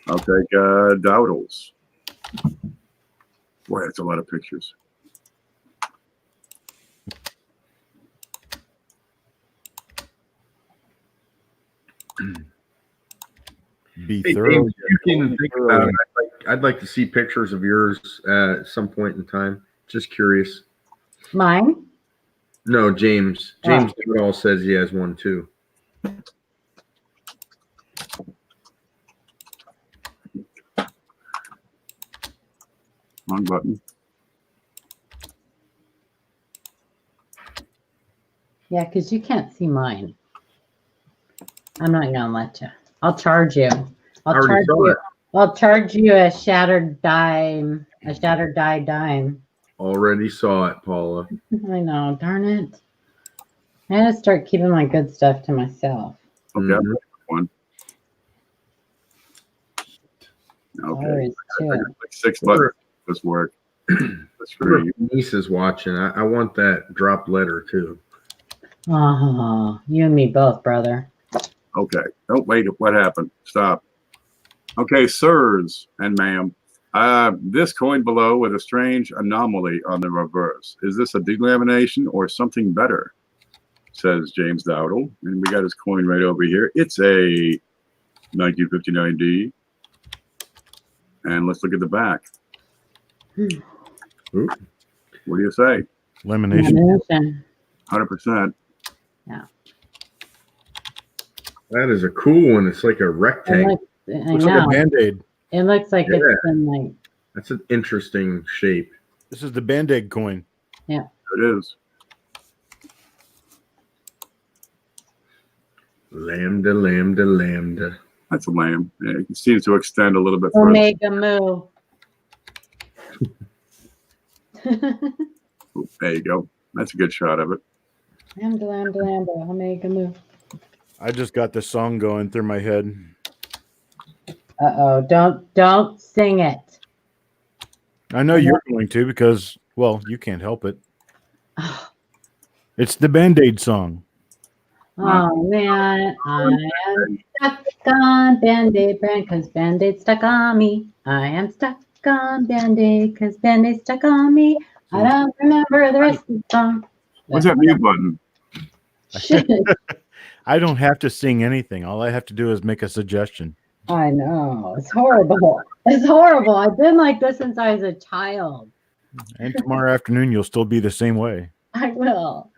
Speaker 1: I'll take Dowdle's. Boy, that's a lot of pictures.
Speaker 2: Be
Speaker 4: Hey,
Speaker 2: thorough.
Speaker 4: James, you can think about it. I'd like to see pictures of yours at some point in time. Just curious.
Speaker 3: Mine?
Speaker 4: No, James. James Goodall says he has one too.
Speaker 1: Wrong button.
Speaker 3: Yeah, because you can't see mine. I'm not gonna let you. I'll charge you. I'll charge you a shattered dime. A shattered dime.
Speaker 4: Already saw it, Paula.
Speaker 3: I know, darn it. I gotta start keeping my good stuff to myself.
Speaker 1: Okay, I'll take one. Okay,
Speaker 3: Always too.
Speaker 1: like 6 buttons. This work. That's for you.
Speaker 4: Niece is watching. I want that drop letter too.
Speaker 3: Oh, you and me both, brother.
Speaker 1: Okay. Oh, wait. What happened? Stop. Okay, sirs and ma'am. This coin below with a strange anomaly on the reverse. Is this a delamination or something better? Says James Dowdle. And we got his coin right over here. It's a 1959D. And let's look at the back.
Speaker 4: Ooh.
Speaker 1: What do you say?
Speaker 2: Lamination.
Speaker 1: 100%.
Speaker 3: Yeah.
Speaker 4: That is a cool one. It's like a rectangle.
Speaker 3: I
Speaker 2: Looks like a
Speaker 3: know.
Speaker 2: Band-Aid.
Speaker 3: It looks like
Speaker 4: Yeah.
Speaker 3: it's been like,
Speaker 4: That's an interesting shape.
Speaker 2: This is the Band-Aid coin.
Speaker 1: It is.
Speaker 4: Lambda, lambda, lambda.
Speaker 1: That's a lamb. Yeah, it seems to extend a little bit further.
Speaker 3: Omega Mu.
Speaker 1: There you go. That's a good shot of it.
Speaker 3: Lambda, Omega Mu.
Speaker 2: I just got the song going through my head.
Speaker 3: Uh-oh, don't sing it.
Speaker 2: I know you're going to because, well, you can't help it. It's the Band-Aid song.
Speaker 3: Oh man, I am stuck on Band-Aid brand because Band-Aid stuck on me. I am stuck on Band-Aid because Band-Aid stuck on me. I don't remember the rest of the song.
Speaker 1: What's that mute button?
Speaker 3: Shit.
Speaker 2: I don't have to sing anything. All I have to do is make a suggestion.
Speaker 3: I know. It's horrible. It's horrible. I've been like this since I was a child.
Speaker 2: And tomorrow afternoon, you'll still be the same way.
Speaker 3: I will.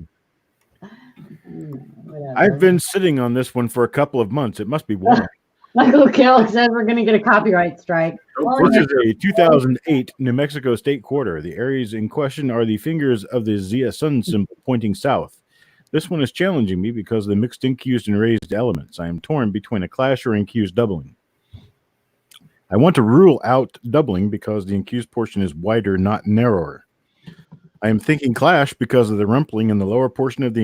Speaker 3: Whatever.
Speaker 2: I've been sitting on this one for a couple of months. It must be warm.
Speaker 3: Michael Kellogg says we're going to get a copyright strike. Well,
Speaker 2: This is a 2008 New Mexico state quarter. The areas in question are the fingers of the Zia sun symbol pointing south. This one is challenging me because of the mixed incused and raised elements. I am torn between a clasher and incused doubling. I want to rule out doubling because the incused portion is wider, not narrower. I am thinking clash because of the rumpling in the lower portion of the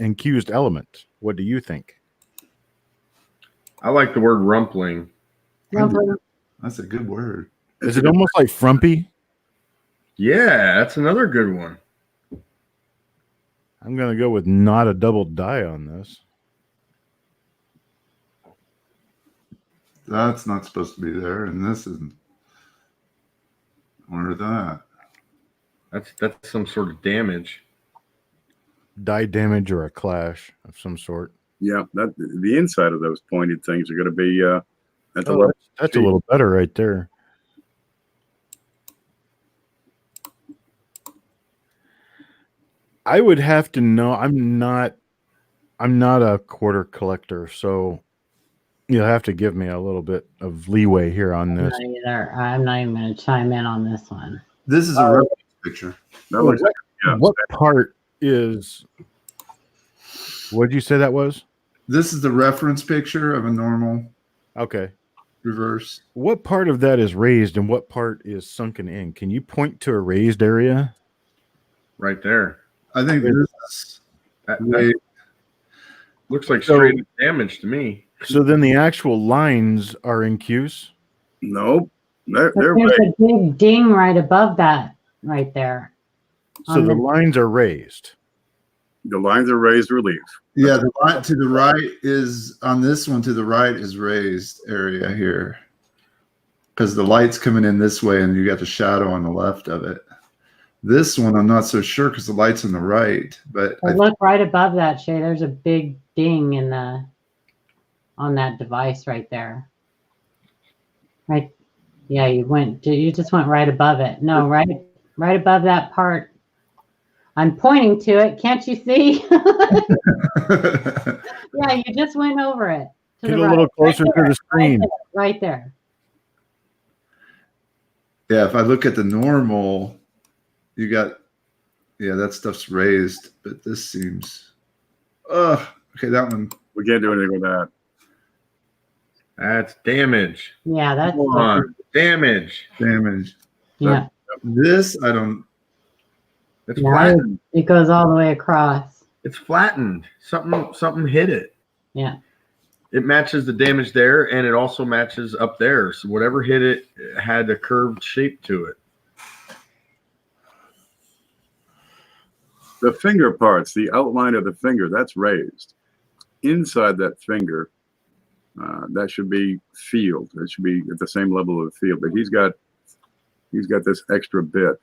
Speaker 2: incused element. What do you think?
Speaker 4: I like the word rumpling.
Speaker 5: That's a good word.
Speaker 2: Is it almost like frumpy?
Speaker 4: Yeah, that's another good one.
Speaker 2: I'm going to go with not a double die on this.
Speaker 5: That's not supposed to be there, and this isn't. I wonder that.
Speaker 4: That's some sort of damage.
Speaker 2: Die damage or a clash of some sort.
Speaker 1: Yeah, that the inside of those pointed things are going to be at the
Speaker 2: Oh,
Speaker 1: level.
Speaker 2: that's a little better right there. I would have to know. I'm not a quarter collector, so you'll have to give me a little bit of leeway here on this.
Speaker 3: I'm not even going to chime in on this one.
Speaker 5: This is a reference picture.
Speaker 1: That looks like, yeah,
Speaker 2: What part is? What did you say that was?
Speaker 5: This is the reference picture of a normal
Speaker 2: Okay.
Speaker 5: reverse.
Speaker 2: What part of that is raised and what part is sunken in? Can you point to a raised area?
Speaker 4: Right there.
Speaker 5: I think this is
Speaker 4: That looks like straight damage to me.
Speaker 2: So then the actual lines are incuse?
Speaker 1: nope. They're
Speaker 3: There's
Speaker 1: raised.
Speaker 3: a big ding right above that, right there.
Speaker 2: So the lines are raised.
Speaker 1: The lines are raised relief.
Speaker 5: Yeah, the line to the right is on this one. To the right is raised area here, because the light's coming in this way, and you got the shadow on the left of it. This one, I'm not so sure because the light's on the right. But
Speaker 3: Look right above that, Shay. There's a big ding in on that device right there. Right. Yeah, you just went right above it. No, right above that part. I'm pointing to it. Can't you see? Yeah, you just went over it. To
Speaker 2: Get
Speaker 3: the
Speaker 2: a little closer to the screen.
Speaker 3: Right there.
Speaker 5: yeah, if I look at the normal, you got that stuff's raised, but this seems. Okay, that one.
Speaker 1: We can't do anything with that.
Speaker 4: That's damage.
Speaker 3: Yeah, that's
Speaker 4: Come on. Damage.
Speaker 5: Damage.
Speaker 3: yeah.
Speaker 5: This I don't.
Speaker 4: It's
Speaker 3: Yeah,
Speaker 4: flattened.
Speaker 3: it goes all the way across.
Speaker 4: It's flattened. Something hit it.
Speaker 3: Yeah.
Speaker 4: It matches the damage there, and it also matches up there. So whatever hit it had a curved shape to it.
Speaker 1: The finger parts, the outline of the finger, that's raised. Inside that finger, that should be field. It should be at the same level of the field. But he's got this extra bit.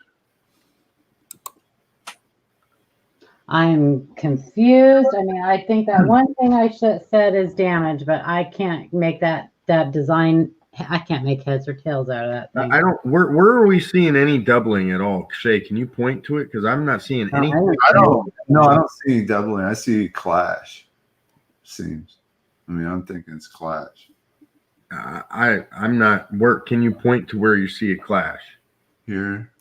Speaker 3: I'm confused. I mean, I think that one thing I should said is damage, but I can't make that design. I can't make heads or tails out of that thing.
Speaker 4: I don't. Where are we seeing any doubling at all? Shay, can you point to it? Because I'm not seeing any.
Speaker 5: I don't see any doubling. I see clash. Seems. I mean, I'm thinking it's clash.
Speaker 4: I'm not. Where can you point to where you see a clash?
Speaker 5: Here.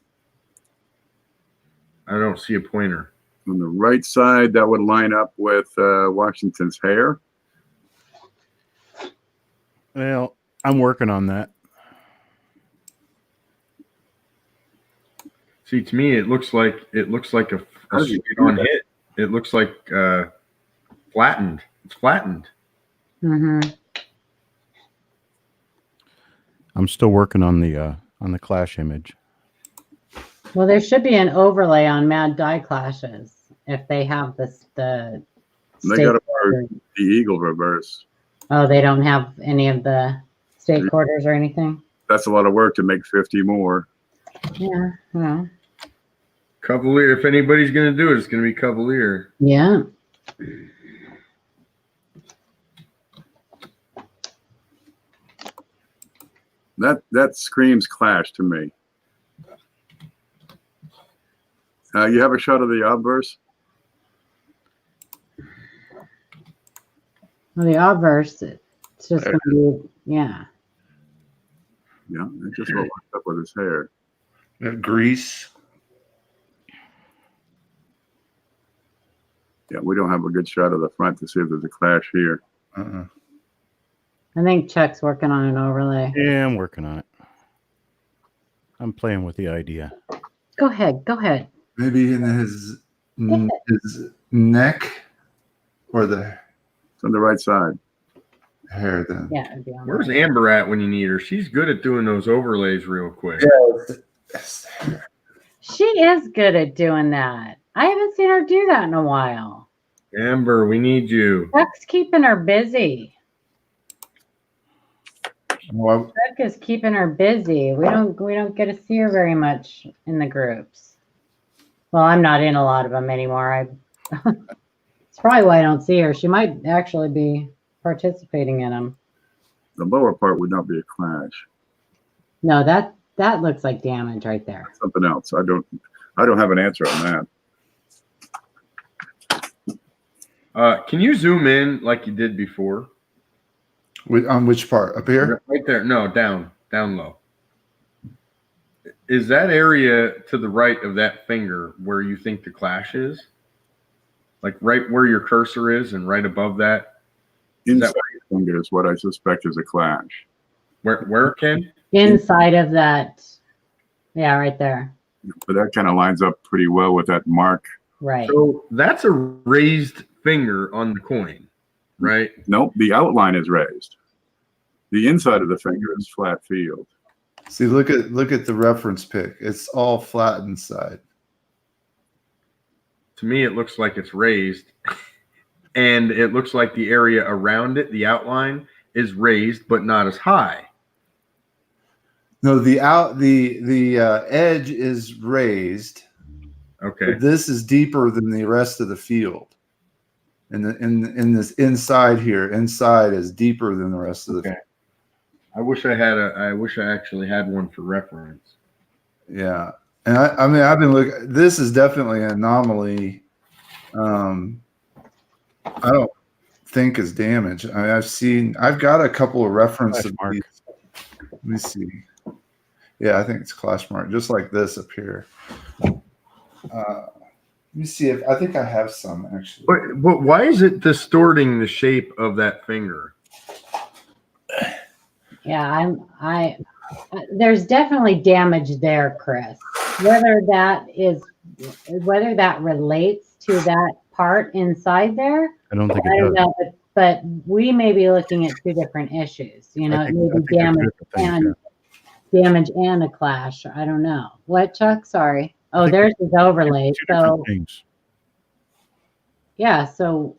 Speaker 4: I don't see a pointer.
Speaker 1: On the right side, that would line up with Washington's hair.
Speaker 2: Well, I'm working on that.
Speaker 4: See, to me, it looks like a straight-on hit. It looks like flattened. It's flattened.
Speaker 3: Mm-hmm.
Speaker 2: I'm still working on the clash image.
Speaker 3: Well, there should be an overlay on Mad Die Clashes if they have the
Speaker 1: They got the Eagle reverse.
Speaker 3: Oh, they don't have any of the state quarters or anything?
Speaker 1: That's a lot of work to make 50 more.
Speaker 3: Yeah, well.
Speaker 4: Cavalier. If anybody's going to do it, it's going to be Cavalier.
Speaker 3: Yeah.
Speaker 1: That screams clash to me. You have a shot of the obverse?
Speaker 3: Well, the obverse, it's just going to be, yeah.
Speaker 1: Yeah, that's just what lined up with his hair.
Speaker 5: Grease.
Speaker 1: Yeah, we don't have a good shot of the front to see if there's a clash here.
Speaker 3: I think Chuck's working on an overlay.
Speaker 2: Yeah, I'm working on it. I'm playing with the idea.
Speaker 3: Go ahead. Go ahead.
Speaker 5: Maybe in his neck or the
Speaker 1: It's on the right side.
Speaker 5: hair then.
Speaker 3: Yeah. It'd be on
Speaker 4: Where's
Speaker 3: there.
Speaker 4: Amber at when you need her? She's good at doing those overlays real quick.
Speaker 3: She is good at doing that. I haven't seen her do that in a while.
Speaker 4: Amber, we need you.
Speaker 3: Chuck's keeping her busy.
Speaker 5: Well,
Speaker 3: Chuck is keeping her busy. We don't get to see her very much in the groups. Well, I'm not in a lot of them anymore. It's probably why I don't see her. She might actually be participating in them.
Speaker 1: The lower part would not be a clash.
Speaker 3: No, that looks like damage right there.
Speaker 1: Something else. I don't have an answer on that.
Speaker 4: Can you zoom in like you did before?
Speaker 5: on which part? Up here?
Speaker 4: Right there. No, down low. Is that area to the right of that finger where you think the clash is? Like right where your cursor is and right above that?
Speaker 1: Inside the finger is what I suspect is a clash.
Speaker 4: Where Ken?
Speaker 3: Inside of that. Yeah, right there.
Speaker 1: But that kind of lines up pretty well with that mark.
Speaker 3: Right.
Speaker 4: So that's a raised finger on the coin, right?
Speaker 1: Nope, the outline is raised. The inside of the finger is flat field.
Speaker 5: See, look at the reference pick. It's all flat inside.
Speaker 4: To me, it looks like it's raised, and it looks like the area around it, the outline, is raised but not as high.
Speaker 5: No, the edge is raised.
Speaker 4: Okay.
Speaker 5: But this is deeper than the rest of the field. In this inside here, inside is deeper than the rest of the field.
Speaker 4: I wish I actually had one for reference.
Speaker 5: Yeah. And I mean, I've been looking. This is definitely an anomaly. I don't think is damage. I mean, I've got a couple of references. Let me see. Yeah, I think it's clash mark, just like this up here. Let me see if I think I have some actually.
Speaker 4: But why is it distorting the shape of that finger?
Speaker 3: Yeah, there's definitely damage there, Chris. Whether that relates to that part inside there,
Speaker 2: I don't think
Speaker 3: I
Speaker 2: it
Speaker 3: don't
Speaker 2: does.
Speaker 3: know, but we may be looking at two different issues. You know, it may be damage and a clash. I don't know. What, Chuck? Sorry. Oh, there's his overlay. So yeah, so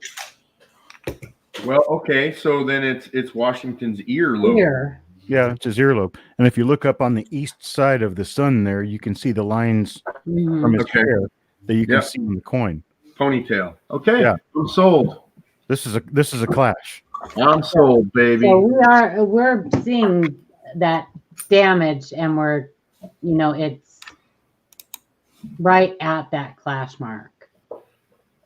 Speaker 4: Well, okay, so then it's Washington's earlobe.
Speaker 3: here.
Speaker 2: Yeah, it's his earlobe. And if you look up on the east side of the sun there, you can see the lines from his hair that you can see in the coin.
Speaker 4: Ponytail. Okay,
Speaker 2: Yeah.
Speaker 4: I'm sold.
Speaker 2: This is a clash.
Speaker 4: I'm sold, baby.
Speaker 3: So we're seeing that damage, and it's right at that clash mark.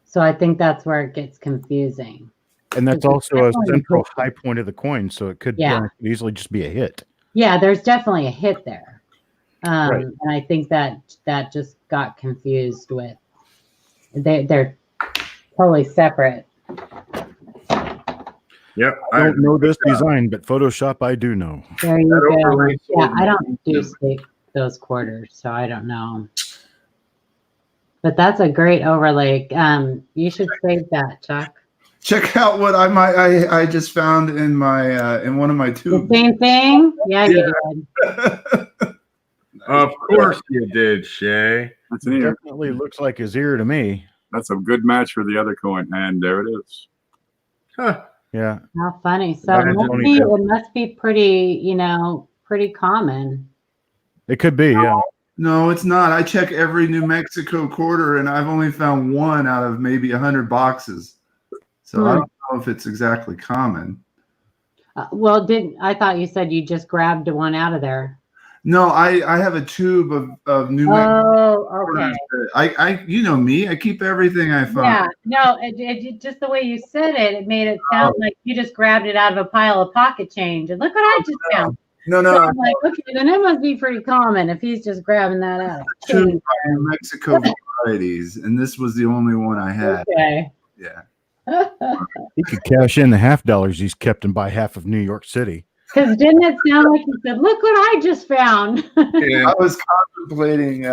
Speaker 3: So I think that's where it gets confusing.
Speaker 2: And that's also a central high point of the coin, so it could easily just be a hit.
Speaker 3: Yeah, there's definitely a hit there.
Speaker 2: Right.
Speaker 3: And I think that just got confused with they're totally separate.
Speaker 4: Yep.
Speaker 2: I don't know this design, but Photoshop I do know.
Speaker 3: There you go.
Speaker 4: overlay
Speaker 3: Yeah, I don't do those quarters, so I don't know. But that's a great overlay. You should save that, Chuck.
Speaker 5: Check out what I just found in my in one of my
Speaker 3: The
Speaker 5: tubes.
Speaker 3: same thing? Yeah, you did.
Speaker 4: Of course you did, Shay.
Speaker 1: That's an ear.
Speaker 2: Definitely looks like his ear to me.
Speaker 1: That's a good match for the other coin, and there it is.
Speaker 4: Huh.
Speaker 2: Yeah.
Speaker 3: How funny. So
Speaker 2: That
Speaker 3: it
Speaker 2: is
Speaker 3: must,
Speaker 2: only
Speaker 3: be,
Speaker 2: good.
Speaker 3: it must be pretty common.
Speaker 2: It could be, yeah.
Speaker 5: No, it's not. I check every New Mexico quarter, and I've only found one out of maybe 100 boxes. So I don't know if it's exactly common.
Speaker 3: I thought you said you just grabbed one out of there.
Speaker 5: No, I have a tube of New Mexico.
Speaker 3: Oh, okay.
Speaker 5: I you know me. I keep everything I find.
Speaker 3: Yeah, no, it just the way you said it, it made it sound like you just grabbed it out of a pile of pocket change. And look what I just found.
Speaker 5: No.
Speaker 3: So I'm like, okay, then it must be pretty common if he's just grabbing that out.
Speaker 5: Two New Mexico varieties, and this was the only one I had.
Speaker 3: Okay.
Speaker 5: Yeah.
Speaker 2: He could cash in the $50 he's kept and buy half of New York City.
Speaker 3: Because didn't it sound like he said, "Look what I just found"?
Speaker 4: Yeah.
Speaker 5: I was contemplating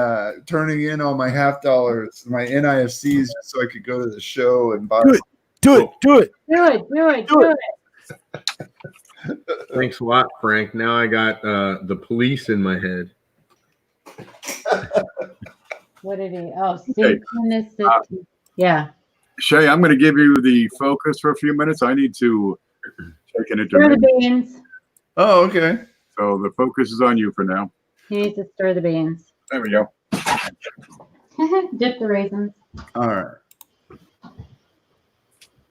Speaker 5: turning in all my $50, my NIFCs, just so I could go to the show and buy.
Speaker 2: Do it. Do it. Do it.
Speaker 3: Do it, do it, do it.
Speaker 4: Thanks a lot, Frank. Now I got the police in my head.
Speaker 3: What did he? Oh, synchronicity. Yeah.
Speaker 1: Shay, I'm going to give you the focus for a few minutes. I need to take an
Speaker 3: Stir the
Speaker 1: intermission.
Speaker 3: beans.
Speaker 5: Oh, okay.
Speaker 1: So the focus is on you for now.
Speaker 3: He needs to stir the beans.
Speaker 1: There we go.
Speaker 3: Dip the raisins.
Speaker 5: All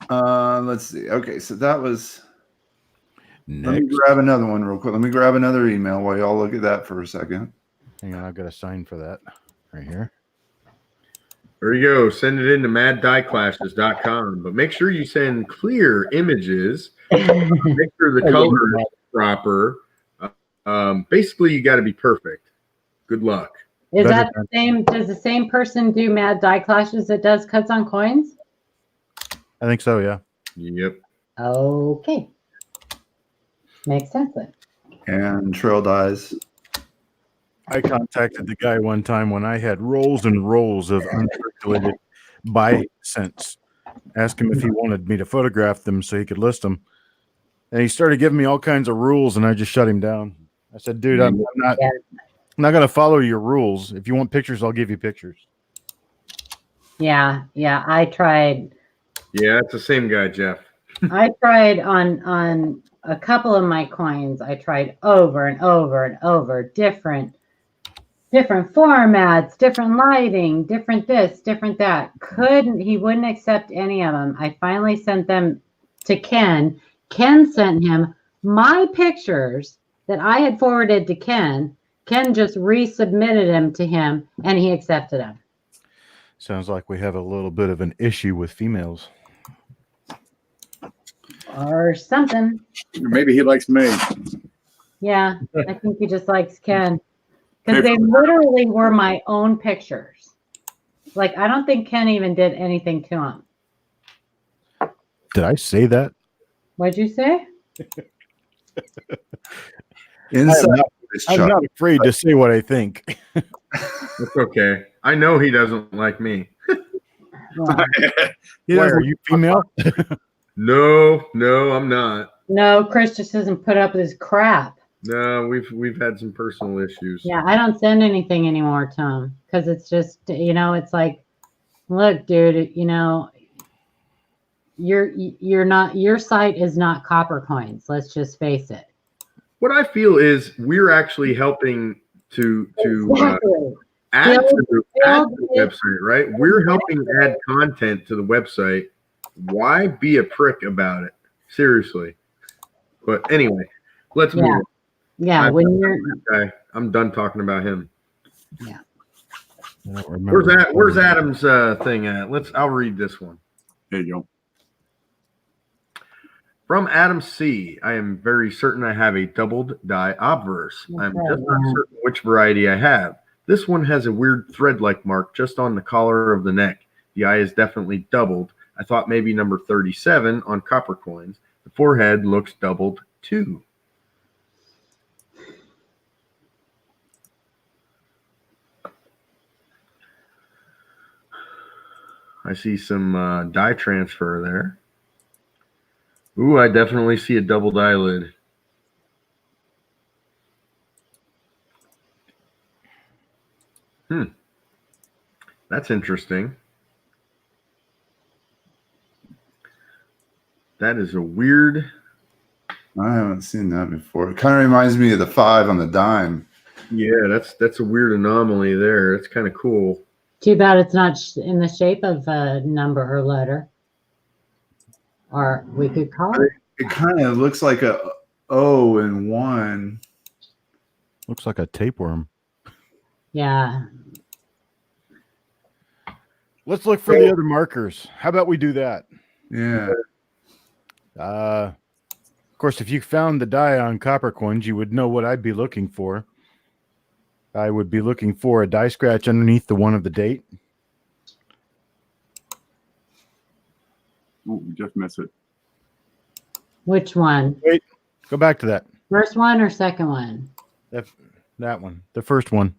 Speaker 5: right. Let's see. Okay, so that was. Let me
Speaker 2: Next.
Speaker 5: grab another one real quick. Let me grab another email while y'all look at that for a second.
Speaker 2: Hang on, I've got a sign for that right here.
Speaker 4: There you go. Send it in to madddieclashes.com. But make sure you send clear images. Make sure the color is proper. Basically, you got to be perfect. Good luck.
Speaker 3: Is that the same? Does the same person do Mad Die Clashes that does cuts on coins?
Speaker 2: I think so, yeah.
Speaker 4: Yep.
Speaker 3: Okay. Makes sense then.
Speaker 5: And trail dies.
Speaker 2: I contacted the guy one time when I had rolls and rolls of uncirculated buy cents. Asked him if he wanted me to photograph them so he could list them. And he started giving me all kinds of rules, and I just shut him down. I said, dude, I'm not going to follow your rules. If you want pictures, I'll give you pictures.
Speaker 3: Yeah, yeah. I tried.
Speaker 4: Yeah, it's the same guy, Jeff.
Speaker 3: I tried on a couple of my coins. I tried over and over and over different formats, different lighting, different this, different that. He wouldn't accept any of them. I finally sent them to Ken. Ken sent him my pictures that I had forwarded to Ken. Ken just resubmitted them to him, and he accepted them.
Speaker 2: Sounds like we have a little bit of an issue with females.
Speaker 3: Or something.
Speaker 1: Maybe he likes me.
Speaker 3: Yeah, I think he just likes Ken. Because they literally were my own pictures. Like, I don't think Ken even did anything to them.
Speaker 2: Did I say that?
Speaker 3: What'd you say?
Speaker 5: Inside
Speaker 2: I'm not afraid to say what I think.
Speaker 4: That's okay. I know he doesn't like me.
Speaker 3: Well,
Speaker 2: Why, are you female?
Speaker 4: No, I'm not.
Speaker 3: no, Chris just doesn't put up with his crap.
Speaker 4: No, we've had some personal issues.
Speaker 3: Yeah, I don't send anything anymore to him because it's just, it's like, look, dude, you're not, your site is not copper coins. Let's just face it.
Speaker 4: What I feel is we're actually helping to
Speaker 3: Exactly.
Speaker 4: add to the website, right? We're helping add content to the website. Why be a prick about it? Seriously. But anyway, let's move on.
Speaker 3: Yeah,
Speaker 4: I'm done talking about him.
Speaker 3: Yeah.
Speaker 2: I don't remember.
Speaker 4: Where's Adam's thing at? I'll read this one.
Speaker 1: There you go.
Speaker 4: From Adam C. I am very certain I have a doubled die obverse. I'm just not certain which variety I have. This one has a weird thread-like mark just on the collar of the neck. The eye is definitely doubled. I thought maybe number 37 on copper coins. The forehead looks doubled too. I see some die transfer there. Ooh, I definitely see a doubled eyelid. That's interesting. That is a weird.
Speaker 5: I haven't seen that before. It kind of reminds me of the 5 on the dime.
Speaker 4: Yeah, that's a weird anomaly there. It's kind of cool.
Speaker 3: Too bad it's not in the shape of a number or letter. Or we could call it.
Speaker 5: It kind of looks like a O and 1.
Speaker 2: Looks like a tapeworm.
Speaker 3: Yeah.
Speaker 2: Let's look for the other markers. How about we do that?
Speaker 5: Yeah.
Speaker 2: Of course, if you found the die on copper coins, you would know what I'd be looking for. I would be looking for a die scratch underneath the one of the date.
Speaker 1: Ooh, just miss it.
Speaker 3: Which one?
Speaker 2: Wait, go back to that.
Speaker 3: First one or second one?
Speaker 2: That one. The first one.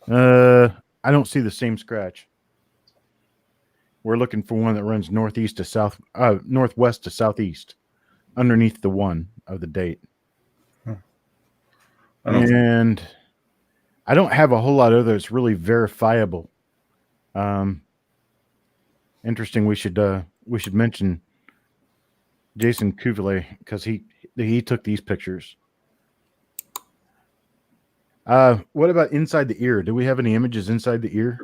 Speaker 2: I don't see the same scratch. We're looking for one that runs northwest to southeast, underneath the one of the date. And I don't have a whole lot of that's really verifiable. Interesting. We should mention Jason Cuvier because he took these pictures. What about inside the ear? Do we have any images inside the ear?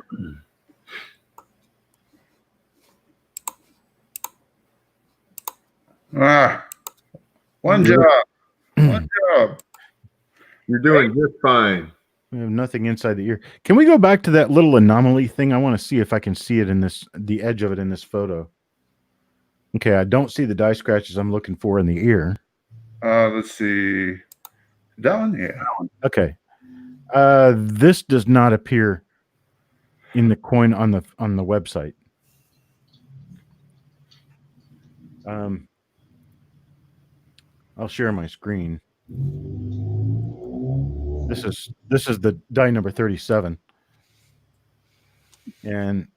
Speaker 6: One job. One job.
Speaker 4: You're doing just fine.
Speaker 2: We have nothing inside the ear. Can we go back to that little anomaly thing? I want to see if I can see it in the edge of it in this photo. Okay, I don't see the die scratches I'm looking for in the ear.
Speaker 6: Let's see. That one? Yeah.
Speaker 2: Okay. This does not appear in the coin on the website. I'll share my screen. This is the die number 37. And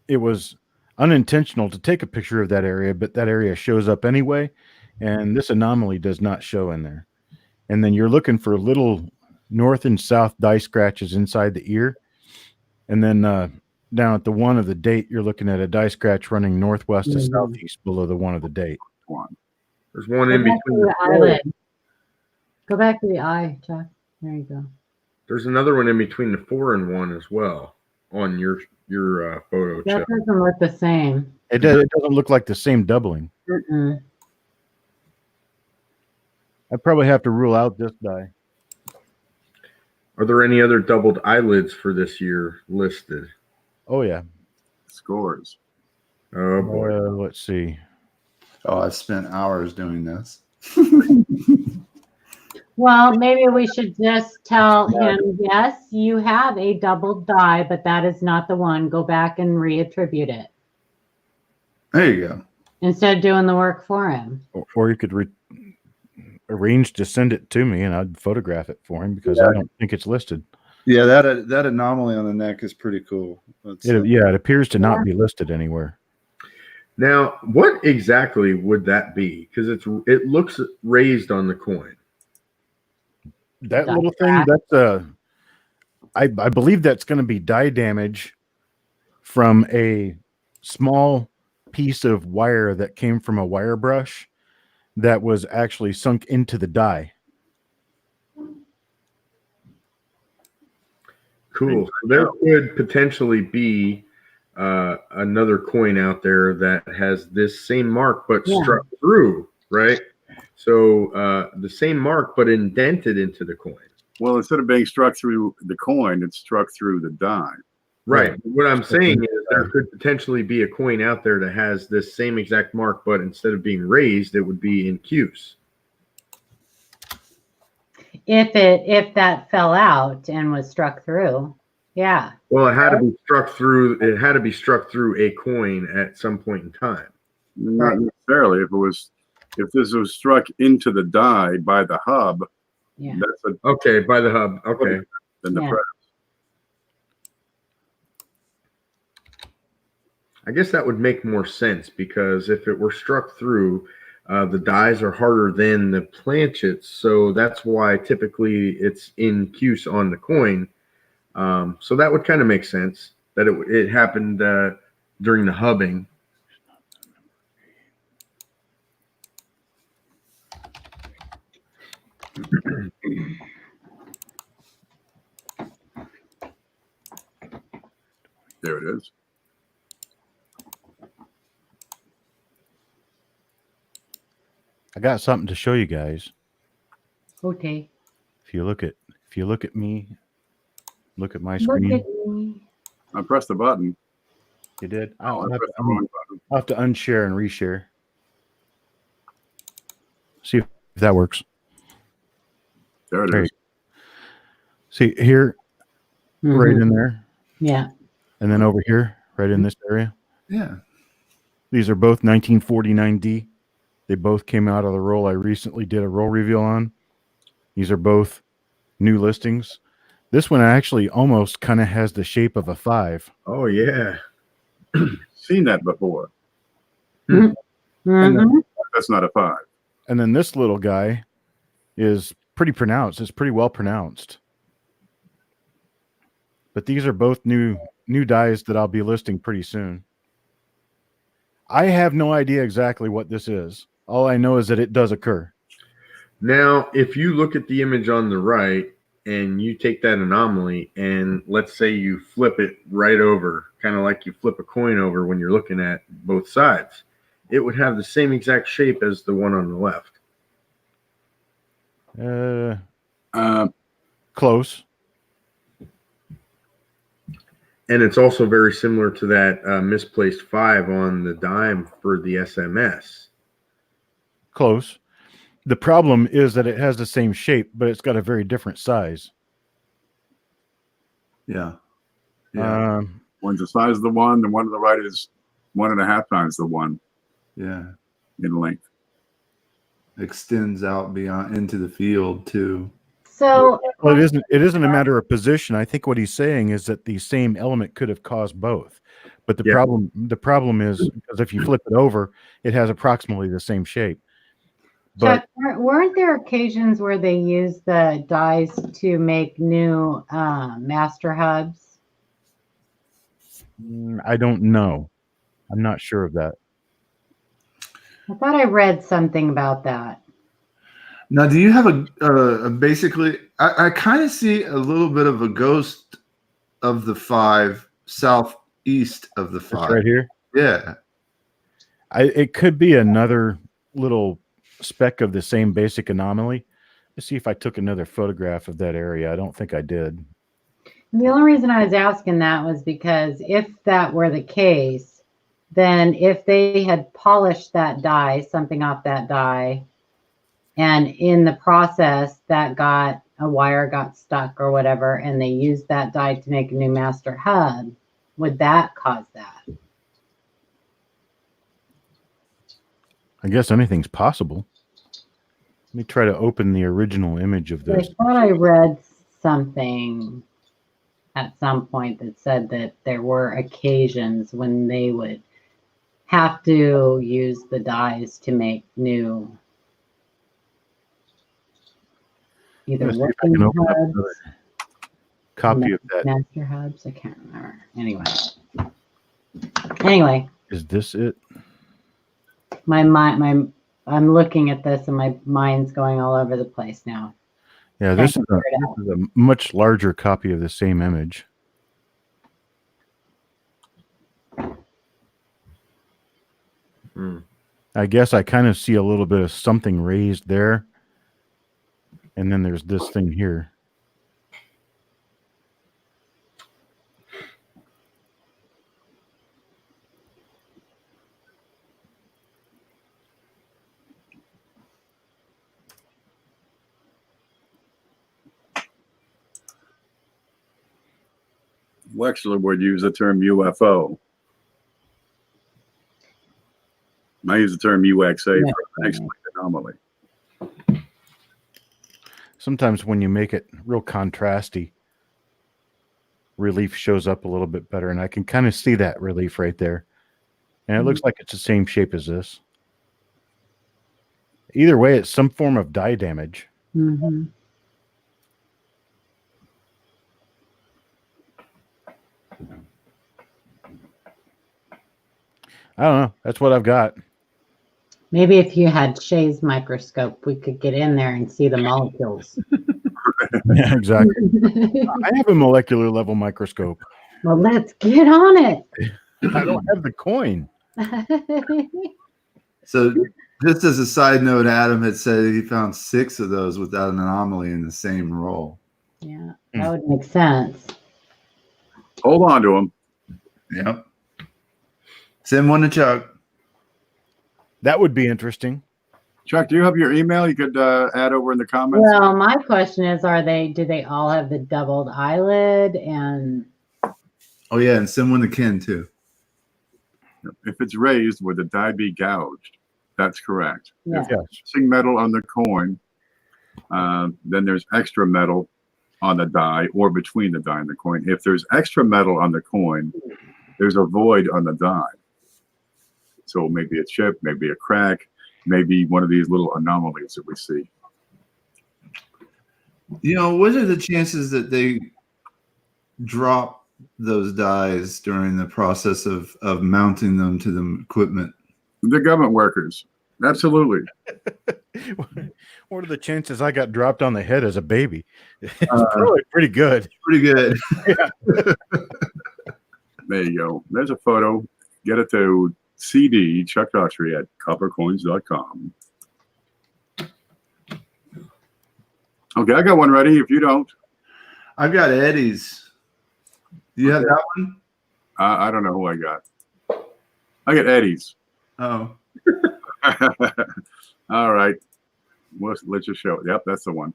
Speaker 2: it was unintentional to take a picture of that area, but that area shows up anyway, and this anomaly does not show in there. And then you're looking for little north and south die scratches inside the ear. And then down at the one of the date, you're looking at a die scratch running northwest to southeast below the one of the date.
Speaker 4: There's one in between
Speaker 3: The eyelid. Go back to the eye, Chuck. There you go.
Speaker 4: There's another one in between the 4 and 1 as well on your photo.
Speaker 3: That
Speaker 4: Chuck.
Speaker 3: doesn't look the same.
Speaker 2: It doesn't look like the same doubling.
Speaker 3: Mm-mm.
Speaker 2: I probably have to rule out this die.
Speaker 4: Are there any other doubled eyelids for this year listed?
Speaker 2: Oh yeah.
Speaker 1: Scores.
Speaker 4: Oh boy.
Speaker 2: Let's see.
Speaker 6: Oh, I've spent hours doing this.
Speaker 3: Well, maybe we should just tell him, yes, you have a doubled die, but that is not the one. Go back and reattribute it
Speaker 6: There you go.
Speaker 3: instead of doing the work for him.
Speaker 2: Or you could arrange to send it to me and I'd photograph it for him because I don't think it's listed.
Speaker 6: Yeah, that anomaly on the neck is pretty cool.
Speaker 2: It appears to not be listed anywhere.
Speaker 4: Now, what exactly would that be? Because it looks raised on the coin.
Speaker 2: That little thing, that's I believe that's going to be die damage from a small piece of wire that came from a wire brush that was actually sunk into the die.
Speaker 4: Cool. So there could potentially be another coin out there that has this same mark but struck through, right? So the same mark but indented into the coin.
Speaker 1: Well, instead of being struck through the coin, it's struck through the die.
Speaker 4: Right. What I'm saying is there could potentially be a coin out there that has this same exact mark, but instead of being raised, it would be in cuse.
Speaker 3: If that fell out and was struck through, yeah.
Speaker 4: Well, it had to be struck through. It had to be struck through a coin at some point in time.
Speaker 1: Not necessarily. If this was struck into the die by the hub, that's
Speaker 4: okay, by the hub. Okay.
Speaker 1: Then the press.
Speaker 4: I guess that would make more sense because if it were struck through, the dies are harder than the planchets, so that's why typically it's in cuse on the coin. So that would kind of make sense that it happened during the hubbing.
Speaker 1: There it is.
Speaker 2: I got something to show you guys.
Speaker 3: Okay.
Speaker 2: If you look at me, look at my screen.
Speaker 3: Look at me.
Speaker 1: I pressed the button.
Speaker 2: You did?
Speaker 1: I
Speaker 2: I'll
Speaker 1: pressed the wrong button.
Speaker 2: have to unshare and reshare. See if that works.
Speaker 1: There it
Speaker 2: There
Speaker 1: is.
Speaker 2: See here, right in there,
Speaker 3: Yeah.
Speaker 2: and then over here, right in this area.
Speaker 6: Yeah.
Speaker 2: These are both 1949D. They both came out of the roll I recently did a roll reveal on. These are both new listings. This one actually almost kind of has the shape of a 5.
Speaker 4: Oh yeah.
Speaker 1: Seen that before.
Speaker 3: Mhm.
Speaker 1: That's not a 5.
Speaker 2: And then this little guy is pretty pronounced. It's pretty well pronounced. But these are both new dies that I'll be listing pretty soon. I have no idea exactly what this is. All I know is that it does occur.
Speaker 4: Now, if you look at the image on the right and you take that anomaly and let's say you flip it right over, kind of like you flip a coin over when you're looking at both sides, it would have the same exact shape as the one on the left.
Speaker 2: Close.
Speaker 4: And it's also very similar to that misplaced 5 on the dime for the SMS.
Speaker 2: Close. The problem is that it has the same shape, but it's got a very different size.
Speaker 5: Yeah.
Speaker 1: One's the size of the one on the right is 1.5 times the one
Speaker 5: Yeah.
Speaker 1: in length.
Speaker 5: Extends out beyond into the field too.
Speaker 3: So
Speaker 2: Well, it isn't a matter of position. I think what he's saying is that the same element could have caused both. But the problem is because if you flip it over, it has approximately the same shape. But
Speaker 3: Chuck, weren't there occasions where they use the dies to make new master hubs?
Speaker 2: I don't know. I'm not sure of that.
Speaker 3: I thought I read something about that.
Speaker 5: Now, do you have a basically? I kind of see a little bit of a ghost of the 5 southeast of the 5.
Speaker 2: It's right here.
Speaker 5: Yeah.
Speaker 2: It could be another little speck of the same basic anomaly. Let's see if I took another photograph of that area. I don't think I did.
Speaker 3: The only reason I was asking that was because if that were the case, then if they had polished that die, something off that die, and in the process that a wire got stuck or whatever, and they used that die to make a new master hub, would that cause that?
Speaker 2: I guess anything's possible. Let me try to open the original image of
Speaker 3: I
Speaker 2: this.
Speaker 3: thought I read something at some point that said that there were occasions when they would have to use the dies to make new either
Speaker 2: Let's see if I
Speaker 3: working
Speaker 2: can open up
Speaker 3: hubs,
Speaker 2: another copy of that.
Speaker 3: master hubs. I can't remember. Anyway,
Speaker 2: Is this it?
Speaker 3: I'm looking at this and my mind's going all over the place now.
Speaker 2: Yeah, this is a much larger copy of the same image. I guess I kind of see a little bit of something raised there. And then there's this thing here.
Speaker 1: Wexler would use the term UFO. I use the term UXA for an unexplained anomaly.
Speaker 2: Sometimes when you make it real contrasty, relief shows up a little bit better, and I can kind of see that relief right there. And it looks like it's the same shape as this. Either way, it's some form of die damage.
Speaker 3: Mm-hmm.
Speaker 2: I don't know. That's what I've got.
Speaker 3: Maybe if you had Shay's microscope, we could get in there and see the molecules.
Speaker 2: Yeah, exactly. I have a molecular level microscope.
Speaker 3: Well, let's get on it.
Speaker 2: I don't have the coin.
Speaker 5: So, just as a side note, Adam had said he found 6 of those without an anomaly in the same roll.
Speaker 3: Yeah, that would make sense.
Speaker 1: Hold on to them.
Speaker 5: Yep. Send one to Chuck.
Speaker 2: That would be interesting.
Speaker 1: Chuck, do you have your email you could add over in the comments?
Speaker 3: Well, my question is, do they all have the doubled eyelid? And
Speaker 5: Oh, yeah, and send one to Ken, too.
Speaker 1: If it's raised, would the die be gouged? That's correct.
Speaker 3: Yeah.
Speaker 2: Yes.
Speaker 1: Missing metal on the coin, then there's extra metal on the die or between the die and the coin. If there's extra metal on the coin, there's a void on the die. So maybe a chip, maybe a crack, maybe one of these little anomalies that we see.
Speaker 5: You know, what are the chances that they drop those dies during the process of mounting them to the equipment?
Speaker 1: The government workers, absolutely.
Speaker 2: What are the chances I got dropped on the head as a baby? It's probably pretty good.
Speaker 5: Pretty good.
Speaker 1: There you go. There's a photo. Get it to CD Chuck Daughtrey at coppercoins.com. Okay, I got one ready. If you don't,
Speaker 5: I've got Eddie's. Do you have that one?
Speaker 1: I don't know who I got. I got Eddie's.
Speaker 5: Oh,
Speaker 1: All right. Let's just show it. Yep, that's the one.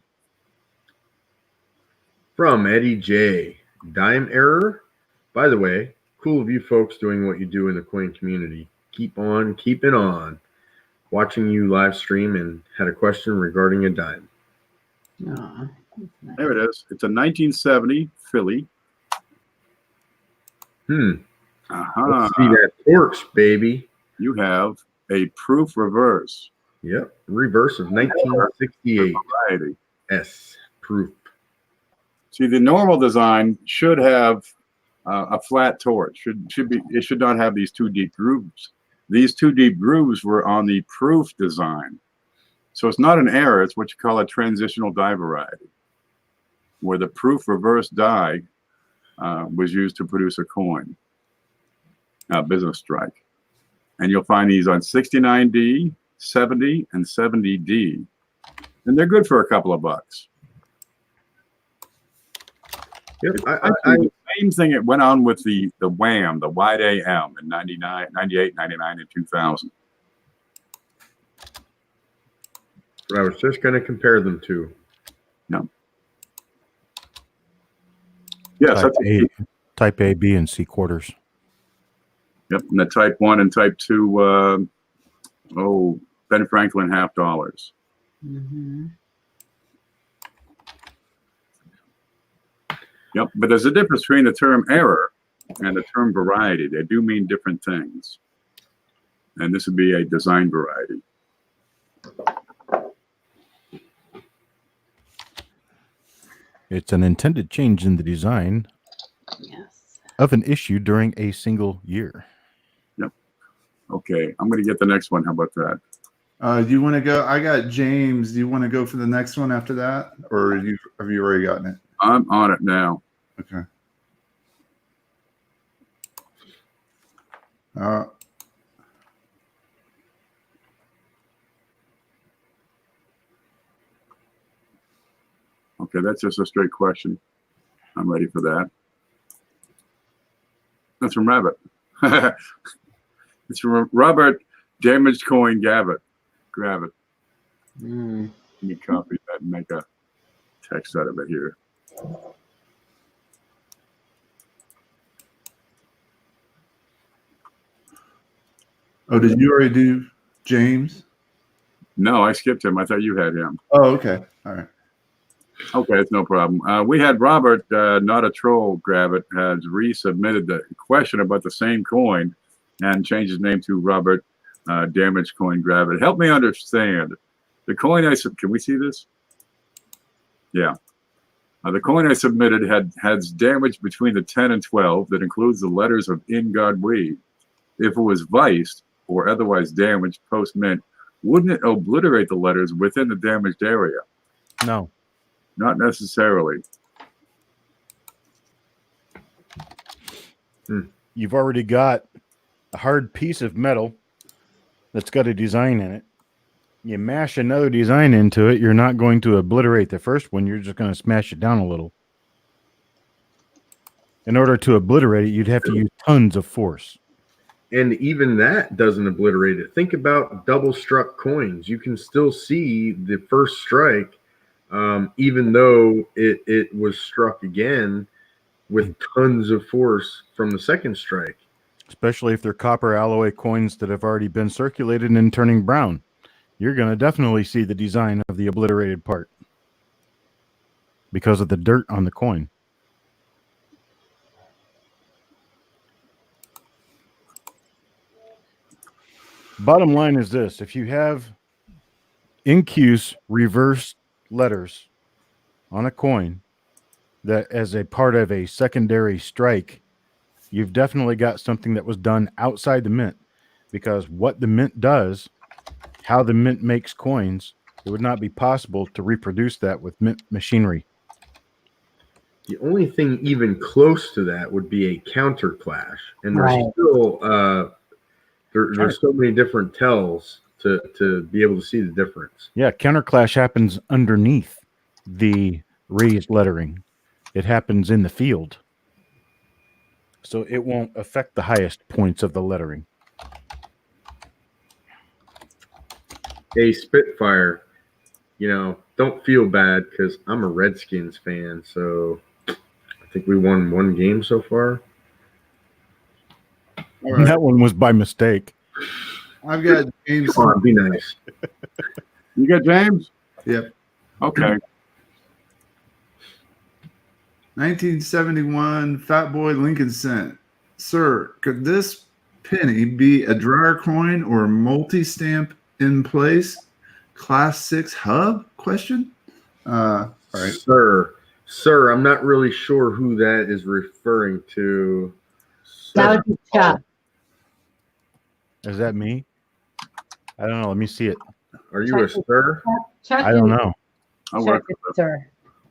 Speaker 4: From Eddie J. Dime error. By the way, cool of you folks doing what you do in the coin community. Keep on keeping on. Watching you live stream and had a question regarding a dime.
Speaker 3: Aw, that's nice.
Speaker 1: There it is. It's a 1970 Philly. Uh-huh.
Speaker 4: Let's see that torch, baby.
Speaker 1: You have a proof reverse.
Speaker 4: Yep. Reverse of 1968.
Speaker 1: Variety.
Speaker 4: S. Proof.
Speaker 1: See, the normal design should have a flat torch. It should not have these two deep grooves. These two deep grooves were on the proof design. So it's not an error. It's what you call a transitional die variety, where the proof reverse die was used to produce a coin, business strike. And you'll find these on 69D, 70, and 70D. And they're good for a couple of bucks.
Speaker 4: Yep.
Speaker 1: The same thing it went on with the WAM, the wide AM in 99, 98, 99, and 2000.
Speaker 4: But I was just going to compare them to.
Speaker 1: No. Yes,
Speaker 2: Type A, B, and C quarters.
Speaker 1: Yep, and the type 1 and type 2, Ben Franklin $50.
Speaker 3: Mhm.
Speaker 1: Yep, but there's a difference between the term error and the term variety. They do mean different things. And this would be a design variety.
Speaker 2: It's an intended change in the design
Speaker 3: Yes.
Speaker 2: of an issue during a single year.
Speaker 1: Yep. Okay, I'm going to get the next one. How about that?
Speaker 5: do you want to go? I got James. Do you want to go for the next one after that, or have you already gotten it?
Speaker 1: I'm on it now.
Speaker 5: Okay.
Speaker 1: Okay, that's just a straight question. I'm ready for that. That's from Rabbit. It's from Robert Damaged Coin Gavitt. Grab it.
Speaker 3: Mm.
Speaker 1: Let me copy that and make a text out of it here.
Speaker 5: Oh, did you already do James?
Speaker 1: No, I skipped him. I thought you had him.
Speaker 5: Oh, okay. All right.
Speaker 1: Okay, it's no problem. We had Robert, not a troll, grab it, has resubmitted the question about the same coin and changed his name to Robert Damaged Coin Grab it. Help me understand. The coin can we see this? Yeah. The coin I submitted has damage between the 10 and 12 that includes the letters of In God We. If it was viced or otherwise damaged post-mint, wouldn't it obliterate the letters within the damaged area?
Speaker 2: No.
Speaker 1: Not necessarily.
Speaker 2: You've already got a hard piece of metal that's got a design in it. You mash another design into it, you're not going to obliterate the first one. You're just going to smash it down a little. In order to obliterate it, you'd have to use tons of force.
Speaker 4: And even that doesn't obliterate it. Think about double struck coins. You can still see the first strike, even though it was struck again with tons of force from the second strike.
Speaker 2: especially if they're copper alloy coins that have already been circulated and turning brown. You're going to definitely see the design of the obliterated part because of the dirt on the coin. Bottom line is this: if you have incuse reverse letters on a coin that as a part of a secondary strike, you've definitely got something that was done outside the mint, because what the mint does, how the mint makes coins, it would not be possible to reproduce that with mint machinery.
Speaker 4: The only thing even close to that would be a counter clash, and there's
Speaker 3: Right.
Speaker 4: still there's so many different tells to be able to see the difference.
Speaker 2: Yeah, counterclash happens underneath the raised lettering. It happens in the field. So it won't affect the highest points of the lettering.
Speaker 4: Hey, Spitfire, don't feel bad because I'm a Redskins fan, so I think we won one game so far.
Speaker 5: All right.
Speaker 2: That one was by mistake.
Speaker 5: I've got James.
Speaker 4: Come on, be nice.
Speaker 1: You got James?
Speaker 5: Yep.
Speaker 1: Okay.
Speaker 5: 1971 Fat Boy Lincoln cent. Sir, could this penny be a dryer coin or multi-stamp in place? Class 6 hub? Question. All right.
Speaker 4: Sir, I'm not really sure who that is referring to.
Speaker 3: That would be Chuck.
Speaker 2: Is that me? I don't know. Let me see it.
Speaker 4: Are you a sir?
Speaker 3: Chuck
Speaker 2: I don't know.
Speaker 1: I'll
Speaker 3: Chuck
Speaker 1: work
Speaker 3: is
Speaker 1: with it.
Speaker 3: sir.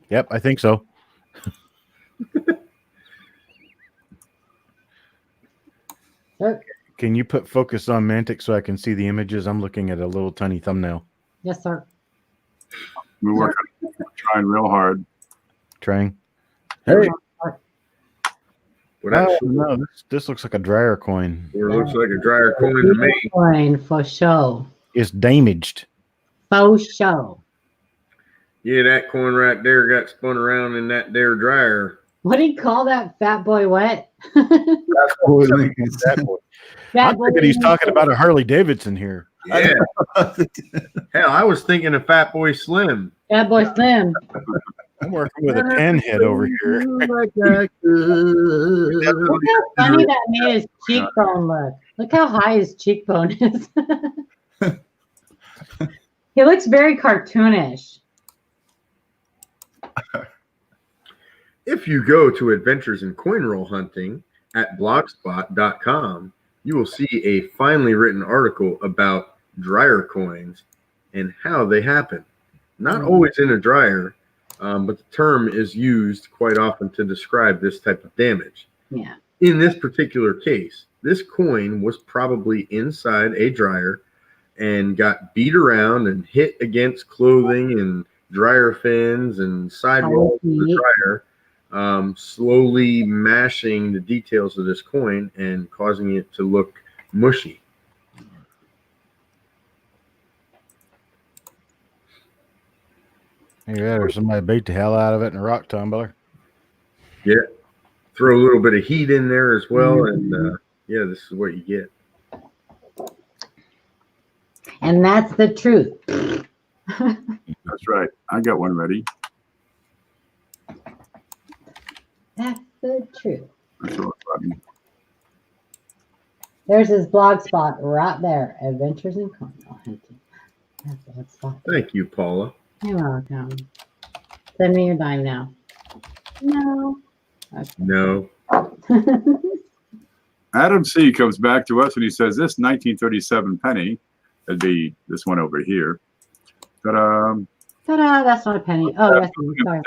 Speaker 2: Yep, I think so.
Speaker 3: Sir.
Speaker 2: Can you put focus on Mantic so I can see the images? I'm looking at a little tiny thumbnail.
Speaker 3: Yes, sir.
Speaker 1: We're working, trying real hard.
Speaker 2: Trying.
Speaker 3: Hey.
Speaker 4: Well, that
Speaker 2: Oh,
Speaker 4: sure
Speaker 2: no, this looks like a dryer coin.
Speaker 4: looks like a dryer coin to me.
Speaker 3: Coin for show.
Speaker 2: It's damaged.
Speaker 3: Faux show.
Speaker 4: Yeah, that coin right there got spun around in that there dryer.
Speaker 3: What do you call that fat boy what?
Speaker 5: Boy Lincoln cent.
Speaker 3: Fat
Speaker 2: I'm thinking he's
Speaker 3: boy-
Speaker 2: talking about a Harley Davidson here.
Speaker 4: Yeah. Hell, I was thinking of Fat Boy Slim.
Speaker 3: Fat boy slim.
Speaker 2: I'm working with a pinhead over here.
Speaker 4: Like that.
Speaker 3: Look how funny that made his cheekbone look. Look how high his cheekbone is. He looks very cartoonish.
Speaker 4: If you go to Adventures in Coin Roll Hunting at blogspot.com, you will see a finely written article about dryer coins and how they happen. Not always in a dryer, but the term is used quite often to describe this type of damage.
Speaker 3: Yeah.
Speaker 4: In this particular case, this coin was probably inside a dryer and got beat around and hit against clothing and dryer fins and sidewalls of the dryer, slowly mashing the details of this coin and causing it to look mushy.
Speaker 2: Yeah, or somebody beat the hell out of it in a rock tumbler.
Speaker 4: Yeah. Throw a little bit of heat in there as well, and yeah, this is what you get.
Speaker 3: And that's the truth.
Speaker 1: That's right. I got one ready.
Speaker 3: That's the truth.
Speaker 1: That's all right.
Speaker 3: There's his blog spot right there. Adventures in Coin Roll Hunting. That's blog spot.
Speaker 4: Thank you, Paula.
Speaker 3: You're welcome. Send me your dime now. No. Okay.
Speaker 4: No.
Speaker 1: Adam C comes back to us and he says, this 1937 penny, that'd be this one over here. Ta-da.
Speaker 3: Ta-da, that's not a penny. Oh, yes, sorry.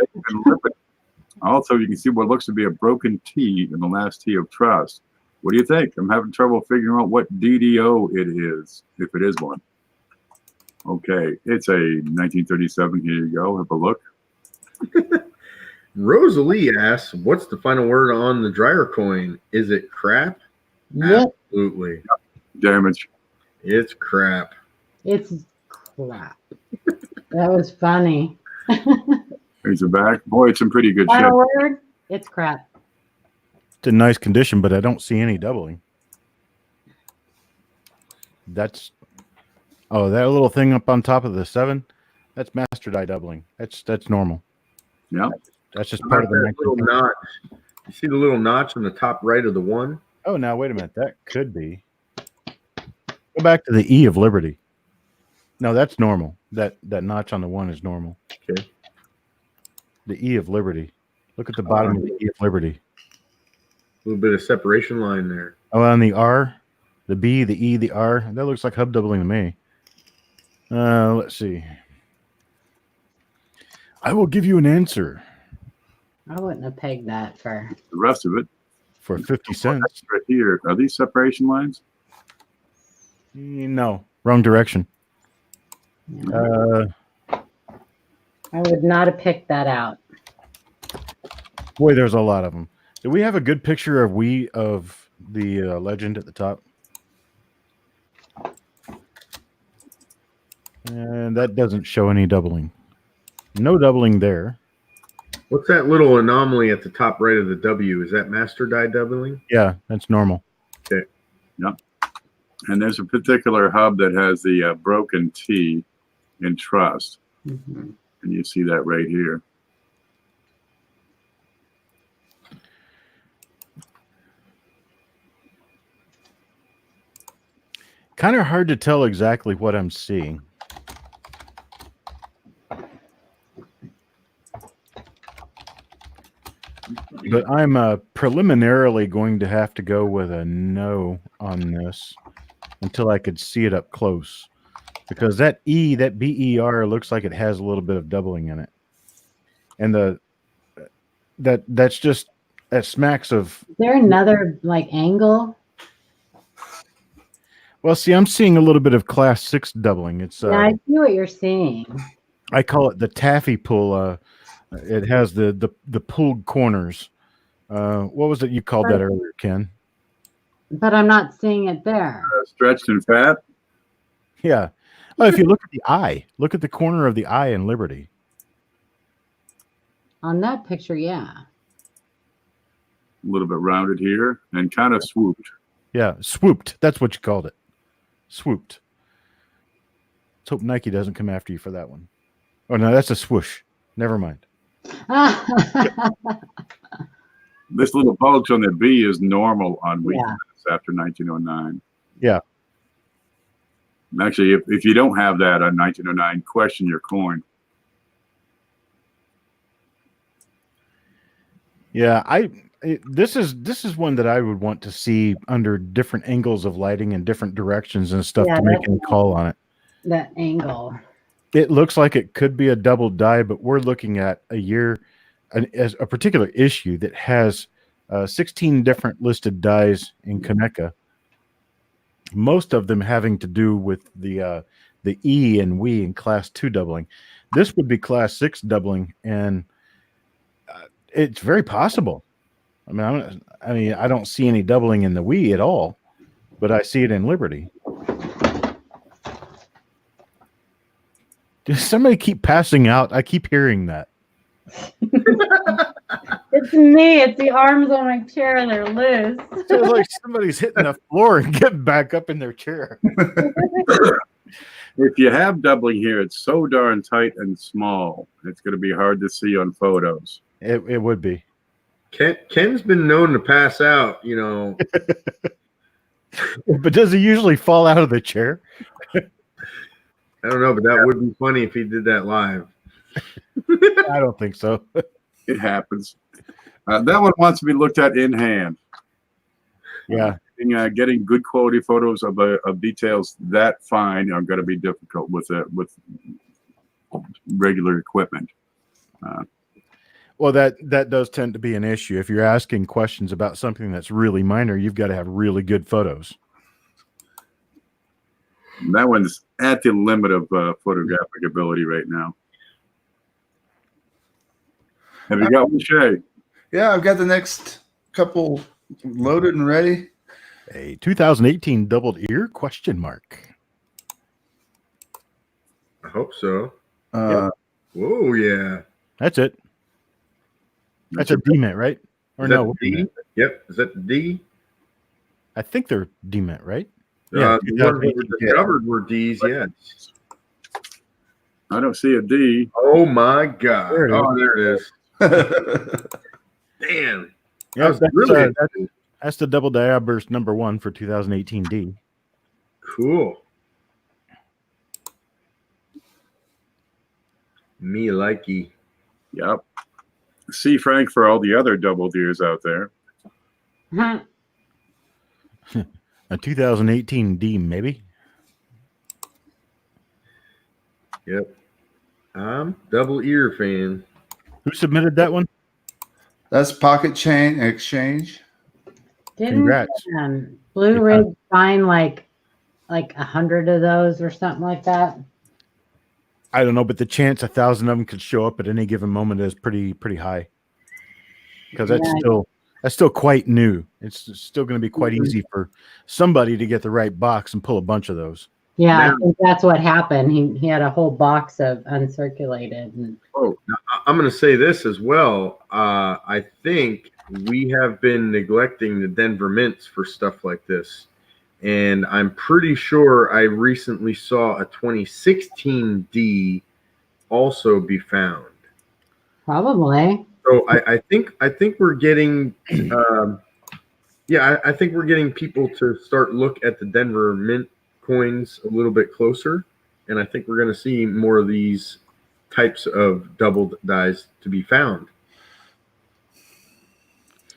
Speaker 1: Also, you can see what looks to be a broken T in the last T of trust. What do you think? I'm having trouble figuring out what DDO it is, if it is one. Okay, it's a 1937. Here you go. Have a look.
Speaker 4: Rosalie asks, what's the final word on the dryer coin? Is it crap?
Speaker 3: Yep,
Speaker 4: Absolutely.
Speaker 1: Damage.
Speaker 4: It's crap.
Speaker 3: it's crap. That was funny.
Speaker 1: Here's the back. Boy, it's in pretty good shape.
Speaker 3: Final word, it's crap.
Speaker 2: It's in nice condition, but I don't see any doubling. That's that little thing up on top of the 7. That's master die doubling. That's normal.
Speaker 1: Yeah.
Speaker 2: That's just part of the
Speaker 4: little notch. You see the little notch on the top right of the 1?
Speaker 2: Oh, now wait a minute. That could be. Go back to the E of Liberty. No, that's normal. That notch on the 1 is normal.
Speaker 4: Okay.
Speaker 2: The E of Liberty. Look at the bottom of the E of Liberty.
Speaker 4: A little bit of separation line there.
Speaker 2: Oh, on the R, the B, the E, the R. That looks like hub doubling to me. Let's see. I will give you an answer.
Speaker 3: I wouldn't have pegged that for.
Speaker 1: The rest of it
Speaker 2: For 50 cents.
Speaker 1: right here. Are these separation lines?
Speaker 2: No, wrong direction.
Speaker 3: I would not have picked that out.
Speaker 2: Boy, there's a lot of them. Do we have a good picture of the legend at the top? And that doesn't show any doubling. No doubling there.
Speaker 4: What's that little anomaly at the top right of the W? Is that master die doubling?
Speaker 2: Yeah, that's normal.
Speaker 4: Okay.
Speaker 1: Yep. And there's a particular hub that has the broken T in trust.
Speaker 3: Mm-hmm.
Speaker 1: And you see that right here.
Speaker 2: Kind of hard to tell exactly what I'm seeing. But I'm preliminarily going to have to go with a no on this until I could see it up close. Because that E, that BER looks like it has a little bit of doubling in it. And that smacks of.
Speaker 3: Is there another like angle?
Speaker 2: Well, see, I'm seeing a little bit of class 6 doubling. It's
Speaker 3: Yeah, I see what you're seeing.
Speaker 2: I call it the taffy pull. It has the pulled corners. What was it you called that earlier, Ken?
Speaker 3: But I'm not seeing it there.
Speaker 1: Stretched and fat.
Speaker 2: Yeah. Well, if you look at the eye, look at the corner of the eye in Liberty.
Speaker 3: On that picture, yeah.
Speaker 1: A little bit rounded here and kind of swooped.
Speaker 2: Yeah, swooped. That's what you called it. Swooped. Let's hope Nike doesn't come after you for that one. Oh, no, that's a swoosh. Never mind.
Speaker 1: This little bulge on the B is normal on weekends
Speaker 3: Yeah.
Speaker 1: after 1909.
Speaker 2: Yeah.
Speaker 1: Actually, if you don't have that on 1909, question your coin.
Speaker 2: Yeah, this is one that I would want to see under different angles of lighting and different directions and stuff
Speaker 3: Yeah,
Speaker 2: to make any call on it.
Speaker 3: That angle.
Speaker 2: It looks like it could be a double die, but we're looking at as a particular issue that has 16 different listed dies in Kaneka. Most of them having to do with the E and we in class 2 doubling. This would be class 6 doubling, and it's very possible. I mean, I don't see any doubling in the we at all, but I see it in Liberty. Does somebody keep passing out? I keep hearing that.
Speaker 3: It's me. It's the arms on my chair. They're loose.
Speaker 2: It's like somebody's hitting the floor and getting back up in their chair.
Speaker 1: If you have doubling here, it's so darn tight and small. It's going to be hard to see on photos.
Speaker 2: It would be.
Speaker 4: Ken's been known to pass out, you know.
Speaker 2: But does he usually fall out of the chair?
Speaker 4: I don't know, but that would be funny if he did that live.
Speaker 2: I don't think so.
Speaker 1: It happens. That one wants to be looked at in hand.
Speaker 2: Yeah.
Speaker 1: Getting good quality photos of details that fine are going to be difficult with regular equipment.
Speaker 2: Well, that does tend to be an issue. If you're asking questions about something that's really minor, you've got to have really good photos.
Speaker 1: That one's at the limit of photographic ability right now. Have you got one, Shay?
Speaker 5: Yeah, I've got the next couple loaded and ready.
Speaker 2: A 2018 doubled ear question mark.
Speaker 4: I hope so.
Speaker 5: Uh,
Speaker 4: Whoa, yeah.
Speaker 2: That's it. That's a DMET, right? Or
Speaker 4: Is that
Speaker 2: no?
Speaker 4: the D? Yep. Is that the D?
Speaker 2: I think they're DMET, right? Yeah,
Speaker 4: The ones that
Speaker 2: 2018.
Speaker 4: were discovered were D's, yes.
Speaker 1: I don't see a D.
Speaker 4: Oh my God.
Speaker 2: There it is.
Speaker 4: Oh, there it is. Damn.
Speaker 2: Yeah,
Speaker 4: That was really
Speaker 2: that's the double diaburst number 1 for 2018 D.
Speaker 4: cool. Me likey.
Speaker 1: Yep. C. Frank for all the other double deers out there.
Speaker 2: A 2018 D, maybe.
Speaker 4: Yep. I'm double ear fan.
Speaker 2: Who submitted that one?
Speaker 6: That's Pocket Chain Exchange.
Speaker 3: Didn't
Speaker 2: Congrats.
Speaker 3: Blue
Speaker 2: You
Speaker 3: Ridge find like 100 of those or something like that?
Speaker 2: I don't know, but the chance 1,000 of them could show up at any given moment is pretty high. Because that's still quite new. It's still going to be quite easy for somebody to get the right box and pull a bunch of those.
Speaker 3: Yeah,
Speaker 4: Now-
Speaker 3: I think that's what happened. He had a whole box of uncirculated. And
Speaker 4: I'm going to say this as well. I think we have been neglecting the Denver Mints for stuff like this. And I'm pretty sure I recently saw a 2016 D also be found.
Speaker 3: probably.
Speaker 4: So I think we're getting, I think we're getting people to start look at the Denver Mint coins a little bit closer, and I think we're going to see more of these types of double dies to be found.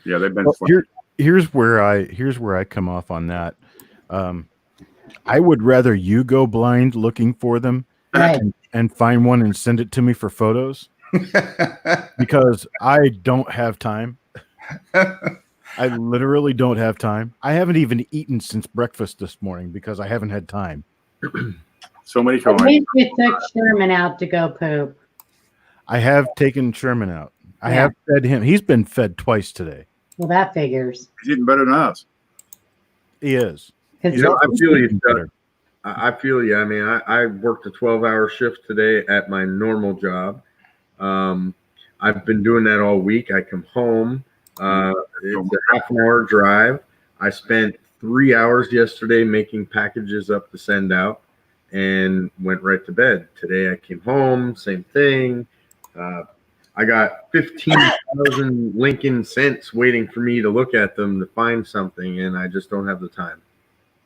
Speaker 1: Yeah, they've been.
Speaker 2: Well, here's where I come off on that. I would rather you go blind looking for them
Speaker 3: Right.
Speaker 2: and find one and send it to me for photos because I don't have time. I literally don't have time. I haven't even eaten since breakfast this morning because I haven't had time.
Speaker 1: So many
Speaker 3: At
Speaker 1: coins.
Speaker 3: least we took Sherman out to go poop.
Speaker 2: I have taken Sherman out. I
Speaker 3: Yeah.
Speaker 2: have fed him. He's been fed twice today.
Speaker 3: Well, that figures.
Speaker 1: He's eating better than us.
Speaker 2: He is.
Speaker 3: 'Cause
Speaker 4: You know, I feel you,
Speaker 2: Eating
Speaker 4: Chuck.
Speaker 2: better.
Speaker 4: I feel you. I mean, I worked a 12-hour shift today at my normal job. I've been doing that all week. I come home. It's a half-an-hour drive. I spent 3 hours yesterday making packages up to send out and went right to bed. Today I came home, same thing. I got 15,000 Lincoln cents waiting for me to look at them to find something, and I just don't have the time.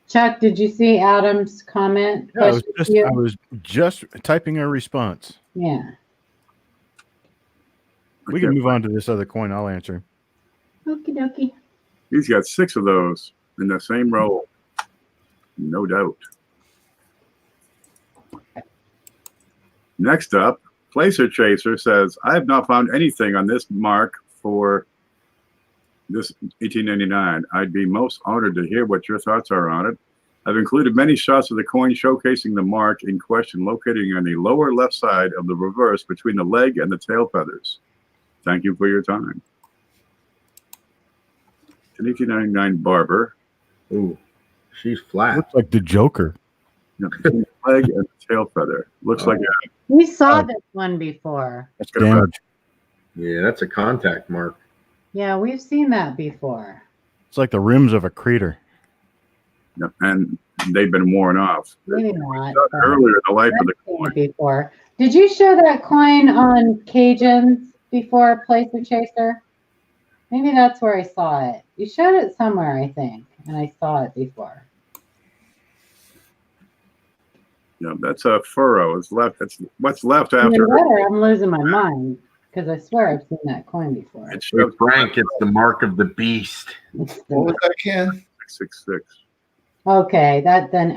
Speaker 3: Chuck, did you see Adam's comment?
Speaker 2: Yeah,
Speaker 3: Question to
Speaker 2: I
Speaker 3: you?
Speaker 2: was just typing a response.
Speaker 3: Yeah.
Speaker 2: We can move on to this other coin. I'll answer.
Speaker 3: Okie dokie.
Speaker 1: He's got 6 of those in the same row. No doubt. Next up, Placer Chaser says, I have not found anything on this mark for this 1899. I'd be most honored to hear what your thoughts are on it. I've included many shots of the coin showcasing the mark in question locating on the lower left side of the reverse between the leg and the tail feathers. Thank you for your time. An 1899 barber.
Speaker 4: Ooh, she's flat.
Speaker 2: Looks like the Joker.
Speaker 1: Between the leg and the tail feather. Looks like a
Speaker 3: We saw this one before.
Speaker 2: That's damage.
Speaker 4: Yeah, that's a contact mark.
Speaker 3: Yeah, we've seen that before.
Speaker 2: It's like the rims of a crater.
Speaker 1: and they've been worn off.
Speaker 3: Maybe not. but
Speaker 1: Earlier in the life of the
Speaker 3: I've seen
Speaker 1: coin.
Speaker 3: it before. Did you show that coin on Cajuns before, Placer Chaser? Maybe that's where I saw it. You showed it somewhere, I think, and I saw it before.
Speaker 1: Yeah, that's a furrow. It's left. That's what's left
Speaker 3: In the
Speaker 1: after.
Speaker 3: letter, I'm losing my mind because I swear I've seen that coin before.
Speaker 1: It's
Speaker 4: Hey, Frank, it's the mark of the beast.
Speaker 6: What was that, Ken?
Speaker 1: 666.
Speaker 3: Okay,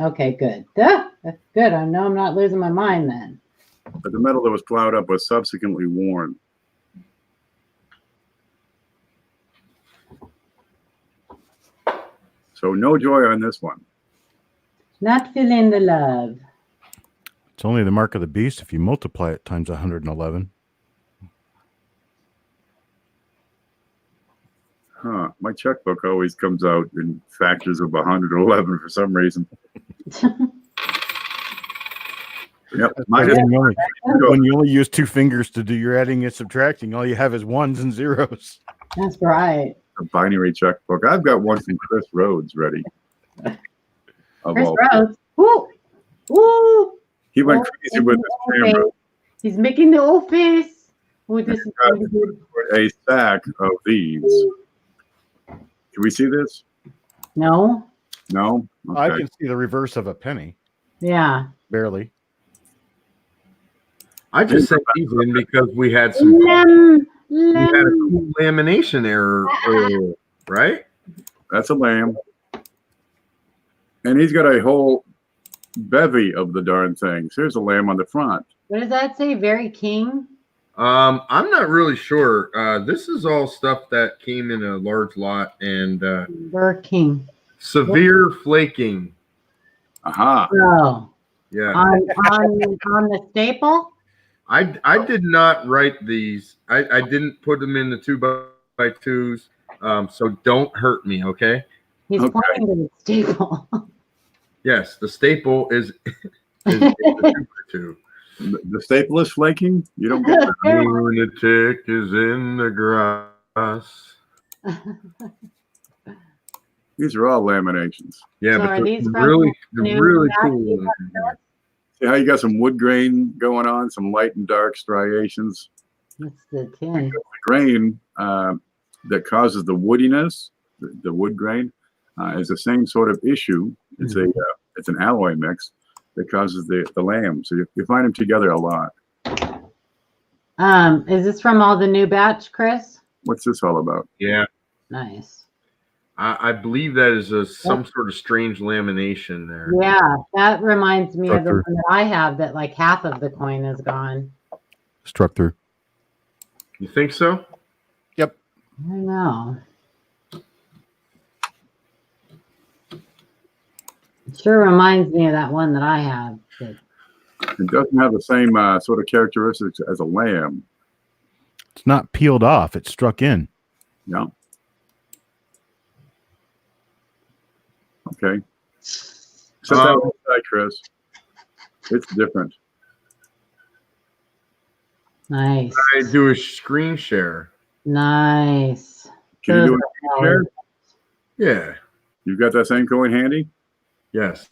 Speaker 3: okay, good. Duh, that's good. I know I'm not losing my mind then.
Speaker 1: But the metal that was plowed up was subsequently worn. So no joy on this one.
Speaker 3: Not feeling the love.
Speaker 2: It's only the mark of the beast if you multiply it times 111.
Speaker 1: Huh. My checkbook always comes out in factors of 111 for some reason. Yep. Mine is
Speaker 2: When you only use two fingers to do your adding and subtracting, all you have is ones and zeros.
Speaker 3: That's right.
Speaker 1: a binary checkbook. I've got one from Chris Rhodes ready. of
Speaker 3: Chris
Speaker 1: all.
Speaker 3: Rhodes. Woo! Woo!
Speaker 1: He went
Speaker 3: Oh,
Speaker 1: crazy with
Speaker 3: making
Speaker 1: his
Speaker 3: the old
Speaker 1: camera.
Speaker 3: face. He's making the old face. Oh, this is really good.
Speaker 1: A stack of these. Can we see this?
Speaker 3: No?
Speaker 1: No? Okay.
Speaker 2: I can see the reverse of a penny,
Speaker 3: Yeah.
Speaker 2: barely.
Speaker 4: I just sent these in because we had some we had a cool lamination error earlier, right?
Speaker 1: That's a lamb. And he's got a whole bevy of the darn things. Here's a lamb on the front.
Speaker 3: What does that say? Very king?
Speaker 4: I'm not really sure. This is all stuff that came in a large lot and
Speaker 3: Very king.
Speaker 4: severe flaking.
Speaker 1: Aha.
Speaker 3: Oh.
Speaker 4: Yeah.
Speaker 3: On the staple?
Speaker 4: I did not write these. I didn't put them in the 2x2s. So don't hurt me, okay?
Speaker 3: He's
Speaker 1: Okay.
Speaker 3: pointing to the staple.
Speaker 4: Yes, the staple is in the 2x2.
Speaker 1: The staple is flaking? You don't get that.
Speaker 4: Lunatic is in the grass.
Speaker 1: These are all laminations.
Speaker 4: Yeah,
Speaker 3: So
Speaker 4: but
Speaker 3: are these
Speaker 4: they're
Speaker 3: from
Speaker 4: really,
Speaker 3: the new
Speaker 4: really
Speaker 3: batch
Speaker 4: cool.
Speaker 3: you
Speaker 4: ones.
Speaker 1: See how you got some wood grain going on, some light and dark striations.
Speaker 3: That's the tin.
Speaker 1: The grain that causes the woodiness, the wood grain, is the same sort of issue. It's it's an alloy mix that causes the lamb. So you find them together a lot.
Speaker 3: Is this from all the new batch, Chris?
Speaker 1: What's this all about?
Speaker 4: Yeah,
Speaker 3: Nice.
Speaker 4: I believe that is some sort of strange lamination there.
Speaker 3: Yeah, that reminds me of the
Speaker 2: Structure.
Speaker 3: one that I have that like half of the coin is gone.
Speaker 2: Struck through.
Speaker 4: You think so?
Speaker 2: Yep.
Speaker 3: I don't know. It sure reminds me of that one that I have. But
Speaker 1: It doesn't have the same sort of characteristics as a lamb.
Speaker 2: It's not peeled off. It's struck in.
Speaker 1: Yeah. Okay. Set that one aside, Chris. It's different.
Speaker 3: nice.
Speaker 4: I do a screen share.
Speaker 3: Nice.
Speaker 1: Can you do
Speaker 3: Those
Speaker 1: a
Speaker 3: are
Speaker 1: share?
Speaker 4: Yeah.
Speaker 1: You've got that same coin handy?
Speaker 4: Yes.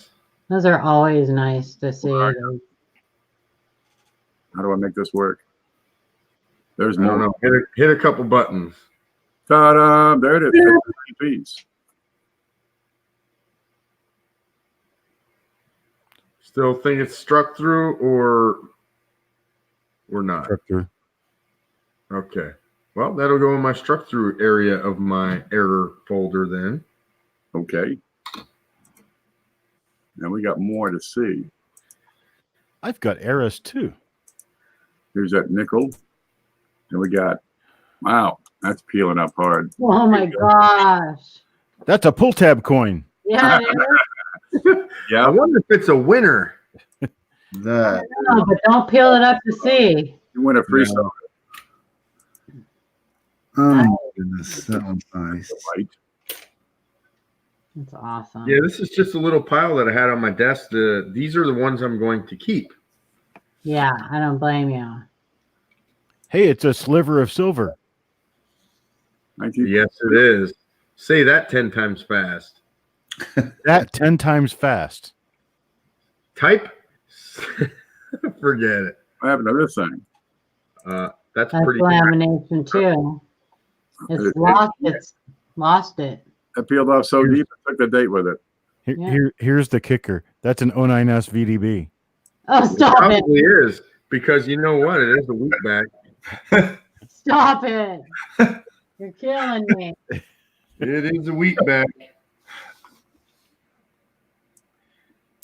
Speaker 3: Those are always nice to see.
Speaker 1: How do I make this work? There's
Speaker 4: I don't
Speaker 1: more.
Speaker 4: know. Hit a couple buttons.
Speaker 1: Ta-da! There it is. It's the same piece.
Speaker 4: Still think it's struck through or not?
Speaker 2: Struck through.
Speaker 4: Okay. Well, that'll go in my struck through area of my error folder then.
Speaker 1: Okay. Now we got more to see.
Speaker 2: I've got errors too.
Speaker 1: Here's that nickel. And we got, wow, that's peeling up hard.
Speaker 3: Oh my gosh.
Speaker 2: That's a pull tab coin.
Speaker 3: Yeah, it is.
Speaker 4: I
Speaker 1: Yeah.
Speaker 4: wonder if it's a winner.
Speaker 6: That
Speaker 3: No, but don't peel it up to see.
Speaker 1: You win a free
Speaker 4: No.
Speaker 1: stuff.
Speaker 6: oh my goodness, that one's nice.
Speaker 1: Right.
Speaker 3: That's awesome.
Speaker 4: Yeah, this is just a little pile that I had on my desk. These are the ones I'm going to keep.
Speaker 3: Yeah, I don't blame you.
Speaker 2: Hey, it's a sliver of silver.
Speaker 1: 19
Speaker 4: Yes, it is. Say that 10 times fast.
Speaker 2: That 10 times fast.
Speaker 4: Type. Forget it.
Speaker 1: I have another thing.
Speaker 4: That's
Speaker 3: That's
Speaker 4: pretty.
Speaker 3: lamination too. It's lost it.
Speaker 1: It peeled off so deep, I took the date with it.
Speaker 3: Yeah.
Speaker 2: Here's the kicker. That's an 09S VDB.
Speaker 3: Oh,
Speaker 4: It
Speaker 3: stop it.
Speaker 4: probably is because you know what? It is a week back.
Speaker 3: Stop it. You're killing me.
Speaker 4: It is a week back.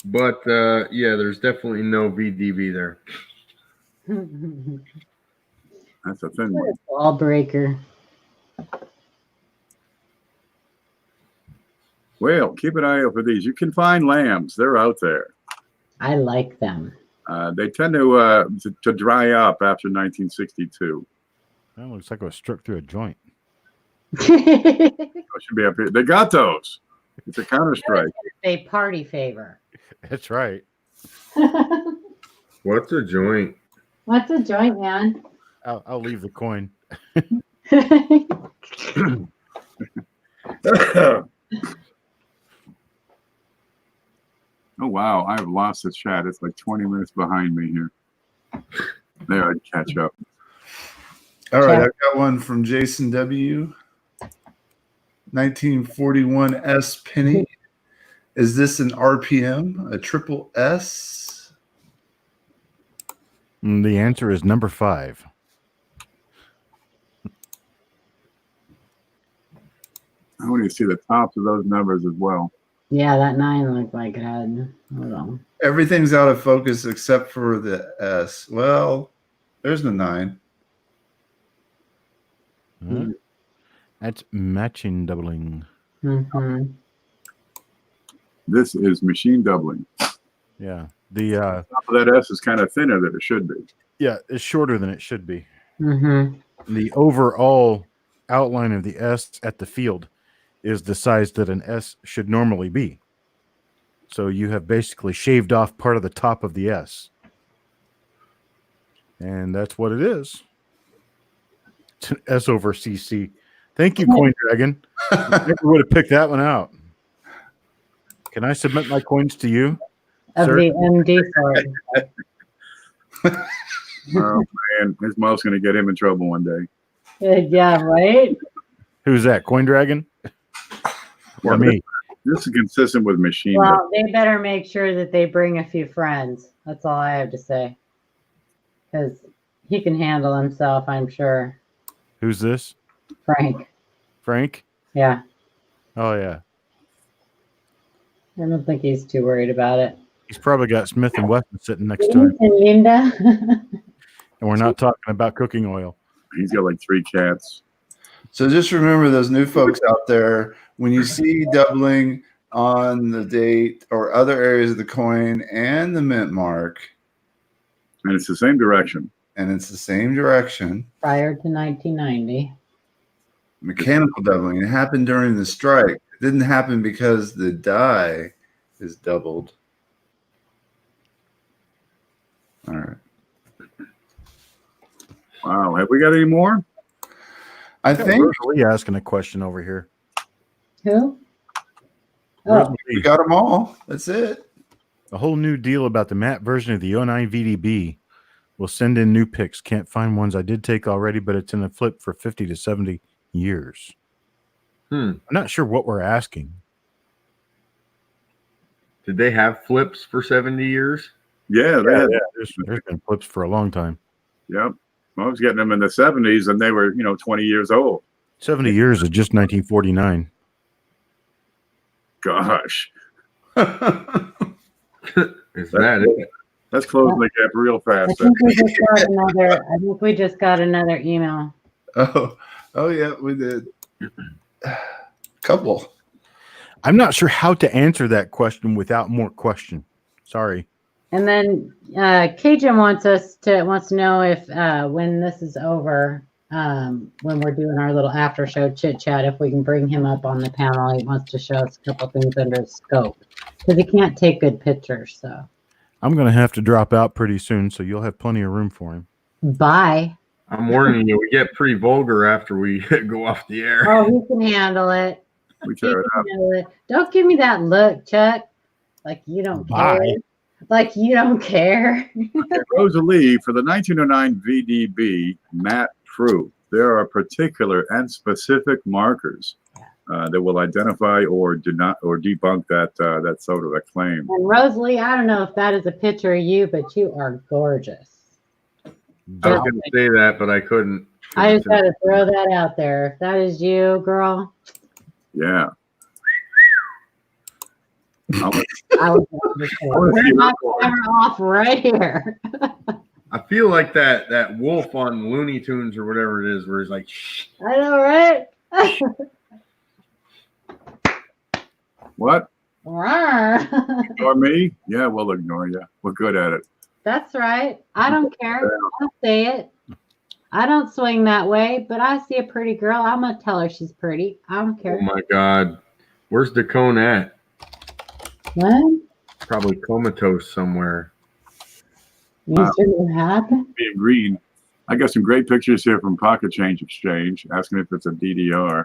Speaker 4: But yeah, there's definitely no VDB there.
Speaker 1: That's a thin one.
Speaker 3: Ball breaker.
Speaker 1: Well, keep an eye out for these. You can find lambs. They're out there.
Speaker 3: I like them.
Speaker 1: They tend to dry up after 1962.
Speaker 2: That looks like it was struck through a joint.
Speaker 1: It should be up here. They got those. It's a Counter-Strike.
Speaker 3: A party favor.
Speaker 2: That's right.
Speaker 4: What's a joint?
Speaker 3: What's a joint, man?
Speaker 2: I'll leave the coin.
Speaker 1: Oh, wow. I have lost the chat. It's like 20 minutes behind me here. There, I'd catch up.
Speaker 6: All right, I've got one from Jason W. 1941 S penny. Is this an RPM? A triple S?
Speaker 2: And the answer is number 5.
Speaker 1: I want to see the tops of those numbers as well.
Speaker 3: Yeah, that 9 looked like it had. Hold on.
Speaker 6: Everything's out of focus except for the S. Well, there's the 9.
Speaker 2: That's matching doubling.
Speaker 3: Mm-hmm.
Speaker 1: This is machine doubling.
Speaker 2: Yeah. The
Speaker 1: Top of that S is kind of thinner than it should be.
Speaker 2: yeah, it's shorter than it should be.
Speaker 3: Mm-hmm.
Speaker 2: The overall outline of the S at the field is the size that an S should normally be. So you have basically shaved off part of the top of the S. And that's what it is. It's an S over CC. Thank you, Coin Dragon. I never would have picked that one out. Can I submit my coins to you?
Speaker 3: Of
Speaker 2: Sir?
Speaker 3: the MD sword.
Speaker 1: Oh, man. His mouth's going to get him in trouble one day.
Speaker 3: Yeah, right?
Speaker 2: Who's that? Coin Dragon? Or
Speaker 1: Yeah,
Speaker 2: me?
Speaker 1: This is consistent with machine doubling.
Speaker 3: Well, they better make sure that they bring a few friends. That's all I have to say. Because he can handle himself, I'm sure.
Speaker 2: Who's this?
Speaker 3: Frank.
Speaker 2: Frank?
Speaker 3: Yeah.
Speaker 2: Oh, yeah.
Speaker 3: I don't think he's too worried about it.
Speaker 2: He's probably got Smith & Wesson sitting next to him.
Speaker 3: And Linda.
Speaker 2: And we're not talking about cooking oil.
Speaker 1: He's got like 3 cats.
Speaker 6: So just remember those new folks out there, when you see doubling on the date or other areas of the coin and the mint mark,
Speaker 1: And it's the same direction.
Speaker 6: and it's the same direction,
Speaker 3: Prior to 1990.
Speaker 6: mechanical doubling. It happened during the strike. It didn't happen because the die is doubled. All right.
Speaker 1: Wow. Have we got any more?
Speaker 6: I think
Speaker 2: Rosalie asking a question over here.
Speaker 3: Who? Oh,
Speaker 2: Rosalie,
Speaker 6: we got them all. That's it.
Speaker 2: a whole new deal about the matte version of the 09 VDB. We'll send in new picks. Can't find ones I did take already, but it's in a flip for 50 to 70 years. I'm not sure what we're asking.
Speaker 4: Did they have flips for 70 years?
Speaker 1: Yeah, they had.
Speaker 2: There's been flips for a long time.
Speaker 1: Yep. I was getting them in the 70s, and they were, 20 years old.
Speaker 2: 70 years is just 1949.
Speaker 1: Gosh.
Speaker 4: Is that it?
Speaker 1: That's closing the gap real
Speaker 3: I
Speaker 1: fast.
Speaker 3: think we just got another email.
Speaker 6: Oh yeah, we did. Couple.
Speaker 2: I'm not sure how to answer that question without more question. Sorry.
Speaker 3: And then Cajun wants to know if when this is over, when we're doing our little after show chit chat, if we can bring him up on the panel. He wants to show us a couple things under his scope because he can't take good pictures. So
Speaker 2: I'm going to have to drop out pretty soon, so you'll have plenty of room for him.
Speaker 3: bye.
Speaker 4: I'm warning you, we get pretty vulgar after we go off the air.
Speaker 3: Oh, he can handle it.
Speaker 1: We
Speaker 3: He
Speaker 1: tear
Speaker 3: can
Speaker 1: it up.
Speaker 3: handle it. Don't give me that look, Chuck. Like you don't
Speaker 2: Bye.
Speaker 3: care. Like you don't care.
Speaker 1: Rosalie, for the 1909 VDB matte proof, there are particular and specific markers that will identify or debunk that sort of a claim.
Speaker 3: And Rosalie, I don't know if that is a picture of you, but you are gorgeous.
Speaker 4: I was going to say that, but I couldn't.
Speaker 3: I just got to throw that out there. If that is you, girl,
Speaker 1: Yeah.
Speaker 3: I was turn my camera off right here.
Speaker 4: I feel like that wolf on Looney Tunes or whatever it is, where he's like, shh.
Speaker 3: I know, right?
Speaker 1: What?
Speaker 3: Rawr.
Speaker 1: Ignore me? Yeah, we'll ignore you. We're good at it.
Speaker 3: That's right. I don't care. I'll say it. I don't swing that way, but I see a pretty girl. I'm going to tell her she's pretty. I don't care.
Speaker 4: Oh my God. Where's the cone at?
Speaker 3: What?
Speaker 4: Probably comatose somewhere.
Speaker 3: You shouldn't have happened?
Speaker 1: Being green. I got some great pictures here from Pocket Change Exchange, asking if it's a DDR.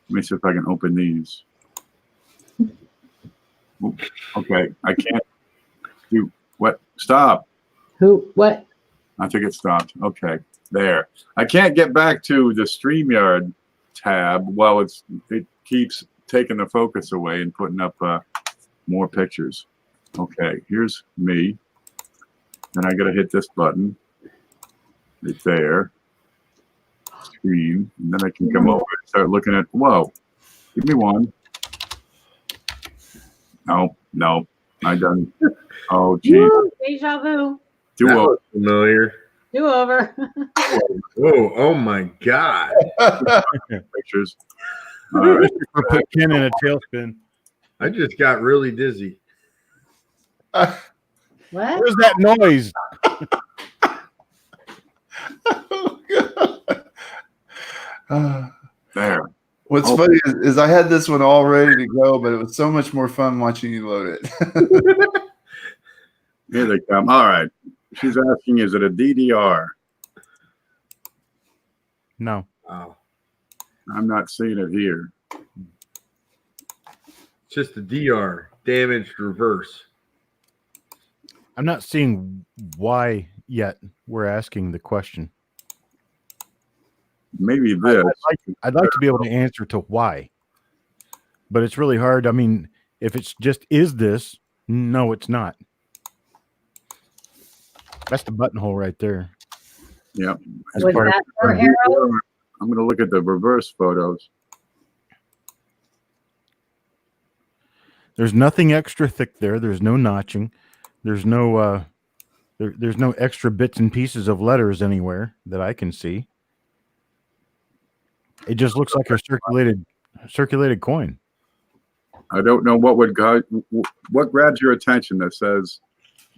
Speaker 1: Let me see if I can open these. Okay, I can't do what? Stop.
Speaker 3: Who? What?
Speaker 1: I think it stopped. Okay, there. I can't get back to the StreamYard tab while it keeps taking the focus away and putting up more pictures. Okay, here's me. Then I got to hit this button. It's there. Screen. And then I can come over and start looking at, whoa, give me one. No, I done. Oh, geez.
Speaker 3: Woo, deja vu.
Speaker 1: Do
Speaker 4: That
Speaker 1: over.
Speaker 4: looks familiar.
Speaker 3: Do over.
Speaker 4: Whoa! Oh my God!
Speaker 1: Pictures. All right.
Speaker 2: Put Ken in a tailspin.
Speaker 4: I just got really dizzy.
Speaker 3: What?
Speaker 2: Where's that noise?
Speaker 1: There.
Speaker 6: What's
Speaker 1: Oh.
Speaker 6: funny is I had this one all ready to go, but it was so much more fun watching you load it.
Speaker 1: Here they come. All right. She's asking, is it a DDR?
Speaker 2: No.
Speaker 4: Wow.
Speaker 1: I'm not seeing it here.
Speaker 4: It's just a DR, damaged reverse.
Speaker 2: I'm not seeing why yet we're asking the question.
Speaker 1: Maybe this.
Speaker 2: I'd like to be able to answer to why, but it's really hard. I mean, if it's just, is this? No, it's not. That's the buttonhole right there.
Speaker 1: Yep.
Speaker 2: That's
Speaker 3: Was
Speaker 2: part of
Speaker 3: that for arrows?
Speaker 1: I'm going to look at the reverse photos.
Speaker 2: There's nothing extra thick there. There's no notching. There's no there's no extra bits and pieces of letters anywhere that I can see. It just looks like a circulated coin.
Speaker 1: I don't know what grabs your attention that says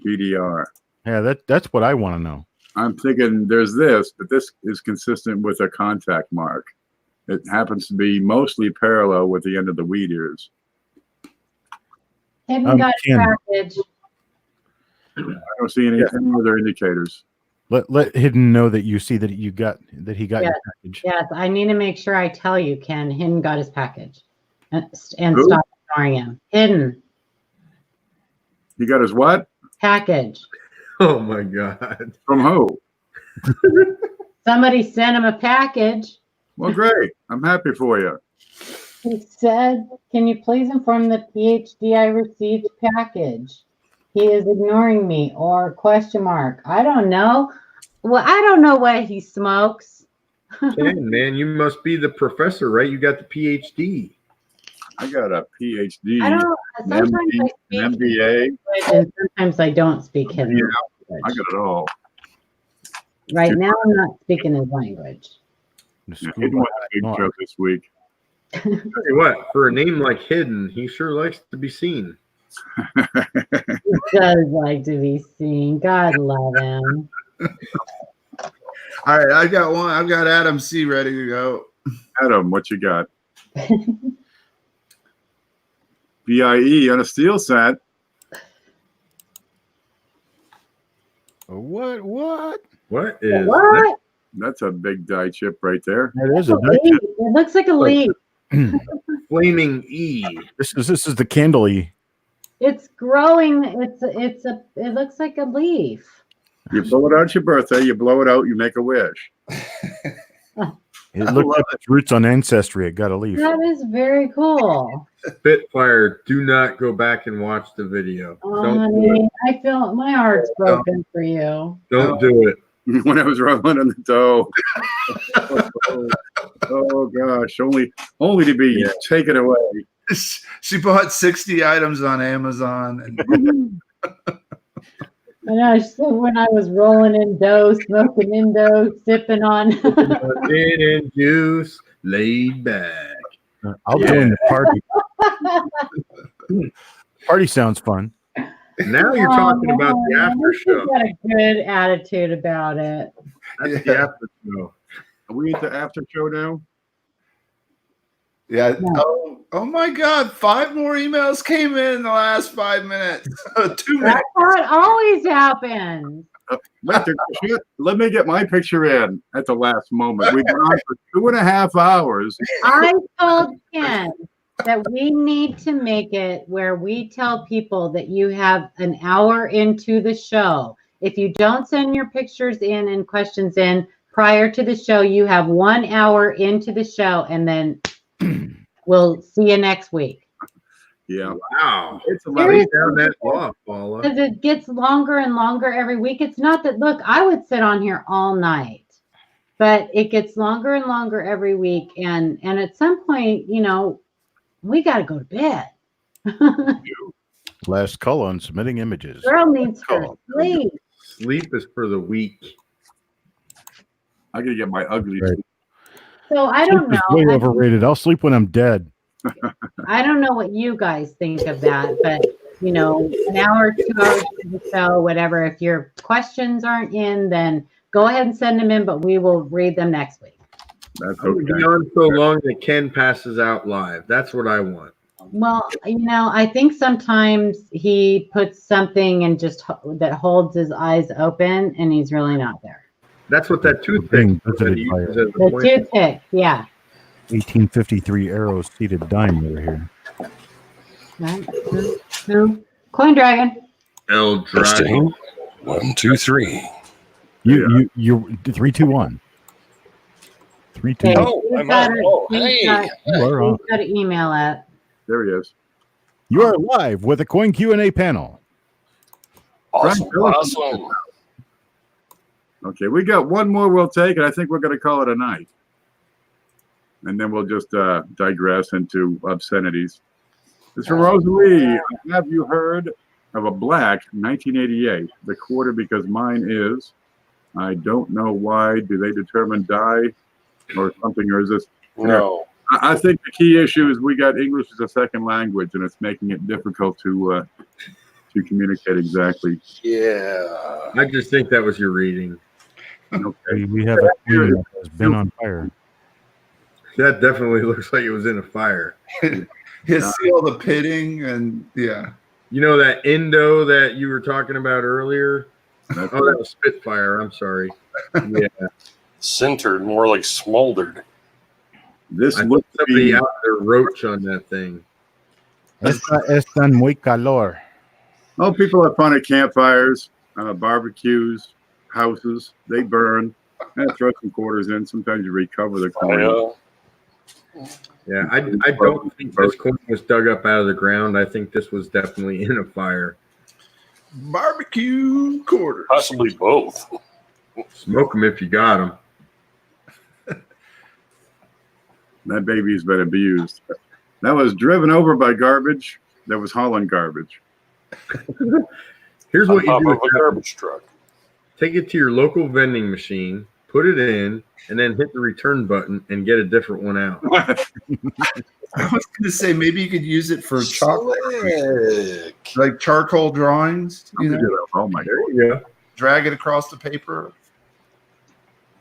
Speaker 1: DDR.
Speaker 2: Yeah, that's what I want to know.
Speaker 1: I'm thinking there's this, but this is consistent with a contact mark. It happens to be mostly parallel with the end of the wheat ears.
Speaker 3: Hidden got
Speaker 2: Ken.
Speaker 3: package.
Speaker 1: I don't see any other indicators.
Speaker 2: Let Hidden know that you see that he got
Speaker 3: Yes.
Speaker 2: your package.
Speaker 3: Yes, I need to make sure I tell you, Ken. Hidden got his package, and
Speaker 1: Who?
Speaker 3: stop ignoring him. Hidden
Speaker 1: He got his what?
Speaker 3: package.
Speaker 4: Oh my God!
Speaker 1: From who?
Speaker 3: Somebody sent him a package.
Speaker 1: Well, great. I'm happy for you.
Speaker 3: He said, "Can you please inform the PhD I received package? He is ignoring me," or question mark. I don't know. Well, I don't know what he smokes.
Speaker 4: Ken, man, you must be the professor, right? You got the PhD.
Speaker 1: I got a PhD,
Speaker 3: I don't. Sometimes I speak
Speaker 1: an MBA.
Speaker 3: English and sometimes I don't speak his
Speaker 1: Yeah, I
Speaker 3: language.
Speaker 1: got it all.
Speaker 3: Right now, I'm not speaking his language.
Speaker 2: The
Speaker 1: Yeah,
Speaker 2: school
Speaker 1: Hidden was a big
Speaker 2: mark.
Speaker 1: joke this week.
Speaker 4: Tell you what, for a name like Hidden, he sure likes to be seen.
Speaker 3: He does like to be seen. God love him.
Speaker 6: All right, I got one. I've got Adam C ready to go.
Speaker 1: Adam, what you got? BIE on a steel set.
Speaker 2: What?
Speaker 4: What is
Speaker 3: What?
Speaker 1: That's a big die chip right there.
Speaker 2: That is a
Speaker 3: Leaf. It looks like a leaf.
Speaker 4: Flaming E?
Speaker 2: This is the candle E.
Speaker 3: It's growing. It looks like a leaf.
Speaker 1: You blow it out your birthday, you blow it out, you make a wish.
Speaker 2: It looked like its roots on Ancestry. It got a leaf.
Speaker 3: That is very cool.
Speaker 4: Spitfire, do not go back and watch the video.
Speaker 3: Oh,
Speaker 4: Don't do
Speaker 3: honey,
Speaker 4: it.
Speaker 3: I feel my heart's broken for you.
Speaker 4: Don't do it.
Speaker 1: When I was rolling in the dough. Oh gosh, only to be taken away.
Speaker 6: She bought 60 items on Amazon. And
Speaker 3: I know. She said when I was rolling in dough, smoking in dough, sipping on.
Speaker 4: Gin and juice, laid back.
Speaker 2: I'll join the party. Party sounds fun.
Speaker 4: Now you're talking about the after
Speaker 3: She's
Speaker 4: show.
Speaker 3: got a good attitude about it.
Speaker 4: That's the after show.
Speaker 1: Are we at the after show now?
Speaker 6: yeah. Oh my God. 5 more emails came in the last 5 minutes. 2 minutes.
Speaker 3: That's how it always happens.
Speaker 1: Let me get my picture in at the last moment. We've been on for 2.5 hours.
Speaker 3: I told Ken that we need to make it where we tell people that you have an hour into the show. If you don't send your pictures in and questions in prior to the show, you have 1 hour into the show, and then we'll see you next week.
Speaker 1: Yeah.
Speaker 4: Wow.
Speaker 1: It's a lot
Speaker 3: Seriously.
Speaker 4: Down that off, Paula.
Speaker 3: Because it gets longer and longer every week. It's not that, look, I would sit on here all night, but it gets longer and longer every week. And at some point, you know, we got to go to bed.
Speaker 2: Last call on submitting images.
Speaker 3: Girl needs her
Speaker 2: Call.
Speaker 3: sleep.
Speaker 4: Sleep is for the weak.
Speaker 1: I gotta get my ugly.
Speaker 2: Right.
Speaker 3: So I don't
Speaker 2: Sleep is way
Speaker 3: know.
Speaker 2: overrated. I'll sleep when I'm dead.
Speaker 3: I don't know what you guys think of that, but you know, an hour, 2 hours to the show, whatever. If your questions aren't in, then go ahead and send them in, but we will read them next week.
Speaker 1: That's
Speaker 4: I'm
Speaker 1: okay.
Speaker 4: be on so long that Ken passes out live. That's what I want.
Speaker 3: Well, you know, I think sometimes he puts something and just that holds his eyes open, and he's really not there.
Speaker 4: That's what that toothpick
Speaker 2: Being
Speaker 4: that
Speaker 2: visited
Speaker 4: he
Speaker 2: by
Speaker 4: uses
Speaker 2: a
Speaker 4: as a
Speaker 3: The
Speaker 4: pointer.
Speaker 3: toothpick, yeah.
Speaker 2: 1853 arrow seated dime over here.
Speaker 3: Right. Who? Coin Dragon.
Speaker 4: El Drago.
Speaker 7: Testing. 1, 2, 3.
Speaker 2: You 3, 2, 1. 3, 2,
Speaker 3: Okay,
Speaker 2: 1.
Speaker 7: Oh,
Speaker 3: who's
Speaker 7: I'm
Speaker 3: got
Speaker 7: on.
Speaker 3: it?
Speaker 7: Oh,
Speaker 3: Who's
Speaker 7: hey.
Speaker 3: got-
Speaker 2: You are on.
Speaker 3: who's got an email at?
Speaker 1: There he is.
Speaker 2: You are live with a coin Q&A panel.
Speaker 7: Awesome.
Speaker 1: Frank,
Speaker 7: Awesome.
Speaker 1: Okay, we got one more we'll take, and I think we're going to call it a night. And then we'll just digress into obscenities. This is from Rosalie. Have you heard of a black 1988? The quarter, because mine is. I don't know why. Do they determine die or something, or is this?
Speaker 7: No.
Speaker 1: I think the key issue is we got English as a second language, and it's making it difficult to communicate exactly.
Speaker 7: Yeah.
Speaker 4: I just think that was your reading.
Speaker 1: Okay.
Speaker 2: We have a coin that has been on fire.
Speaker 4: That definitely looks like it was in a fire.
Speaker 5: You see all the pitting and yeah.
Speaker 4: You know that Indo that you were talking about earlier?
Speaker 1: That's
Speaker 4: Oh, that was Spitfire. I'm sorry. Yeah.
Speaker 7: Sintered, more like smoldered.
Speaker 1: This
Speaker 4: I think
Speaker 1: looks to
Speaker 4: somebody
Speaker 1: be
Speaker 4: out there roach on that thing.
Speaker 2: Esta es tan muy calor.
Speaker 1: Oh, people have fun at campfires, barbecues, houses. They burn. And throw some quarters in. Sometimes you recover the coin.
Speaker 4: Yeah, I don't think this coin was dug up out of the ground. I think this was definitely in a fire.
Speaker 5: Barbecue quarters.
Speaker 7: Possibly both.
Speaker 4: Smoke them if you got them.
Speaker 1: That baby's been abused. That was driven over by garbage. That was hauling garbage.
Speaker 4: Here's
Speaker 7: On
Speaker 4: what you
Speaker 7: top
Speaker 4: do
Speaker 7: of
Speaker 4: with
Speaker 7: a
Speaker 4: that.
Speaker 7: garbage truck.
Speaker 4: Take it to your local vending machine, put it in, and then hit the return button and get a different one out.
Speaker 5: I was going to say maybe you could use it for chocolate,
Speaker 7: Slick.
Speaker 5: like charcoal drawings. You know,
Speaker 1: Oh my God.
Speaker 4: There you go.
Speaker 5: drag it across the paper.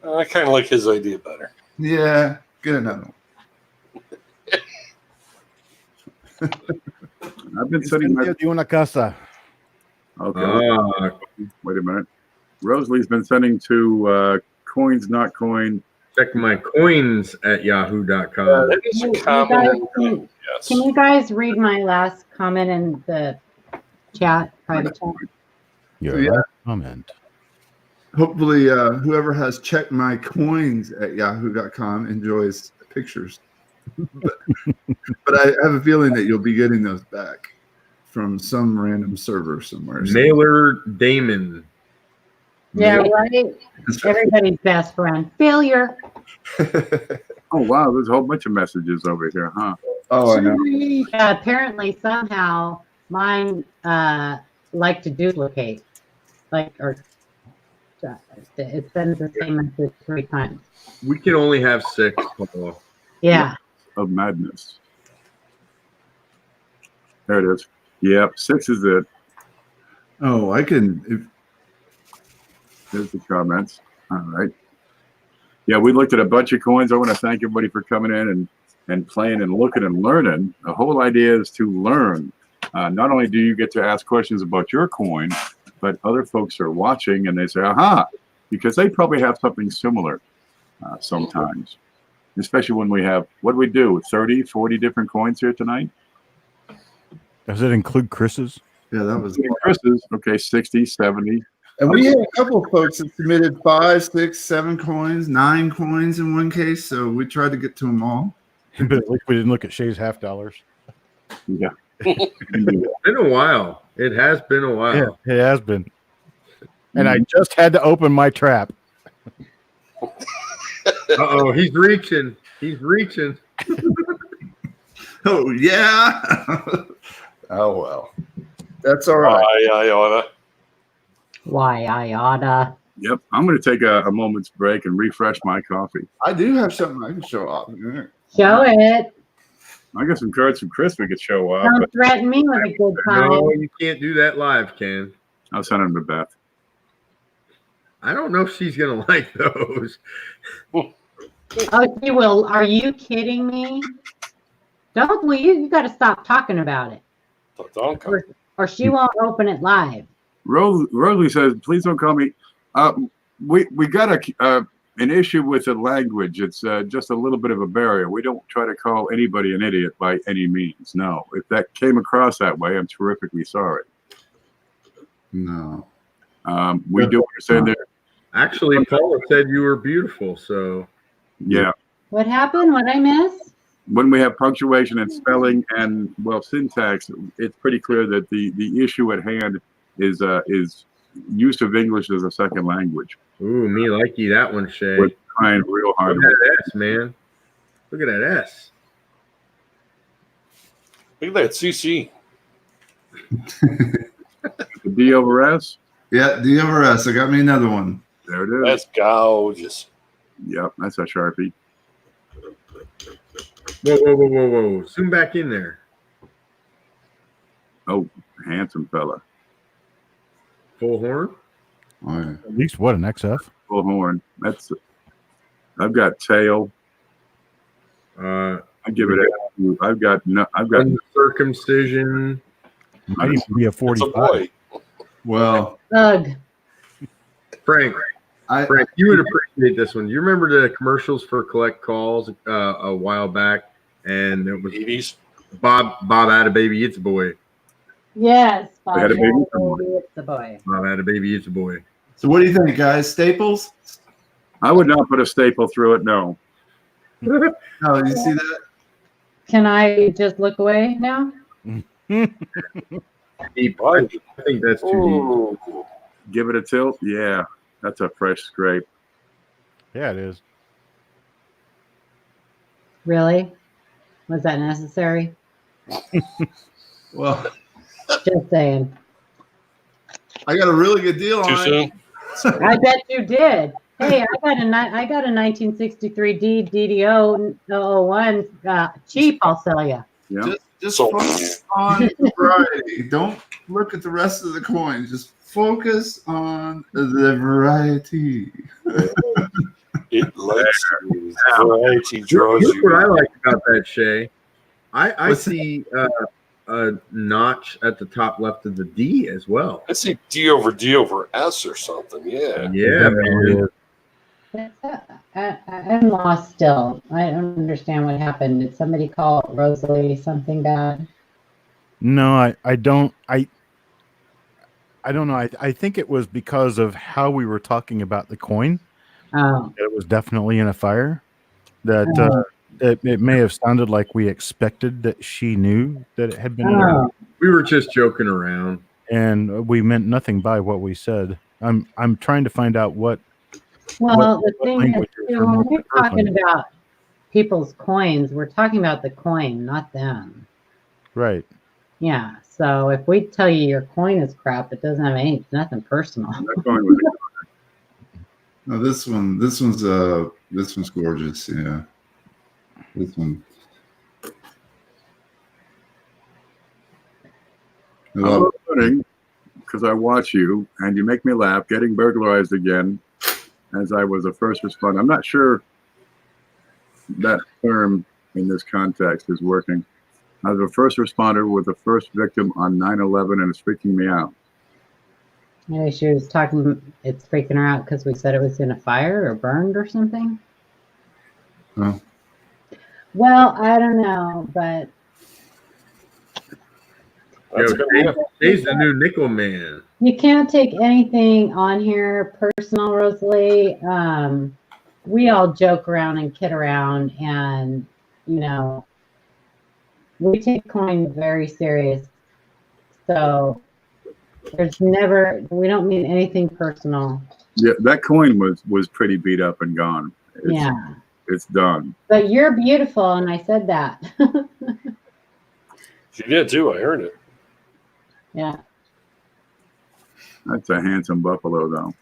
Speaker 7: I kind of like his idea better.
Speaker 5: Yeah, get another one.
Speaker 1: I've been sitting my.
Speaker 2: de una casa.
Speaker 1: Okay. Wait a minute. Rosalie's been sending to coins not coin.
Speaker 4: Check my coins at yahoo.com.
Speaker 7: That is a
Speaker 3: You
Speaker 7: common.
Speaker 3: guys
Speaker 7: Yes.
Speaker 3: Can you guys read my last comment in the chat, private chat?
Speaker 2: Your
Speaker 5: Yeah.
Speaker 2: last comment.
Speaker 5: Hopefully, whoever has checked my coins at yahoo.com enjoys the pictures. but I have a feeling that you'll be getting those back from some random server somewhere.
Speaker 4: Mailer Damon.
Speaker 3: Yeah, right. Everybody's best friend. Failure.
Speaker 1: Oh wow, there's a whole bunch of messages over here, huh?
Speaker 5: Oh, I know.
Speaker 3: Yeah, apparently somehow mine like to duplicate, or it sends the same message 3 times.
Speaker 4: We can only have 6, Paul.
Speaker 3: Yeah.
Speaker 1: Of madness. There it is. Yep, 6 is it.
Speaker 5: Oh, I can.
Speaker 1: There's the comments. All right. Yeah, we looked at a bunch of coins. I want to thank everybody for coming in and playing and looking and learning. The whole idea is to learn. Not only do you get to ask questions about your coin, but other folks are watching and they say, aha, because they probably have something similar sometimes. especially when we have, what do we do, 30, 40 different coins here tonight?
Speaker 2: Does it include Chris's?
Speaker 5: Yeah, that was.
Speaker 1: Chris's, okay, 60, 70.
Speaker 5: And we had a couple of folks that submitted 5, 6, 7 coins, 9 coins in one case. So we tried to get to them all.
Speaker 2: But at least we didn't look at Shay's $half.
Speaker 1: Yeah.
Speaker 4: It's been a while. It has been a while.
Speaker 2: Yeah, it has been. And I just had to open my trap.
Speaker 4: Uh-oh, he's reaching. He's reaching.
Speaker 5: Oh, yeah. Oh, well. That's all right.
Speaker 7: I oughta.
Speaker 3: Why I oughta.
Speaker 1: Yep. I'm going to take a moment's break and refresh my coffee.
Speaker 5: I do have something I can show off.
Speaker 3: Show it.
Speaker 1: I got some cards from Chris we could show off.
Speaker 3: Don't
Speaker 1: But
Speaker 3: threaten me with a good time.
Speaker 4: No, you can't do that live, Ken.
Speaker 1: I'll send them to Beth.
Speaker 4: I don't know if she's going to like those.
Speaker 3: Oh, she will. Are you kidding me? Don't. Well, you got to stop talking about it,
Speaker 7: Don't
Speaker 3: or she won't open it live.
Speaker 1: Rosalie says, please don't call me. We got an issue with the language. It's just a little bit of a barrier. We don't try to call anybody an idiot by any means. No. If that came across that way, I'm terrifically sorry.
Speaker 5: No.
Speaker 1: We do understand that.
Speaker 4: Actually, Paula said you were beautiful, so.
Speaker 1: Yeah.
Speaker 3: What happened? What I miss?
Speaker 1: When we have punctuation and spelling and, well, syntax, it's pretty clear that the issue at hand is use of English as a second language.
Speaker 4: Ooh, me likey that one, Shay.
Speaker 1: We're trying real hard.
Speaker 4: Look at that S, man. Look at that S.
Speaker 7: Look at that CC.
Speaker 1: The D over S.
Speaker 5: Yeah, D over S. I got me another one.
Speaker 1: There it is.
Speaker 7: That's gorgeous.
Speaker 1: Yep, that's a Sharpie.
Speaker 4: Whoa. Zoom back in there.
Speaker 1: Oh, handsome fella.
Speaker 4: Full horn?
Speaker 5: Oh, yeah.
Speaker 2: At least what, an XF?
Speaker 1: Full horn. I've got tail. I give it a. I've got
Speaker 4: Circumcision.
Speaker 2: Might even be a
Speaker 7: It's a
Speaker 2: 45.
Speaker 7: boy.
Speaker 5: Well,
Speaker 3: Ugh.
Speaker 4: Frank, you would appreciate this one. You remember the commercials for Collect Calls a while back? And it was
Speaker 7: 80s.
Speaker 4: Bob had a baby, it's a boy.
Speaker 3: Yes.
Speaker 1: I had a baby.
Speaker 3: It's the boy.
Speaker 4: Bob had a baby, it's a boy.
Speaker 5: so what do you think, guys? Staples?
Speaker 1: I would not put a staple through it. No.
Speaker 5: Oh, you see that?
Speaker 3: Can I just look away now?
Speaker 4: Deep. I think that's too deep.
Speaker 7: Ooh.
Speaker 1: Give it a tilt. Yeah, that's a fresh scrape.
Speaker 2: Yeah, it is.
Speaker 3: Really? Was that necessary?
Speaker 5: Well,
Speaker 3: Just saying.
Speaker 5: I got a really good deal
Speaker 7: Too
Speaker 5: on it.
Speaker 7: soon?
Speaker 3: I bet you did. Hey, I got a 1963 DDO 001 cheap. I'll sell you.
Speaker 1: Yeah.
Speaker 5: Just
Speaker 7: So-
Speaker 5: focus on the variety. Don't look at the rest of the coins. Just focus on the variety.
Speaker 7: It lets you. Variety draws
Speaker 4: Here's what I
Speaker 7: you.
Speaker 4: like about that, Shay. I
Speaker 5: What's
Speaker 4: see a notch at the top left of the D as well.
Speaker 7: I see D over S or something. Yeah.
Speaker 4: Yeah, man.
Speaker 3: I'm lost still. I don't understand what happened. Did somebody call Rosalie something bad?
Speaker 2: No, I don't. I don't know. I think it was because of how we were talking about the coin.
Speaker 3: Oh,
Speaker 2: It was definitely in a fire. That it may have sounded like we expected that she knew that it had been,
Speaker 3: oh.
Speaker 4: We were just joking around.
Speaker 2: and we meant nothing by what we said. I'm trying to find out what.
Speaker 3: Well, the
Speaker 2: what
Speaker 3: thing is,
Speaker 2: languages
Speaker 3: too,
Speaker 2: are more
Speaker 3: when we're talking
Speaker 2: prevalent.
Speaker 3: about people's coins, we're talking about the coin, not them.
Speaker 2: Right.
Speaker 3: Yeah. So if we tell you your coin is crap, it doesn't have any, nothing personal.
Speaker 1: I'm not going with it.
Speaker 5: No, this one's gorgeous. Yeah, this one. I love
Speaker 1: I'm learning because I watch you and you make me laugh. Getting burglarized again, as I was a first responder. I'm not sure that term in this context is working. I was a first responder with the first victim on 9/11, and it's freaking me out.
Speaker 3: Maybe she was talking, it's freaking her out because we said it was in a fire or burned or something.
Speaker 5: Oh.
Speaker 3: Well, I don't know, but
Speaker 7: That's
Speaker 4: Yo,
Speaker 7: good.
Speaker 4: Jay's the new nickel man.
Speaker 3: you can't take anything on here personal, Rosalie. We all joke around and kid around, and you know, we take coin very serious. So we don't mean anything personal.
Speaker 1: Yeah, that coin was pretty beat up and gone. It's done.
Speaker 3: But you're beautiful, and I said that.
Speaker 7: She did too. I heard it.
Speaker 3: Yeah.
Speaker 1: That's a handsome buffalo, though.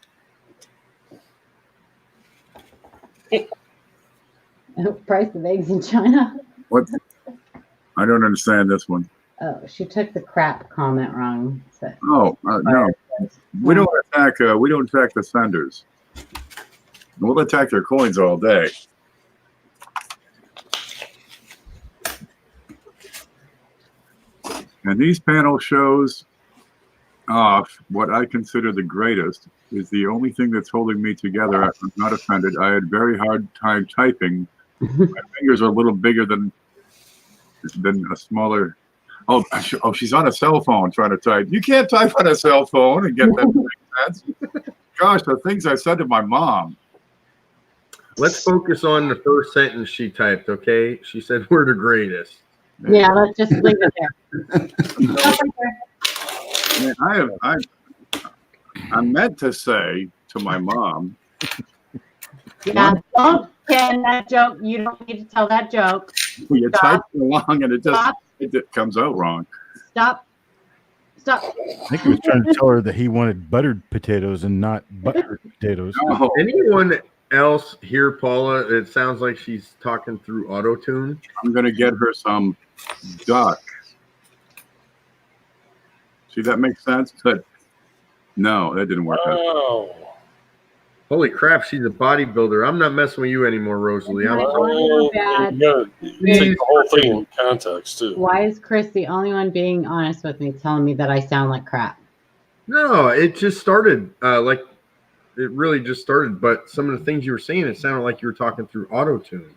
Speaker 3: Price of eggs in China.
Speaker 1: What? I don't understand this one.
Speaker 3: Oh, she took the crap comment wrong. So.
Speaker 1: Oh no, we don't attack. We don't attack the senders. We'll attack their coins all day. And these panel shows off what I consider the greatest is the only thing that's holding me together. I'm not offended. I had very hard time typing. My fingers are a little bigger than a smaller. Oh, she's on a cell phone trying to type. You can't type on a cell phone and get that to make sense. Gosh, the things I said to my mom.
Speaker 4: Let's focus on the first sentence she typed, okay? She said, "We're the greatest."
Speaker 3: Yeah, let's just leave it there.
Speaker 1: I meant to say to my mom.
Speaker 3: Yeah, don't Ken, that joke. You don't need to tell that joke.
Speaker 1: You type along and it comes out wrong.
Speaker 3: Stop.
Speaker 2: I think he was trying to tell her that he wanted buttered potatoes and not buttered potatoes.
Speaker 1: Oh,
Speaker 4: Anyone else here, Paula? It sounds like she's talking through auto-tune.
Speaker 1: I'm going to get her some duck. See, that makes sense? But no, that didn't work out.
Speaker 7: Oh.
Speaker 4: Holy crap, she's a bodybuilder. I'm not messing with you anymore, Rosalie. I'm sorry.
Speaker 7: You gotta take the whole thing in context too.
Speaker 3: Why is Chris the only one being honest with me, telling me that I sound like crap?
Speaker 4: No, it just started it really just started. But some of the things you were saying, it sounded like you were talking through auto-tune.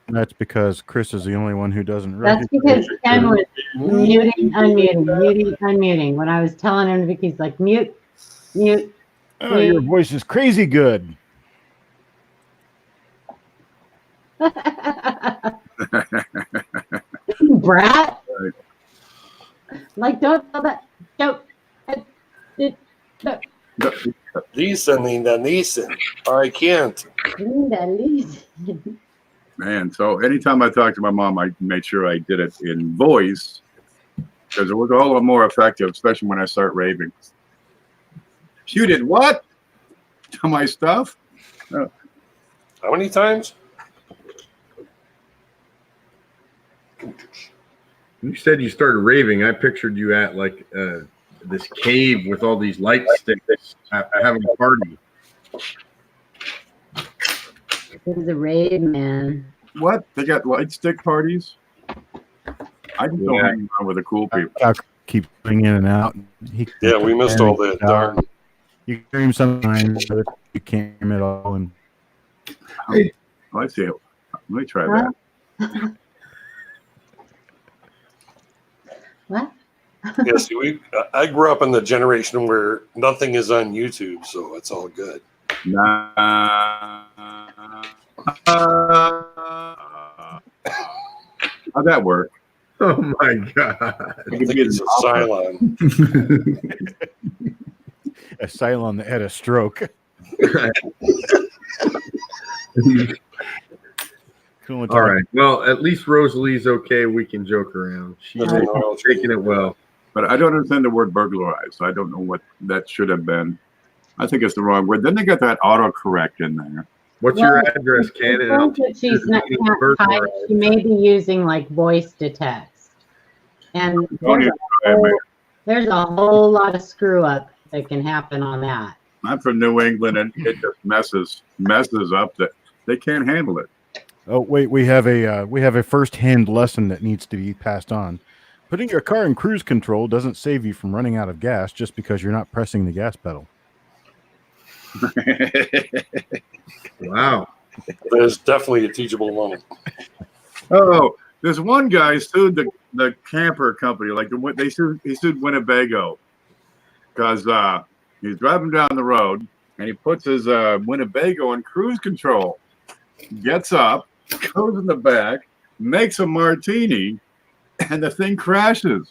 Speaker 2: That's because Chris is the only one who doesn't
Speaker 3: That's because Ken was muting, unmuting. When I was telling him, Vicky's like, mute.
Speaker 2: Oh, your voice is crazy good.
Speaker 3: Brat. Like, don't tell that. Don't.
Speaker 7: Listen. I can't.
Speaker 1: Man, so anytime I talked to my mom, I made sure I did it in voice because it was all the more effective, especially when I start raving. You did what to my stuff?
Speaker 7: How many times?
Speaker 4: You said you started raving. I pictured you at like this cave with all these light sticks having a party.
Speaker 3: It was a rave, man.
Speaker 1: What? They got light stick parties? I just don't hang around with the cool people.
Speaker 2: I'll keep going in and out.
Speaker 7: Yeah, we missed all that. Darn.
Speaker 2: You can hear him sometimes, but you can't hear him at all. And
Speaker 1: Let's see. Let me try that.
Speaker 3: What?
Speaker 7: Yeah, see, I grew up in the generation where nothing is on YouTube, so it's all good.
Speaker 1: How'd that work?
Speaker 4: Oh my god!
Speaker 7: I think it's a Cylon.
Speaker 2: a Cylon that had a stroke.
Speaker 4: All right. Well, at least Rosalie's okay. We can joke around. She's taking it well.
Speaker 1: But I don't understand the word burglarize. I don't know what that should have been. I think it's the wrong word. Then they got that autocorrect in there.
Speaker 4: What's your address, Ken?
Speaker 3: She's not type. She may be using like voice to text. And there's a whole lot of screw up that can happen on that.
Speaker 1: I'm from New England, and it just messes up that they can't handle it.
Speaker 2: Oh wait, we have a first-hand lesson that needs to be passed on. Putting your car in cruise control doesn't save you from running out of gas just because you're not pressing the gas pedal.
Speaker 4: Wow.
Speaker 7: That is definitely a teachable moment.
Speaker 1: Oh, there's one guy sued the camper company. Like he sued Winnebago because he's driving down the road and he puts his Winnebago in cruise control. Gets up, goes in the back, makes a martini, and the thing crashes.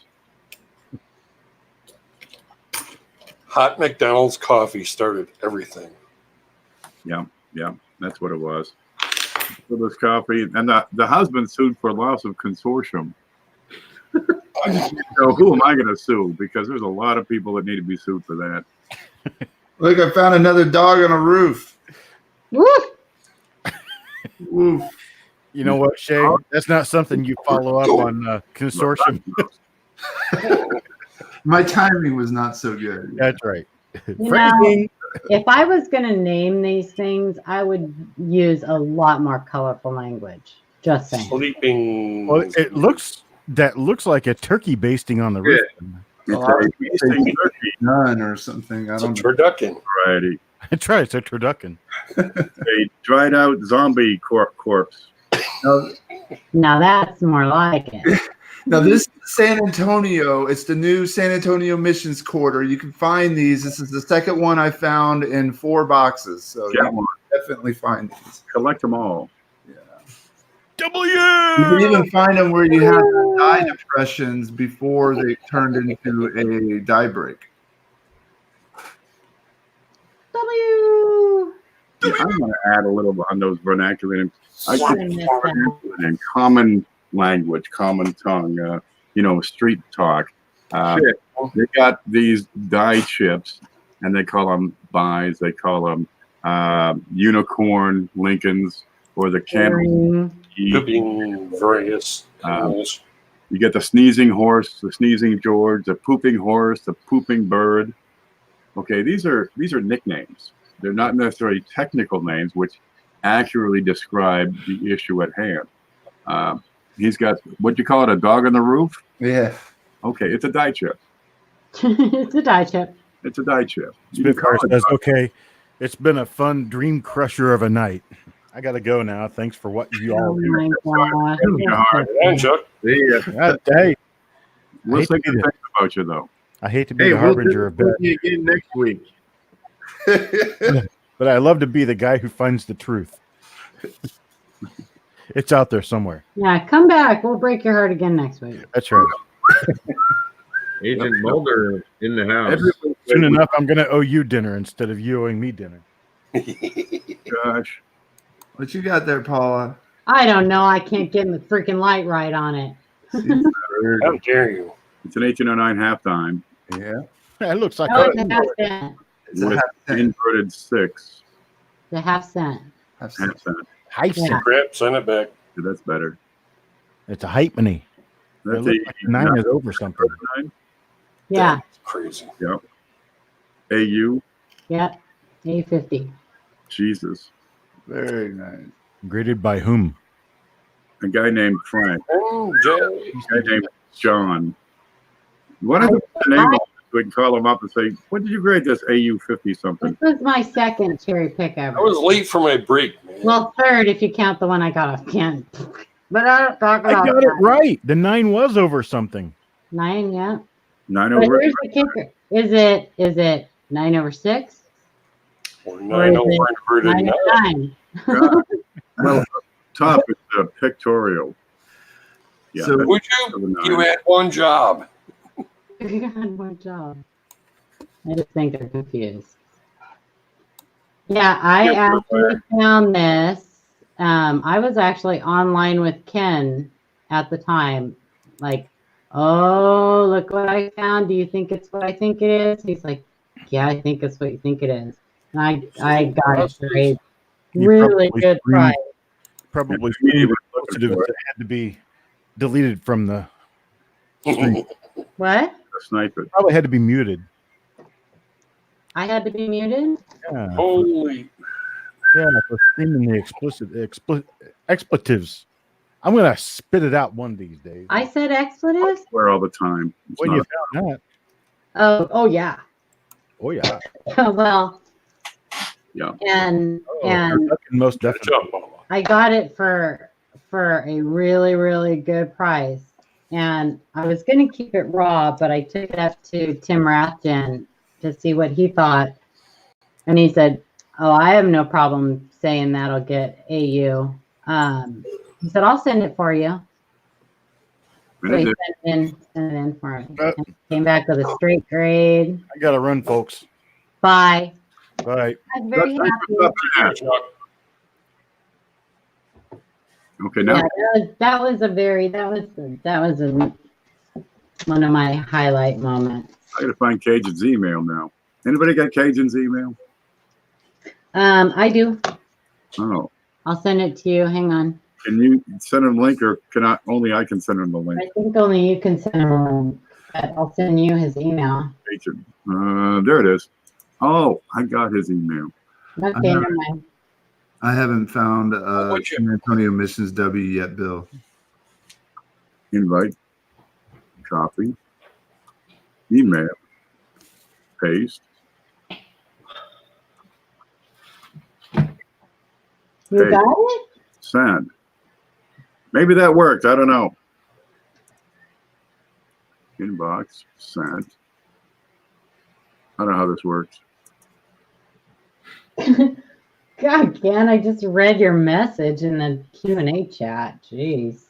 Speaker 7: Hot McDonald's coffee started everything.
Speaker 1: Yeah, that's what it was. For this coffee, and the husband sued for loss of consortium. I just need to know, who am I going to sue? Because there's a lot of people that need to be sued for that.
Speaker 5: Look, I found another dog on a roof.
Speaker 3: Woof.
Speaker 5: Woof.
Speaker 2: You know what, Shay? That's not something you follow up on consortium.
Speaker 5: My timing was not so good.
Speaker 2: That's right.
Speaker 3: You know, if I was going to name these things, I would use a lot more colorful language. Just saying.
Speaker 7: Sleeping.
Speaker 2: Well, that looks like a turkey basting on the roof.
Speaker 1: It's a turkey
Speaker 5: None or something. I
Speaker 7: It's a
Speaker 5: don't know.
Speaker 7: turducken.
Speaker 1: variety.
Speaker 2: That's right. It's a turducken.
Speaker 1: A dried out zombie corpse.
Speaker 3: Now that's more like it.
Speaker 5: Now this is San Antonio. It's the new San Antonio Missions Quarter. You can find these. This is the second one I found in 4 boxes. So
Speaker 1: Get
Speaker 5: you
Speaker 1: one.
Speaker 5: can definitely find these.
Speaker 1: Collect them all.
Speaker 2: W.
Speaker 5: You can even find them where you have the dye depressions before they turned into a dye break.
Speaker 3: W.
Speaker 1: Yeah, I'm going to add a little on those vernacular names. I
Speaker 3: Yeah,
Speaker 1: put
Speaker 3: I missed that.
Speaker 1: in common language, common tongue, street talk. They got these dye chips, and they call them buys. They call them unicorn Lincolns or the camel.
Speaker 7: Pooping various animals.
Speaker 1: You get the sneezing horse, the sneezing George, the pooping horse, the pooping bird. Okay, these are nicknames. They're not necessarily technical names, which accurately describe the issue at hand. He's got, what do you call it, a dog on the roof?
Speaker 5: Yeah.
Speaker 1: Okay, it's a dye chip.
Speaker 3: It's a dye chip.
Speaker 1: It's a dye chip. You can
Speaker 2: Spitfire
Speaker 1: call it
Speaker 2: says,
Speaker 1: dye.
Speaker 2: "Okay, it's been a fun dream crusher of a night. I got to go now. Thanks for what you all
Speaker 3: Oh
Speaker 2: do."
Speaker 3: my God.
Speaker 7: Yeah, Chuck.
Speaker 2: Hey,
Speaker 1: We'll
Speaker 2: hate
Speaker 1: say
Speaker 2: to
Speaker 1: good
Speaker 2: be
Speaker 1: things about you, though.
Speaker 2: I hate to be the harbinger of bad,
Speaker 4: again next week.
Speaker 2: but I love to be the guy who finds the truth. It's out there somewhere.
Speaker 3: Yeah, come back. We'll break your heart again next week.
Speaker 2: That's right.
Speaker 4: Agent Mulder in the house.
Speaker 2: Soon enough, I'm going to owe you dinner instead of you owing me dinner.
Speaker 1: Gosh.
Speaker 5: What you got there, Paula?
Speaker 3: I don't know. I can't get the freaking light right on it.
Speaker 7: How dare you?
Speaker 1: It's an 1809 halftime
Speaker 5: Yeah.
Speaker 2: It looks like
Speaker 3: Oh, it's a half cent.
Speaker 5: It's a
Speaker 1: with
Speaker 5: half cent.
Speaker 1: inverted 6.
Speaker 3: The half cent.
Speaker 5: Half cent.
Speaker 1: Half cent.
Speaker 2: hype.
Speaker 3: Yeah.
Speaker 7: Crap, send it back.
Speaker 1: Yeah, that's better.
Speaker 2: It's a hype money. It
Speaker 1: That's
Speaker 2: looks like the 9 is over something.
Speaker 1: 9.
Speaker 3: Yeah.
Speaker 7: That's crazy.
Speaker 1: Yep. AU.
Speaker 3: Yep. A50.
Speaker 1: Jesus.
Speaker 5: Very nice.
Speaker 2: Graded by whom?
Speaker 1: A guy named Frank.
Speaker 7: Oh, Jay.
Speaker 1: A guy named John. What is the name of it? We can call him up and say, when did you grade this AU 50 something?
Speaker 3: This was my second cherry pick ever.
Speaker 7: I was late for my break, man.
Speaker 3: Well, third if you count the one I got off Ken. But I don't talk
Speaker 2: I
Speaker 3: about
Speaker 2: got it
Speaker 3: that.
Speaker 2: right. The 9 was over something.
Speaker 3: 9, yeah.
Speaker 1: 9
Speaker 3: But
Speaker 1: over.
Speaker 3: here's the kicker. Is it 9 over 6?
Speaker 7: Or
Speaker 3: Or
Speaker 7: 9
Speaker 3: is
Speaker 7: over
Speaker 3: it
Speaker 7: inverted
Speaker 3: 9
Speaker 7: 9.
Speaker 3: over 9?
Speaker 1: Well, top is the pictorial. Yeah.
Speaker 5: So
Speaker 1: that's
Speaker 7: Would
Speaker 1: the
Speaker 7: you?
Speaker 1: 9.
Speaker 7: You had one job.
Speaker 3: You had one job. I just think they're confused. Yeah, I
Speaker 1: Yeah,
Speaker 3: actually found this. I was actually online with Ken at the time. Like, oh, look what I found. Do you think it's what I think it is? He's like, yeah, I think it's what you think it is. And I got it for a
Speaker 2: You
Speaker 3: really
Speaker 2: probably
Speaker 3: good
Speaker 2: screened-
Speaker 3: price.
Speaker 2: Probably
Speaker 1: Yeah, we
Speaker 2: screened
Speaker 1: were
Speaker 2: posted
Speaker 1: looking
Speaker 2: it
Speaker 1: for it.
Speaker 2: that had to be deleted from the stream.
Speaker 3: What?
Speaker 1: The sniper.
Speaker 2: Probably had to be muted.
Speaker 3: I had to be muted?
Speaker 2: Yeah,
Speaker 7: Holy.
Speaker 2: for screaming the expletives. I'm gonna spit it out one of these days.
Speaker 3: I said expletives?
Speaker 1: Where all the time. It's
Speaker 2: When
Speaker 1: not-
Speaker 2: you found that,
Speaker 3: Oh yeah.
Speaker 2: oh yeah,
Speaker 3: Well,
Speaker 1: Yeah.
Speaker 3: and
Speaker 2: oh, most
Speaker 7: Good
Speaker 2: definitely.
Speaker 7: job, Paula.
Speaker 3: I got it for a really, really good price. And I was going to keep it raw, but I took it up to Tim Rathjen to see what he thought. And he said, oh, I have no problem saying that'll get AU. He said, I'll send it for you. So he sent it in for me. And came back with a straight grade.
Speaker 2: I got to run, folks.
Speaker 3: Bye.
Speaker 2: Bye.
Speaker 3: I'm very happy.
Speaker 1: Okay, now
Speaker 3: Yeah, that was one of my highlight moments.
Speaker 1: I got to find Cajun's email now. Anybody got Cajun's email?
Speaker 3: I do.
Speaker 1: Oh,
Speaker 3: I'll send it to you. Hang on.
Speaker 1: can you send him a link, or only I can send him the link?
Speaker 3: I think only you can send him a link, but I'll send you his email.
Speaker 1: Cajun. There it is. Oh, I got his email.
Speaker 3: Okay, never mind.
Speaker 6: I haven't found
Speaker 7: What's your-
Speaker 6: San Antonio Missions W yet, Bill.
Speaker 1: Invite, copy, email, paste.
Speaker 3: You got it?
Speaker 1: Send. Maybe that worked. I don't know. Inbox, sent. I don't know how this works.
Speaker 3: God, Ken, I just read your message in the Q&A chat. Jeez.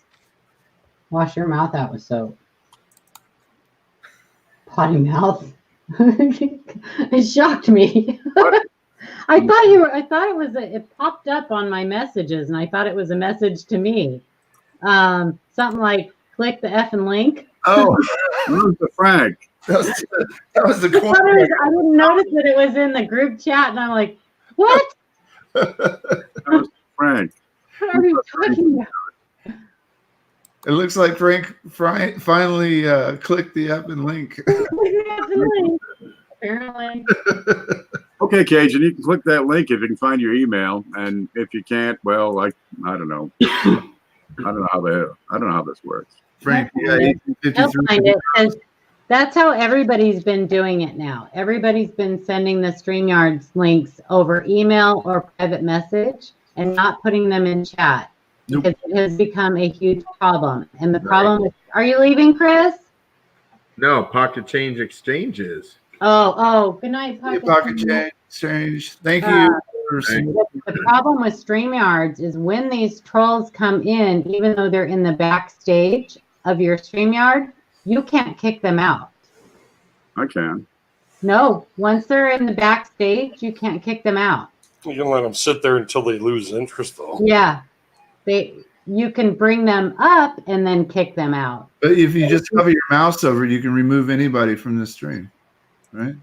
Speaker 3: Wash your mouth out with soap. Potty mouth. It shocked me. I thought it popped up on my messages, and I thought it was a message to me. Something like, click the effing link.
Speaker 6: Oh,
Speaker 1: Where's the Frank?
Speaker 6: that was the
Speaker 3: I
Speaker 6: corner.
Speaker 3: didn't notice that it was in the group chat, and I'm like, what?
Speaker 1: That was Frank.
Speaker 3: What are you talking about?
Speaker 6: It looks like Frank finally clicked the effing link.
Speaker 3: Apparently.
Speaker 1: Okay, Cajun, you can click that link if you can find your email, and if you can't, well, I don't know. I don't know how this works.
Speaker 6: Frank, yeah,
Speaker 3: They'll
Speaker 6: 1853.
Speaker 3: find it, 'cause that's how everybody's been doing it now. Everybody's been sending the StreamYards links over email or private message and not putting them in chat, because it has become a huge problem. And the problem with, are you leaving, Chris?
Speaker 4: No, pocket change exchanges.
Speaker 3: Oh, good night,
Speaker 6: Hey,
Speaker 3: Pocket
Speaker 6: Pocket
Speaker 3: Change.
Speaker 6: Change. Thank you.
Speaker 3: The problem with StreamYards is when these trolls come in, even though they're in the backstage of your StreamYard, you can't kick them out.
Speaker 1: I can.
Speaker 3: No, once they're in the backstage, you can't kick them out.
Speaker 7: You can let them sit there until they lose interest, though.
Speaker 3: Yeah, you can bring them up and then kick them out.
Speaker 6: But if you just hover your mouse over it, you can remove anybody from the stream, right?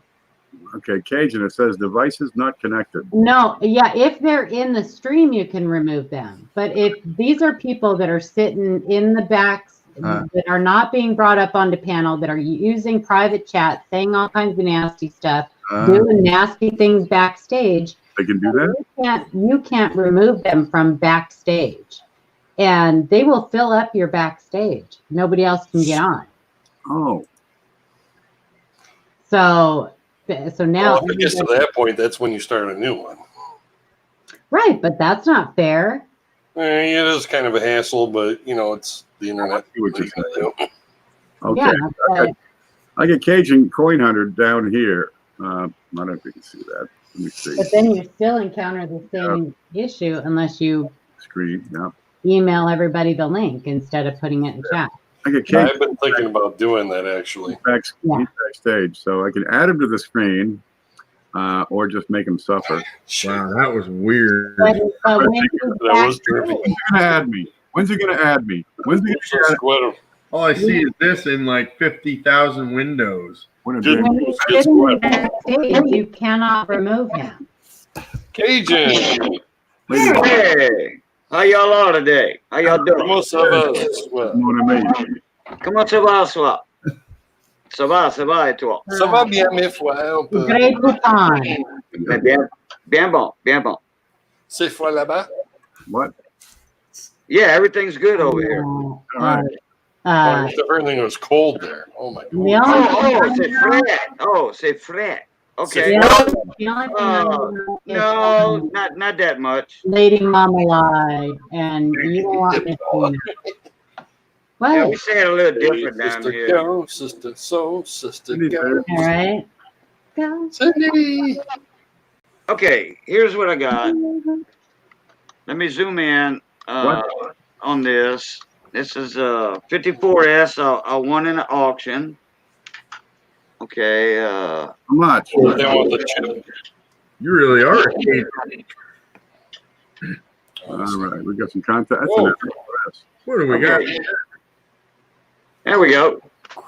Speaker 1: Okay, Cajun, it says devices not connected.
Speaker 3: No, yeah, if they're in the stream, you can remove them. But if these are people that are sitting in the backs, that are not being brought up onto panel, that are using private chat, saying all kinds of nasty stuff, doing nasty things backstage,
Speaker 1: They can do that?
Speaker 3: you can't remove them from backstage. And they will fill up your backstage. Nobody else can get on.
Speaker 1: Oh,
Speaker 3: So now,
Speaker 7: Well, if it gets to that point, that's when you start a new one.
Speaker 3: right, but that's not fair.
Speaker 7: It is kind of a hassle, but it's the internet.
Speaker 1: see what you're saying. Okay.
Speaker 3: Yeah, but
Speaker 1: I get Cajun Coin Hunter down here. I don't know if you can see that. Let me see.
Speaker 3: But then you still encounter the same issue unless you
Speaker 1: Screen, yeah.
Speaker 3: email everybody the link instead of putting it in chat.
Speaker 1: I get Cajun
Speaker 7: I've been thinking about doing that, actually.
Speaker 3: Yeah.
Speaker 1: backstage, so I can add him to the screen, or just make him suffer.
Speaker 4: Wow, that was weird.
Speaker 3: But when he's
Speaker 7: That was trippy.
Speaker 3: backstage,
Speaker 1: When's he gonna add me? When's he gonna add me? When's he
Speaker 7: So
Speaker 1: gonna add
Speaker 7: squid 'em.
Speaker 4: All I see is this in like 50,000 windows.
Speaker 1: when
Speaker 7: Just-
Speaker 3: when he's
Speaker 7: Just
Speaker 3: sitting
Speaker 7: what?
Speaker 3: backstage, you cannot remove him.
Speaker 7: Cajun.
Speaker 8: Hey, how y'all are today? How y'all doing?
Speaker 7: Comment ça va, squid?
Speaker 1: Mon ami.
Speaker 8: Comment ça va, soi? Ça va, et toi?
Speaker 7: Ça va bien, mes fois. On peut...
Speaker 3: Great Bhutan.
Speaker 8: Mais bien bon.
Speaker 7: C'est fois là-bas?
Speaker 1: What?
Speaker 8: Yeah, everything's good over here.
Speaker 7: If everything was cold there. Oh, my God.
Speaker 3: The only
Speaker 8: Oh, c'est frais. Okay.
Speaker 3: The only thing I know is,
Speaker 8: No, not that much.
Speaker 3: Lady Marmalade, and you don't want me to.
Speaker 8: Yeah, we
Speaker 3: What?
Speaker 8: say it a little different down
Speaker 7: Sister
Speaker 8: here.
Speaker 7: go, sister so, sister go.
Speaker 3: All right. Go.
Speaker 7: Cindy.
Speaker 8: Okay, here's what I got. Let me zoom in on this. This is 54S. I won in an auction. Okay.
Speaker 1: How much?
Speaker 7: They want the chip.
Speaker 4: You really are.
Speaker 1: All right, we got some contact. That's
Speaker 7: Whoa.
Speaker 1: an express.
Speaker 4: What do we got?
Speaker 8: There we go.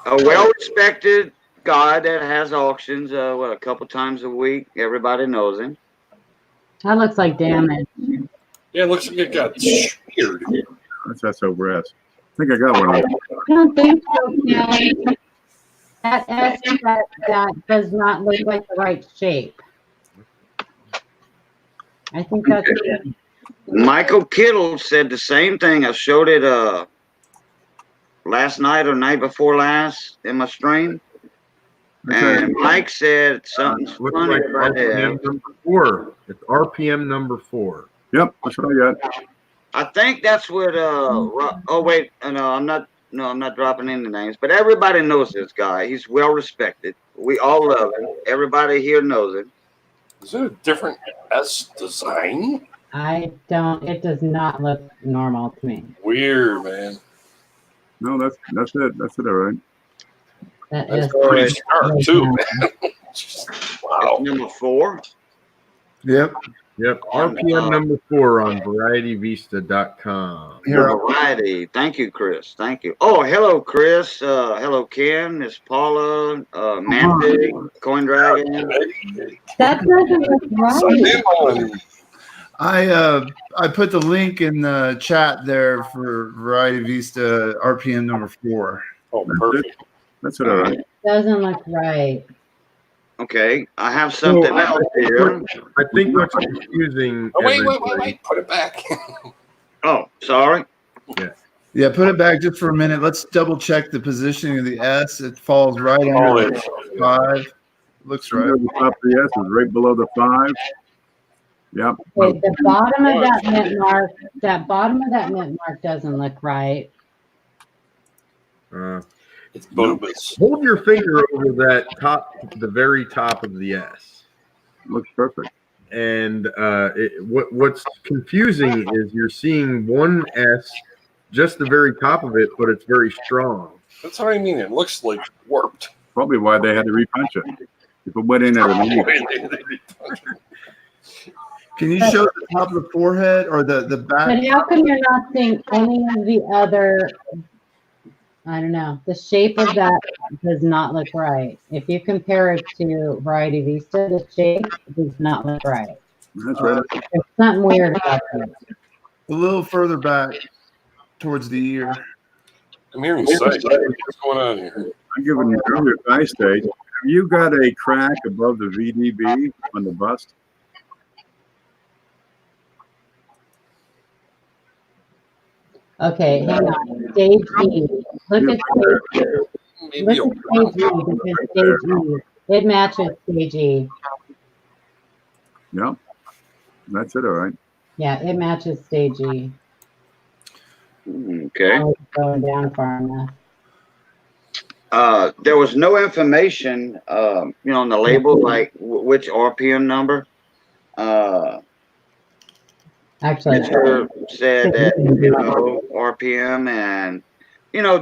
Speaker 8: A well-respected guy that has auctions. A couple times a week. Everybody knows him.
Speaker 3: That looks like damage.
Speaker 7: Yeah, it looks like it got speared.
Speaker 1: That's over S. I think I got one.
Speaker 3: I don't think so, Ken. That S, that does not look like the right shape. I think that's
Speaker 8: Michael Kittle said the same thing. I showed it last night or night before last in my stream. And Mike said something's
Speaker 4: Looks
Speaker 8: funny
Speaker 4: like
Speaker 8: about
Speaker 4: RPM
Speaker 8: that.
Speaker 4: number 4. It's RPM number 4.
Speaker 1: Yep, that's what I got.
Speaker 8: I think that's what oh wait, no, I'm not dropping any names, but everybody knows this guy. He's well respected. We all love him. Everybody here knows him.
Speaker 7: Is it a different S design?
Speaker 3: it does not look normal to me.
Speaker 7: Weird, man.
Speaker 1: No, that's it. That's it. All right.
Speaker 3: That
Speaker 7: That's
Speaker 3: is
Speaker 7: pretty sharp too, man. Wow.
Speaker 8: Number 4.
Speaker 6: Yep.
Speaker 4: Yep. RPM number 4 on varietyvista.com.
Speaker 6: Here,
Speaker 8: Variety. Thank you, Chris. Thank you. Oh, hello, Chris. Hello, Ken. It's Paula. Mantic, Coin Dragon.
Speaker 3: that doesn't look right.
Speaker 6: I put the link in the chat there for Variety Vista RPM number 4.
Speaker 7: Oh, perfect.
Speaker 1: That's it. All right.
Speaker 3: Doesn't look right.
Speaker 8: Okay, I have something else here.
Speaker 4: I think what's confusing.
Speaker 7: Oh, wait.
Speaker 4: everybody-
Speaker 7: Put it back.
Speaker 8: Oh, sorry.
Speaker 6: Yeah, put it back just for a minute. Let's double check the positioning of the S. It falls right under the 5. Looks right.
Speaker 1: The top of the S is right below the 5. Yep.
Speaker 3: Okay, the bottom of that mint mark doesn't look right.
Speaker 7: It's bogus.
Speaker 4: Hold your finger over that top, the very top of the S.
Speaker 1: Looks perfect.
Speaker 4: And what's confusing is you're seeing one S, just the very top of it, but it's very strong.
Speaker 7: That's what I mean. It looks like warped.
Speaker 1: Probably why they had to repunch it. If it went in at a medium.
Speaker 6: Can you show the top of the forehead or the back?
Speaker 3: But how come you're not seeing any of the other, I don't know, the shape of that does not look right. If you compare it to Variety Vista, the shape does not look right.
Speaker 1: That's right.
Speaker 3: There's something weird about it.
Speaker 6: A little further back towards the ear.
Speaker 7: I'm hearing sight. What's going on here?
Speaker 1: I'm giving you earlier advice stage. Have you got a crack above the VDB on the bust?
Speaker 3: Okay, hang on. Stage E. Look at stage E.
Speaker 7: Maybe
Speaker 3: Look at stage E because stage E. It matches stage E.
Speaker 1: Yep. That's it. All right.
Speaker 3: Yeah, it matches stage E.
Speaker 8: Okay.
Speaker 3: Oh, it's going down far enough.
Speaker 8: There was no information, on the label, like which RPM number.
Speaker 3: Actually,
Speaker 8: Mr. said that, RPM, and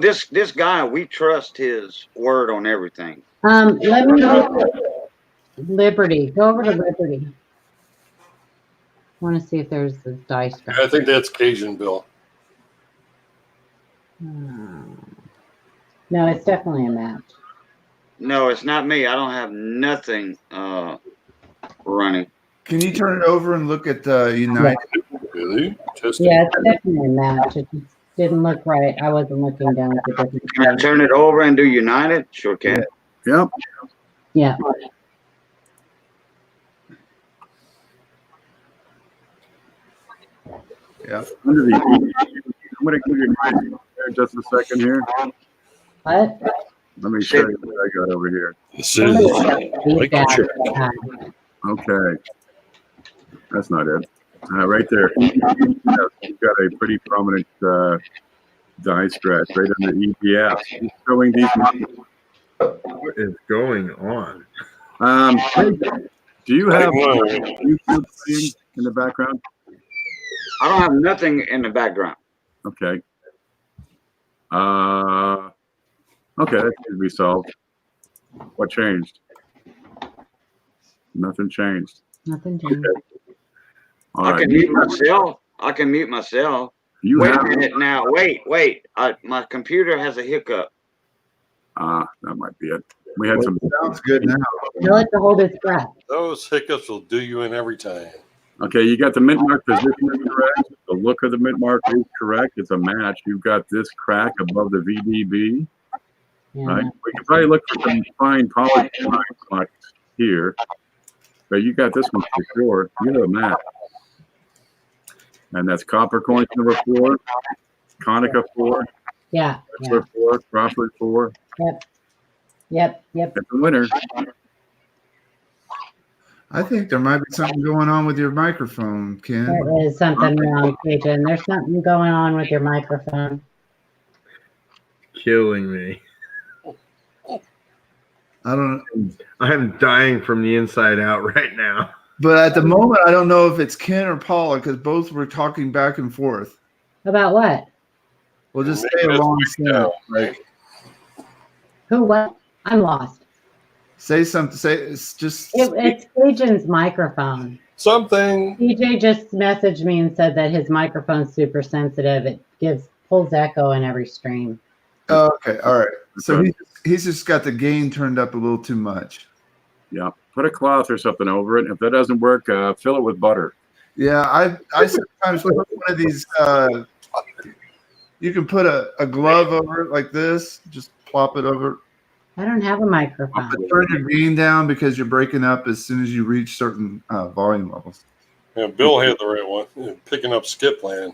Speaker 8: this guy, we trust his word on everything.
Speaker 3: let me look at Liberty. Go over to Liberty. Want to see if there's the dice.
Speaker 7: I think that's Cajun Bill.
Speaker 3: No, it's definitely a match.
Speaker 8: No, it's not me. I don't have nothing running.
Speaker 6: Can you turn it over and look at United?
Speaker 7: Really? Testing.
Speaker 3: Yeah, it's definitely a match. It just didn't look right. I wasn't looking down at the different.
Speaker 8: Can I turn it over and do United? Sure can.
Speaker 1: Yep.
Speaker 3: Yeah.
Speaker 6: Yeah.
Speaker 1: Under the, I'm going to give you mine just a second here.
Speaker 3: What?
Speaker 1: Let me show you what I got over here.
Speaker 7: This is Michael Check.
Speaker 1: Okay. That's not it. Right there. You've got a pretty prominent die scratch right under EPS. He's showing these.
Speaker 4: What is going on?
Speaker 1: Do you have YouTube playing in the background?
Speaker 8: I don't have nothing in the background.
Speaker 1: Okay. Okay, that should be solved. What changed? Nothing changed.
Speaker 3: Nothing changed.
Speaker 1: Okay. All
Speaker 8: I
Speaker 1: right.
Speaker 8: can mute myself.
Speaker 1: You
Speaker 8: wait
Speaker 1: have
Speaker 8: a minute now. Wait. My computer has a hiccup.
Speaker 1: that might be it. We had some.
Speaker 6: Sounds good now.
Speaker 3: Tell it to hold its breath.
Speaker 7: Those hiccups will do you in every time.
Speaker 1: Okay, you got the mint mark position correct. The look of the mint mark is correct. It's a match. You've got this crack above the VDB.
Speaker 3: Yeah.
Speaker 1: Right. We can probably look for some fine polished marks here, but you got this one for sure. You're a match. And that's Copper Coins number 4, Konica 4,
Speaker 3: Yeah.
Speaker 1: Wrestler 4, Crawford 4.
Speaker 3: Yep.
Speaker 1: That's the winner.
Speaker 6: I think there might be something going on with your microphone, Ken.
Speaker 3: There is something wrong, Cajun. There's something going on with your microphone.
Speaker 4: Killing me.
Speaker 6: I don't know.
Speaker 4: I'm dying from the inside out right now.
Speaker 6: But at the moment, I don't know if it's Ken or Paula because both were talking back and forth.
Speaker 3: About what?
Speaker 6: We'll just
Speaker 7: Maybe
Speaker 6: stay
Speaker 7: that's
Speaker 6: along
Speaker 7: what we know.
Speaker 6: like
Speaker 3: Who? What? I'm lost.
Speaker 6: say something. Say it's just.
Speaker 3: It's Cajun's microphone.
Speaker 7: Something.
Speaker 3: DJ just messaged me and said that his microphone's super sensitive. It pulls echo in every stream.
Speaker 6: Oh, okay, all right. So
Speaker 1: Okay.
Speaker 6: he's just got the gain turned up a little too much.
Speaker 1: Yeah. Put a cloth or something over it. If that doesn't work, fill it with butter.
Speaker 6: Yeah, I sometimes put one of these. You can put a glove over it like this. Just plop it over.
Speaker 3: I don't have a microphone.
Speaker 6: But turn your gain down because you're breaking up as soon as you reach certain volume levels.
Speaker 7: Yeah, Bill had the right one. Yeah, picking up skip land.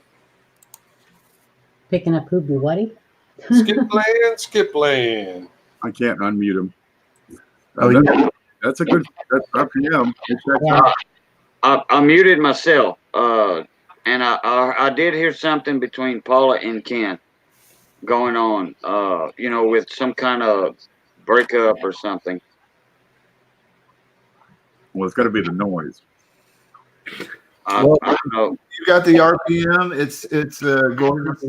Speaker 3: Picking up Hoobie Wuddy?
Speaker 7: Skip land.
Speaker 1: I can't unmute him.
Speaker 6: Oh,
Speaker 1: That's a good. That's up to him. It checks
Speaker 3: Yeah.
Speaker 1: out.
Speaker 8: I muted myself. And I did hear something between Paula and Ken going on. With some kind of breakup or something.
Speaker 1: Well, it's got to be the noise.
Speaker 8: I don't know.
Speaker 6: You got the RPM. It's gorgeous.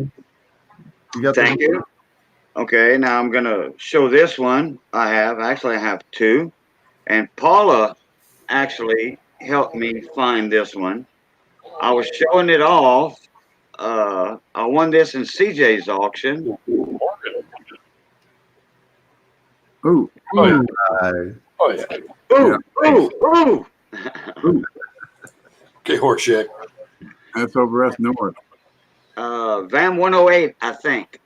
Speaker 6: You got
Speaker 8: Thank you. Okay, now I'm gonna show this one. I have 2, and Paula actually helped me find this one. I was showing it off. I won this in CJ's auction.
Speaker 1: Ooh.
Speaker 7: Oh, yeah. Oh, yeah.
Speaker 8: Ooh.
Speaker 7: Okay, Horseshack.
Speaker 1: That's over us north.
Speaker 8: VAM 108, I think.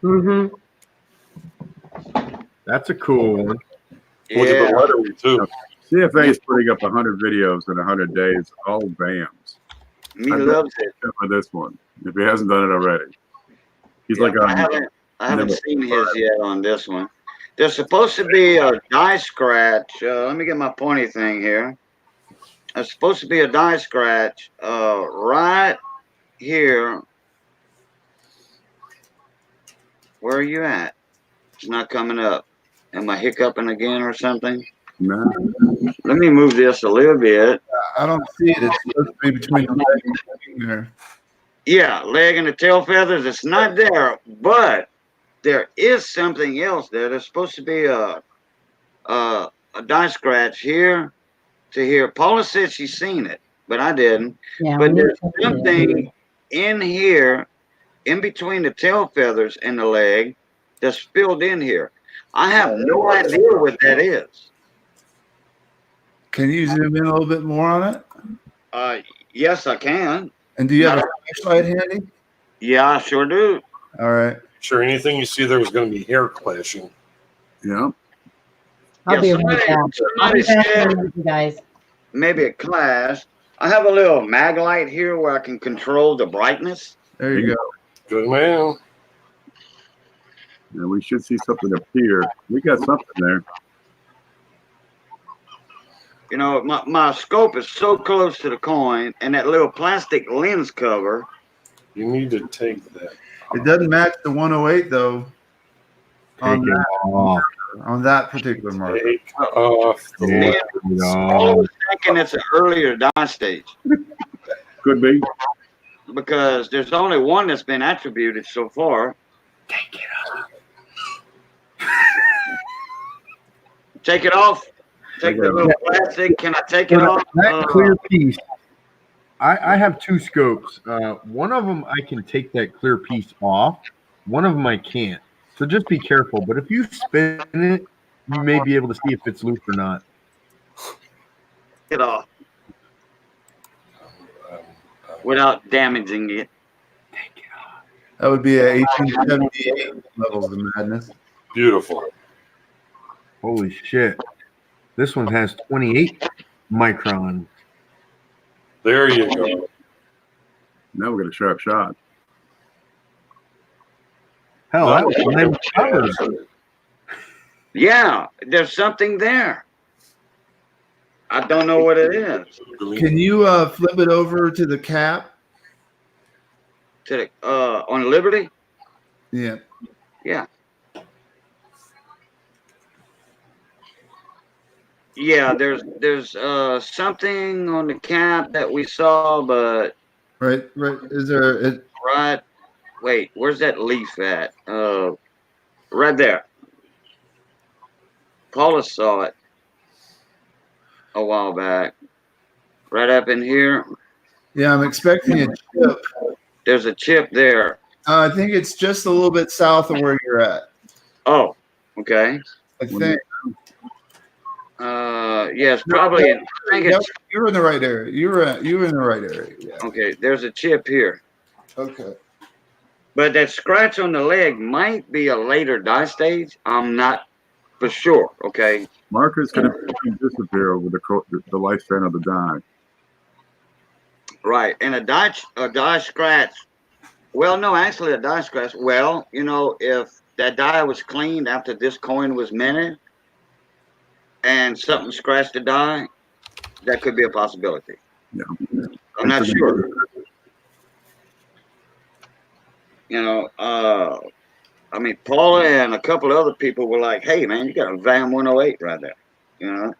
Speaker 3: Mm-hmm.
Speaker 4: That's a cool one.
Speaker 7: Look at the lettering, too.
Speaker 1: CFA is putting up 100 videos in 100 days, all BAMs.
Speaker 8: Me loves it.
Speaker 1: For this one, if he hasn't done it already. He's
Speaker 8: Yeah,
Speaker 1: like
Speaker 8: I haven't seen his yet on this one. There's supposed to be a die scratch. Let me get my pointy thing here. There's supposed to be a die scratch right here. Where are you at? It's not coming up. Am I hiccuping again or something?
Speaker 1: No.
Speaker 8: Let me move this a little bit.
Speaker 6: I don't see it. It's supposed to be between the legs and there.
Speaker 8: Yeah, leg and the tail feathers. It's not there, but there is something else there. There's supposed to be a die scratch here to here. Paula said she's seen it, but I didn't.
Speaker 3: Yeah.
Speaker 8: But
Speaker 3: we
Speaker 8: there's
Speaker 3: need to-
Speaker 8: something in here, in between the tail feathers and the leg, that's filled in here. I have no idea what that is.
Speaker 6: Can you zoom in a little bit more on it?
Speaker 8: Yes, I can.
Speaker 6: And do you have a flashlight handy?
Speaker 8: Yeah, I sure do.
Speaker 6: All right.
Speaker 7: Sure, anything you see there is going to be hair clashing.
Speaker 1: Yeah.
Speaker 3: I'll be
Speaker 8: Yeah,
Speaker 3: right back. I'll
Speaker 8: somebody
Speaker 3: be back
Speaker 8: said-
Speaker 3: in a minute, you guys.
Speaker 8: Maybe a clash. I have a little mag light here where I can control the brightness.
Speaker 6: There you go.
Speaker 7: Good man.
Speaker 1: And we should see something appear. We got something there.
Speaker 8: You know, my scope is so close to the coin, and that little plastic lens cover.
Speaker 7: You need to take that.
Speaker 5: It doesn't match the 108 though. On
Speaker 4: Take it
Speaker 5: that,
Speaker 4: off.
Speaker 5: on that particular marker.
Speaker 7: Take off the
Speaker 4: Take
Speaker 7: lens.
Speaker 4: it
Speaker 8: I
Speaker 4: off.
Speaker 8: was thinking it's an earlier die stage
Speaker 1: Could be.
Speaker 8: because there's only one that's been attributed so far.
Speaker 4: Take it off.
Speaker 8: Take it off. Take the little plastic. Can I take it off?
Speaker 4: That clear piece. I have two scopes. One of them I can take that clear piece off. One of them I can't. So just be careful. But if you spin it, you may be able to see if it's loose or not.
Speaker 8: Take it off without damaging it.
Speaker 4: Take it off.
Speaker 5: That would be a 1878 levels of madness.
Speaker 7: Beautiful.
Speaker 4: Holy shit. This one has 28 micron.
Speaker 7: There you go.
Speaker 1: Now we got a sharp shot.
Speaker 4: Hell, that was nine colors.
Speaker 8: Yeah, there's something there. I don't know what it is.
Speaker 5: Can you flip it over to the cap?
Speaker 8: To the on Liberty?
Speaker 5: Yeah.
Speaker 8: Yeah. Yeah, there's something on the cap that we saw, but
Speaker 5: Right. Is there?
Speaker 8: right. Wait, where's that leaf at? Right there. Paula saw it a while back. Right up in here.
Speaker 5: Yeah, I'm expecting a chip.
Speaker 8: There's a chip there.
Speaker 5: I think it's just a little bit south of where you're at.
Speaker 8: Oh, okay.
Speaker 5: I think.
Speaker 8: Yes, probably. I think it's
Speaker 5: You're in the right area. You're in the right area. Yeah.
Speaker 8: okay. There's a chip here,
Speaker 5: Okay.
Speaker 8: but that scratch on the leg might be a later die stage. I'm not for sure. Okay.
Speaker 1: Markers can disappear over the lifespan of the die.
Speaker 8: Right, and a die scratch. Well, no, actually, a die scratch. Well, you know, if that die was cleaned after this coin was minted, and something scratched the die, that could be a possibility.
Speaker 1: Yeah.
Speaker 8: I'm not sure. You know, I mean, Paula and a couple of other people were like, "Hey, man, you got a VAM 108 right there," you know.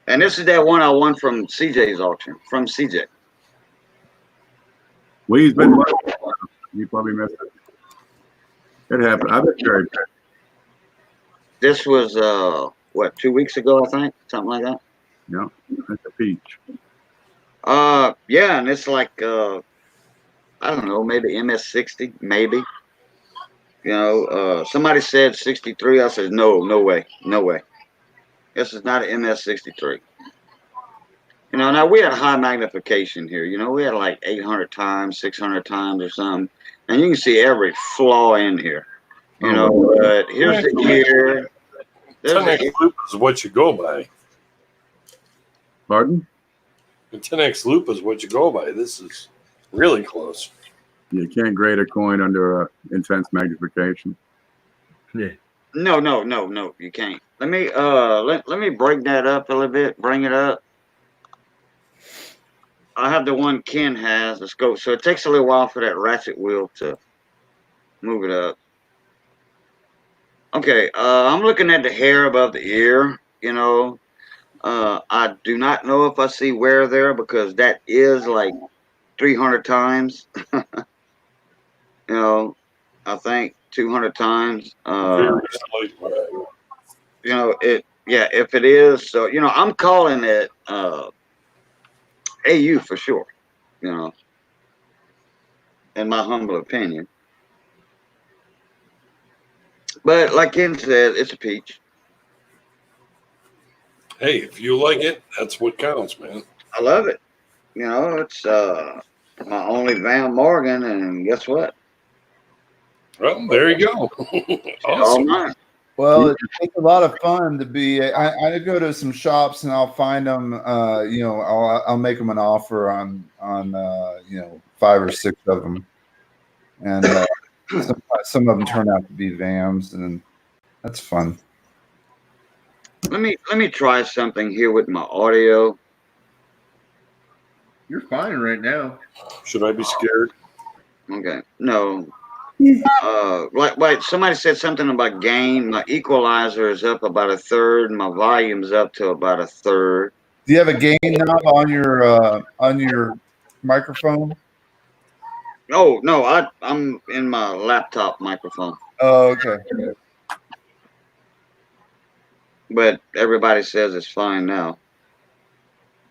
Speaker 8: And this is that one I won from CJ's auction, from CJ.
Speaker 1: Lee's been. You probably missed it. It happened. I've been carried.
Speaker 8: This was what, 2 weeks ago, I think, something like that.
Speaker 1: Yeah, that's a peach.
Speaker 8: Yeah, and it's like I don't know, maybe MS60, maybe. You know, somebody said 63. I said no way, no way. This is not an MS63. You know, now we had high magnification here. You know, we had like 800 times, 600 times or something, and you can see every flaw in here. You know, but here's the ear.
Speaker 7: 10x loop is what you go by.
Speaker 1: Pardon?
Speaker 7: The 10x loop is what you go by. This is really close.
Speaker 1: You can't grade a coin under intense magnification.
Speaker 4: Yeah.
Speaker 8: No, you can't. Let me let me break that up a little bit. Bring it up. I have the one Ken has. Let's go. So it takes a little while for that ratchet wheel to move it up. Okay, I'm looking at the hair above the ear. You know, I do not know if I see wear there because that is like 300 times. You know, I think 200 times.
Speaker 7: Very slight wear.
Speaker 8: You know, it. Yeah, if it is, so you know, I'm calling it AU for sure. You know, in my humble opinion. But like Ken said, it's a peach.
Speaker 7: Hey, if you like it, that's what counts, man.
Speaker 8: I love it. You know, it's my only Van Morgan, and guess what?
Speaker 7: Well, there you go.
Speaker 8: All
Speaker 7: Awesome.
Speaker 8: mine.
Speaker 5: Well, it's a lot of fun to be. I go to some shops and I'll find them. You know, I'll make them an offer on you know 5 or 6 of them, and
Speaker 6: Some of them turn out to be VAMs, and that's fun.
Speaker 8: Let me try something here with my audio.
Speaker 4: You're fine right now.
Speaker 7: Should I be scared?
Speaker 8: Okay. No. Like somebody said something about gain. My equalizer is up about 1/3. My volume's up to about 1/3.
Speaker 6: Do you have a gain knob on your microphone?
Speaker 8: Oh no, I'm in my laptop microphone.
Speaker 6: Oh, okay.
Speaker 8: But everybody says it's fine now.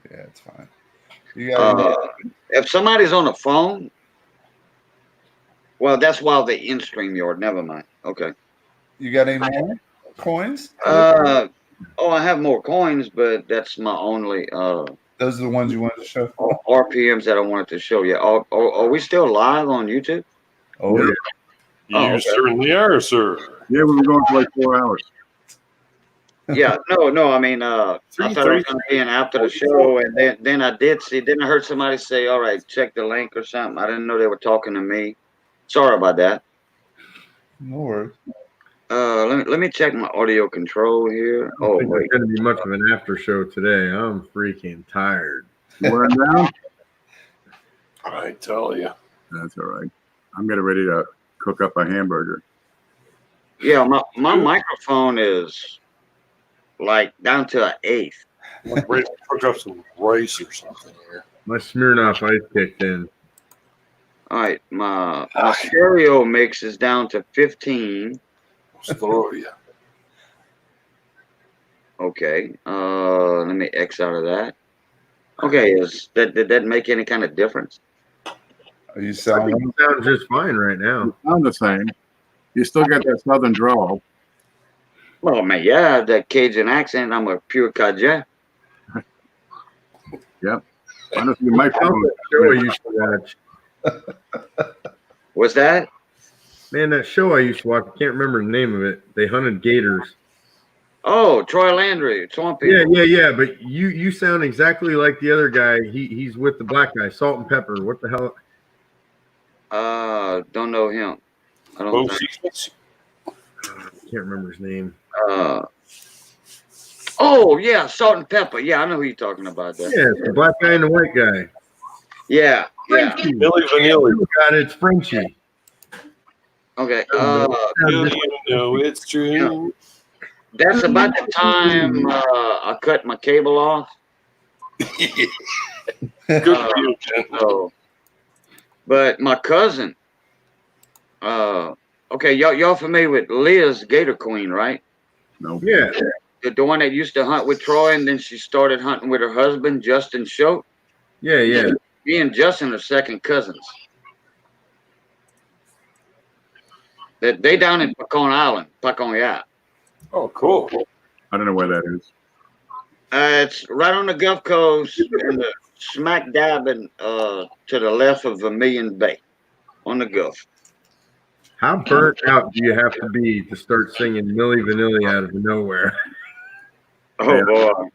Speaker 6: Yeah, it's fine. You got
Speaker 8: If somebody's on the phone, well, that's while they in StreamYard. Never mind. Okay.
Speaker 6: you got any more coins?
Speaker 8: I have more coins, but that's my only
Speaker 6: Those are the ones you wanted to show.
Speaker 8: RPMs that I wanted to show you. Are we still live on YouTube?
Speaker 6: Oh, yeah.
Speaker 7: You
Speaker 8: okay.
Speaker 7: certainly are, sir.
Speaker 1: Yeah, we were going for like 4 hours.
Speaker 8: Yeah, no. I mean, I thought I was going to be in after the show, and then I did see. Then I heard somebody say, "All right, check the link or something." I didn't know they were talking to me. Sorry about that.
Speaker 6: No worries.
Speaker 8: Let me check my audio control here. Oh
Speaker 4: It's
Speaker 8: wait,
Speaker 4: going to be much of an after show today. I'm freaking tired.
Speaker 1: You wearing down?
Speaker 7: I tell you.
Speaker 1: That's all right. I'm getting ready to cook up a hamburger.
Speaker 8: yeah, my microphone is like down to an 1/8.
Speaker 7: I'm ready to cook up some rice or something here.
Speaker 4: My Smirnoff Ice kicked in.
Speaker 8: All right, my stereo mix is down to 15.
Speaker 7: Let's throw you.
Speaker 8: Okay, let me X out of that. Okay, did that make any kind of difference?
Speaker 6: Are you
Speaker 4: I
Speaker 6: selling?
Speaker 4: think you sound just fine right now.
Speaker 1: You sound the same. You still got that southern drawl.
Speaker 8: Well, man, yeah, that Cajun accent. I'm a pure Cajun.
Speaker 1: Yep. I don't think you might
Speaker 4: How's that show I used to watch?
Speaker 8: What's that?
Speaker 4: Man, that show I used to watch, I can't remember the name of it. They hunted gators.
Speaker 8: Oh, Troy Landry, Swampy.
Speaker 4: Yeah. But you sound exactly like the other guy. He's with the black guy, Salt and Pepper. What the hell?
Speaker 8: Don't know him. I don't
Speaker 7: Bo
Speaker 8: think.
Speaker 7: Sequence?
Speaker 4: Can't remember his name.
Speaker 8: Oh yeah, Salt and Pepper. Yeah, I know who you're talking about. There.
Speaker 4: Yeah, it's the black guy and the white guy.
Speaker 8: Yeah.
Speaker 7: Billy Vanilli.
Speaker 4: You got it. It's Frenchie.
Speaker 8: Okay.
Speaker 7: Do you know it's true?
Speaker 8: That's about the time I cut my cable off.
Speaker 7: Good for you, Ken.
Speaker 8: So, but my cousin. Okay, y'all familiar with Liz Gator Queen, right?
Speaker 1: No.
Speaker 4: Yeah.
Speaker 8: The one that used to hunt with Troy, and then she started hunting with her husband, Justin Schultz.
Speaker 4: Yeah.
Speaker 8: Me and Justin are second cousins. They down in Pecan Island, Pecan Yacht.
Speaker 7: Oh, cool.
Speaker 1: I don't know where that is.
Speaker 8: It's right on the Gulf Coast, and the smack dabbing to the left of Vermilion Bay, on the Gulf.
Speaker 4: How burnt out do you have to be to start singing Milli Vanilli out of nowhere?
Speaker 8: Oh boy!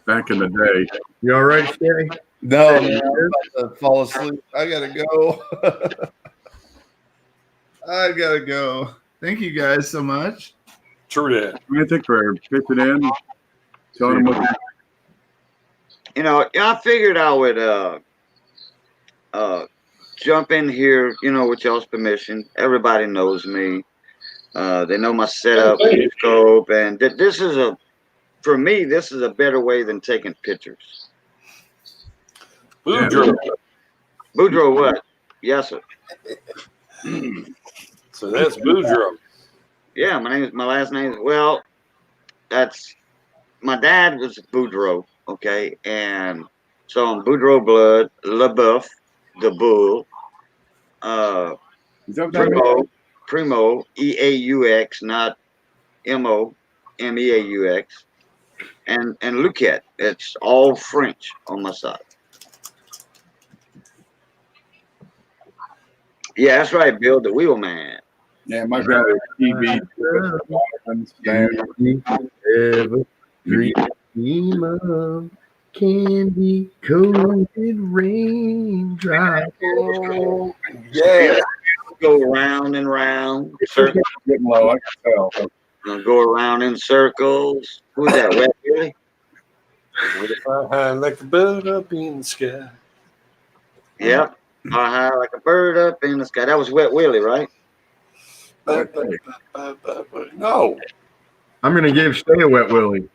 Speaker 1: Back in the day.
Speaker 4: You all right, Shay?
Speaker 6: No, man, I'm about to fall asleep. I gotta go. I gotta go. Thank you guys so much.
Speaker 7: True that.
Speaker 1: Mantic for pitching in. Telling them what
Speaker 8: You know, I figured I would jump in here, with y'all's permission. Everybody knows me. They know my setup, scope, and this is for me, this is a better way than taking pictures.
Speaker 7: Boudreaux.
Speaker 8: Boudreaux, what? Yes, sir.
Speaker 7: So that's Boudreaux.
Speaker 8: Yeah, my last name. Well, that's my dad was Boudreaux, okay, and so I'm Boudreaux blood, LeBeouf, the bull,
Speaker 1: is that what that means?
Speaker 8: Primo, EAUX, not MEAUX, and Luquette. It's all French on my side. Yeah, that's right, Bill, the wheelman.
Speaker 1: Yeah, my grandma was TV.
Speaker 4: Ever dream of Candy coated raindrop.
Speaker 7: Yeah.
Speaker 8: Go round and round.
Speaker 1: It's getting low. I can tell.
Speaker 8: Go around in circles. Who's that? Wet Willie?
Speaker 7: With a high like a bird up in the sky.
Speaker 8: Yep. High like a bird up in the sky. That was Wet Willie, right?
Speaker 7: No.
Speaker 4: I'm gonna give Shay a wet willy.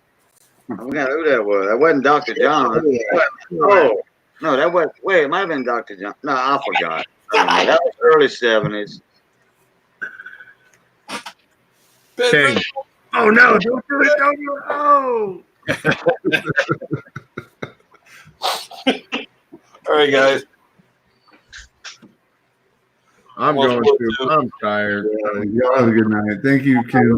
Speaker 8: I forgot who that was. That wasn't Dr. John. Oh, no, that was. Wait, it might have been Dr. John. No, I forgot. That was early 70s.
Speaker 4: Shane. Oh no! Don't do it! Don't do it! Oh.
Speaker 7: All right, guys.
Speaker 4: I'm going to. I'm tired.
Speaker 5: Y'all have a good night. Thank you, Ken.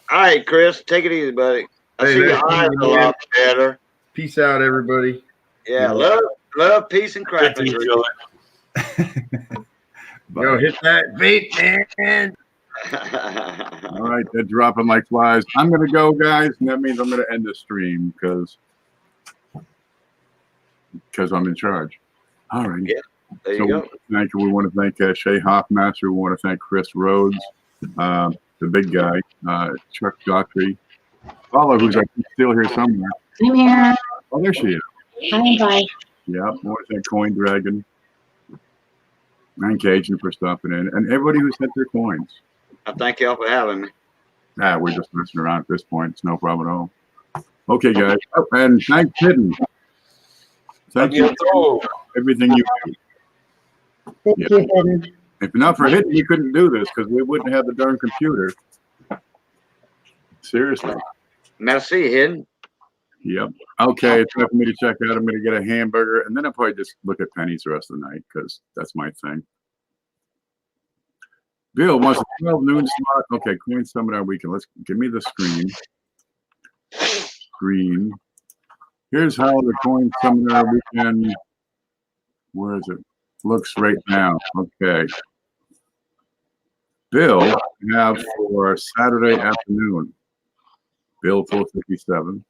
Speaker 8: All right, Chris, take it easy, buddy. I
Speaker 4: Hey,
Speaker 8: see your
Speaker 4: nice
Speaker 8: eyes
Speaker 4: meeting
Speaker 8: a
Speaker 4: you,
Speaker 8: lot better.
Speaker 4: Peace out, everybody.
Speaker 8: Yeah, love, peace, and crackers.
Speaker 7: Each other.
Speaker 4: Yo, hit that vape, man.
Speaker 1: All right, they're dropping like flies. I'm going to go, guys, and that means I'm going to end the stream because I'm in charge. All right.
Speaker 8: Yeah, there you go.
Speaker 1: Thank you. We want to thank Shay Hoffmaster. We want to thank Chris Rhodes, the big guy, Chuck Daughtrey, Paula, who's still here somewhere.
Speaker 3: I'm here.
Speaker 1: Oh, there she is.
Speaker 3: Hi, bye.
Speaker 1: Yeah, we want to thank Coin Dragon and Cajun for stopping in, and everybody who sent their coins.
Speaker 8: I thank y'all for having me.
Speaker 1: We're just messing around at this point. It's no problem at all. Okay, guys. Oh, and thanks, Hidden. Thank you for everything you do.
Speaker 3: Thank you, Hidden.
Speaker 1: If not for Hidden, we couldn't do this because we wouldn't have the darn computer. Seriously.
Speaker 8: Merci, Hidden.
Speaker 1: Yep. Okay, it's time for me to check out. I'm going to get a hamburger, and then I'll probably just look at pennies the rest of the night because that's my thing. Bill wants a 12 noon slot. Okay, Coin Seminar Weekend. Let's give me the screen. Screen. Here's how the Coin Seminar Weekend. Where is it? Looks right now. Okay. Bill, we have for Saturday afternoon. Bill 457.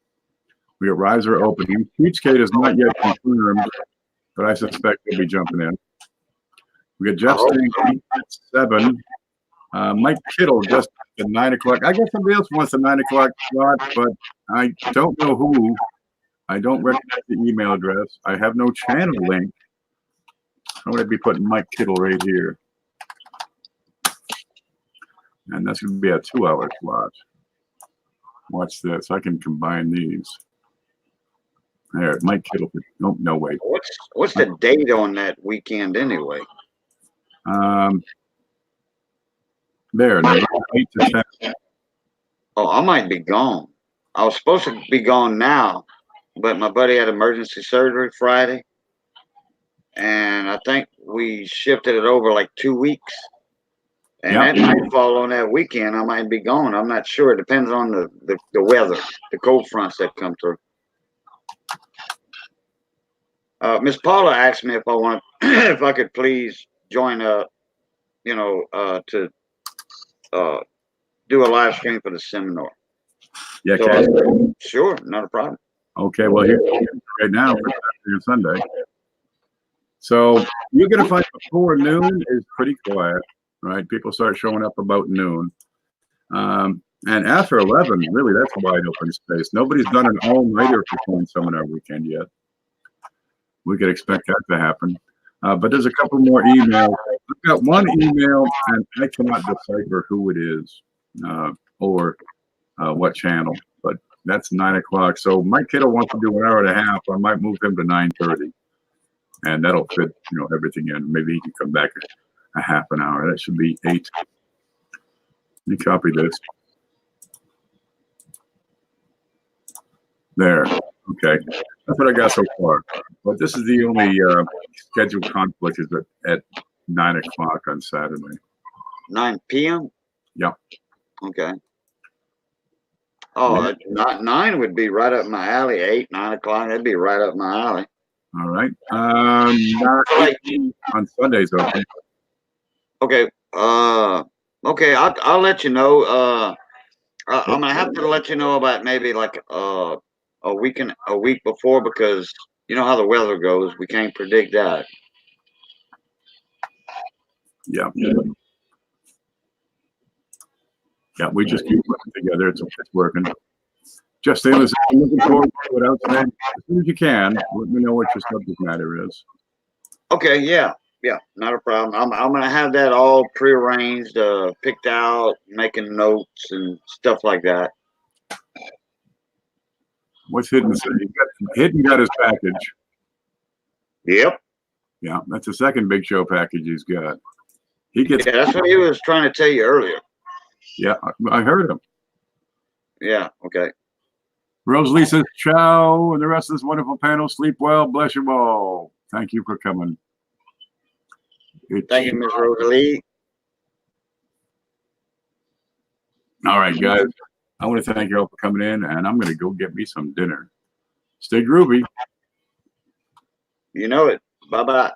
Speaker 1: We got riser opening. Cheapskate is not yet confirmed, but I suspect he'll be jumping in. We got Jeff Sting at 7. Mike Kittle just at 9 o'clock. I guess somebody else wants a 9 o'clock slot, but I don't know who. I don't recognize the email address. I have no channel link. I'm going to be putting Mike Kittle right here. And that's going to be a 2-hour slot. Watch this. I can combine these. There, Mike Kittle. Nope, no way.
Speaker 8: What's the date on that weekend anyway?
Speaker 1: There, November 8 to 10.
Speaker 8: Oh, I might be gone. I was supposed to be gone now, but my buddy had emergency surgery Friday. And I think we shifted it over like 2 weeks. And that might fall on that weekend. I might be gone. I'm not sure. It depends on the weather, the cold fronts that come through. Miss Paula asked me if I want, if I could please join to do a live stream for the seminar.
Speaker 1: Yeah,
Speaker 8: so, sure, not a problem.
Speaker 1: Okay, well, here right now for Sunday. So you're going to find before noon is pretty quiet, right? People start showing up about noon. And after 11, really, that's wide open space. Nobody's done an all-nighter for Coin Seminar Weekend yet. We could expect that to happen. But there's a couple more emails. I've got one email, and I cannot decipher who it is or what channel, but that's 9 o'clock. So Mike Kittle wants to do an hour and a half. I might move him to 9:30, and that'll fit, everything in. Maybe he can come back a half an hour. That should be 8. Let me copy this. There. Okay. That's what I got so far. But this is the only scheduled conflict is at 9 o'clock on Saturday.
Speaker 8: 9 p.m.?
Speaker 1: Yep.
Speaker 8: Okay. Oh, 9 would be right up my alley. 8, 9 o'clock, that'd be right up my alley.
Speaker 1: All right. On Sundays, okay.
Speaker 8: Okay. Okay, I'll let you know. I'm gonna have to let you know about maybe like a week before, because you know how the weather goes. We can't predict that.
Speaker 1: Yeah. Yeah, we just keep working together. It's working. Just saying, listen, I'm looking forward to it out today. As soon as you can, let me know what your subject matter is.
Speaker 8: Okay, yeah, not a problem. I'm gonna have that all prearranged, picked out, making notes and stuff like that.
Speaker 1: What's Hidden say? Hidden got his package.
Speaker 8: Yep.
Speaker 1: Yeah, that's the second big show package he's got. He gets.
Speaker 8: Yeah, that's what he was trying to tell you earlier.
Speaker 1: Yeah, I heard him.
Speaker 8: Yeah. Okay.
Speaker 1: Rosalie says, ciao, and the rest of this wonderful panel. Sleep well. Bless you all. Thank you for coming.
Speaker 8: Thank you, Miss Rosalie.
Speaker 1: All right, guys. I want to thank you all for coming in, and I'm going to go get me some dinner. Stay groovy.
Speaker 8: You know it. Bye-bye.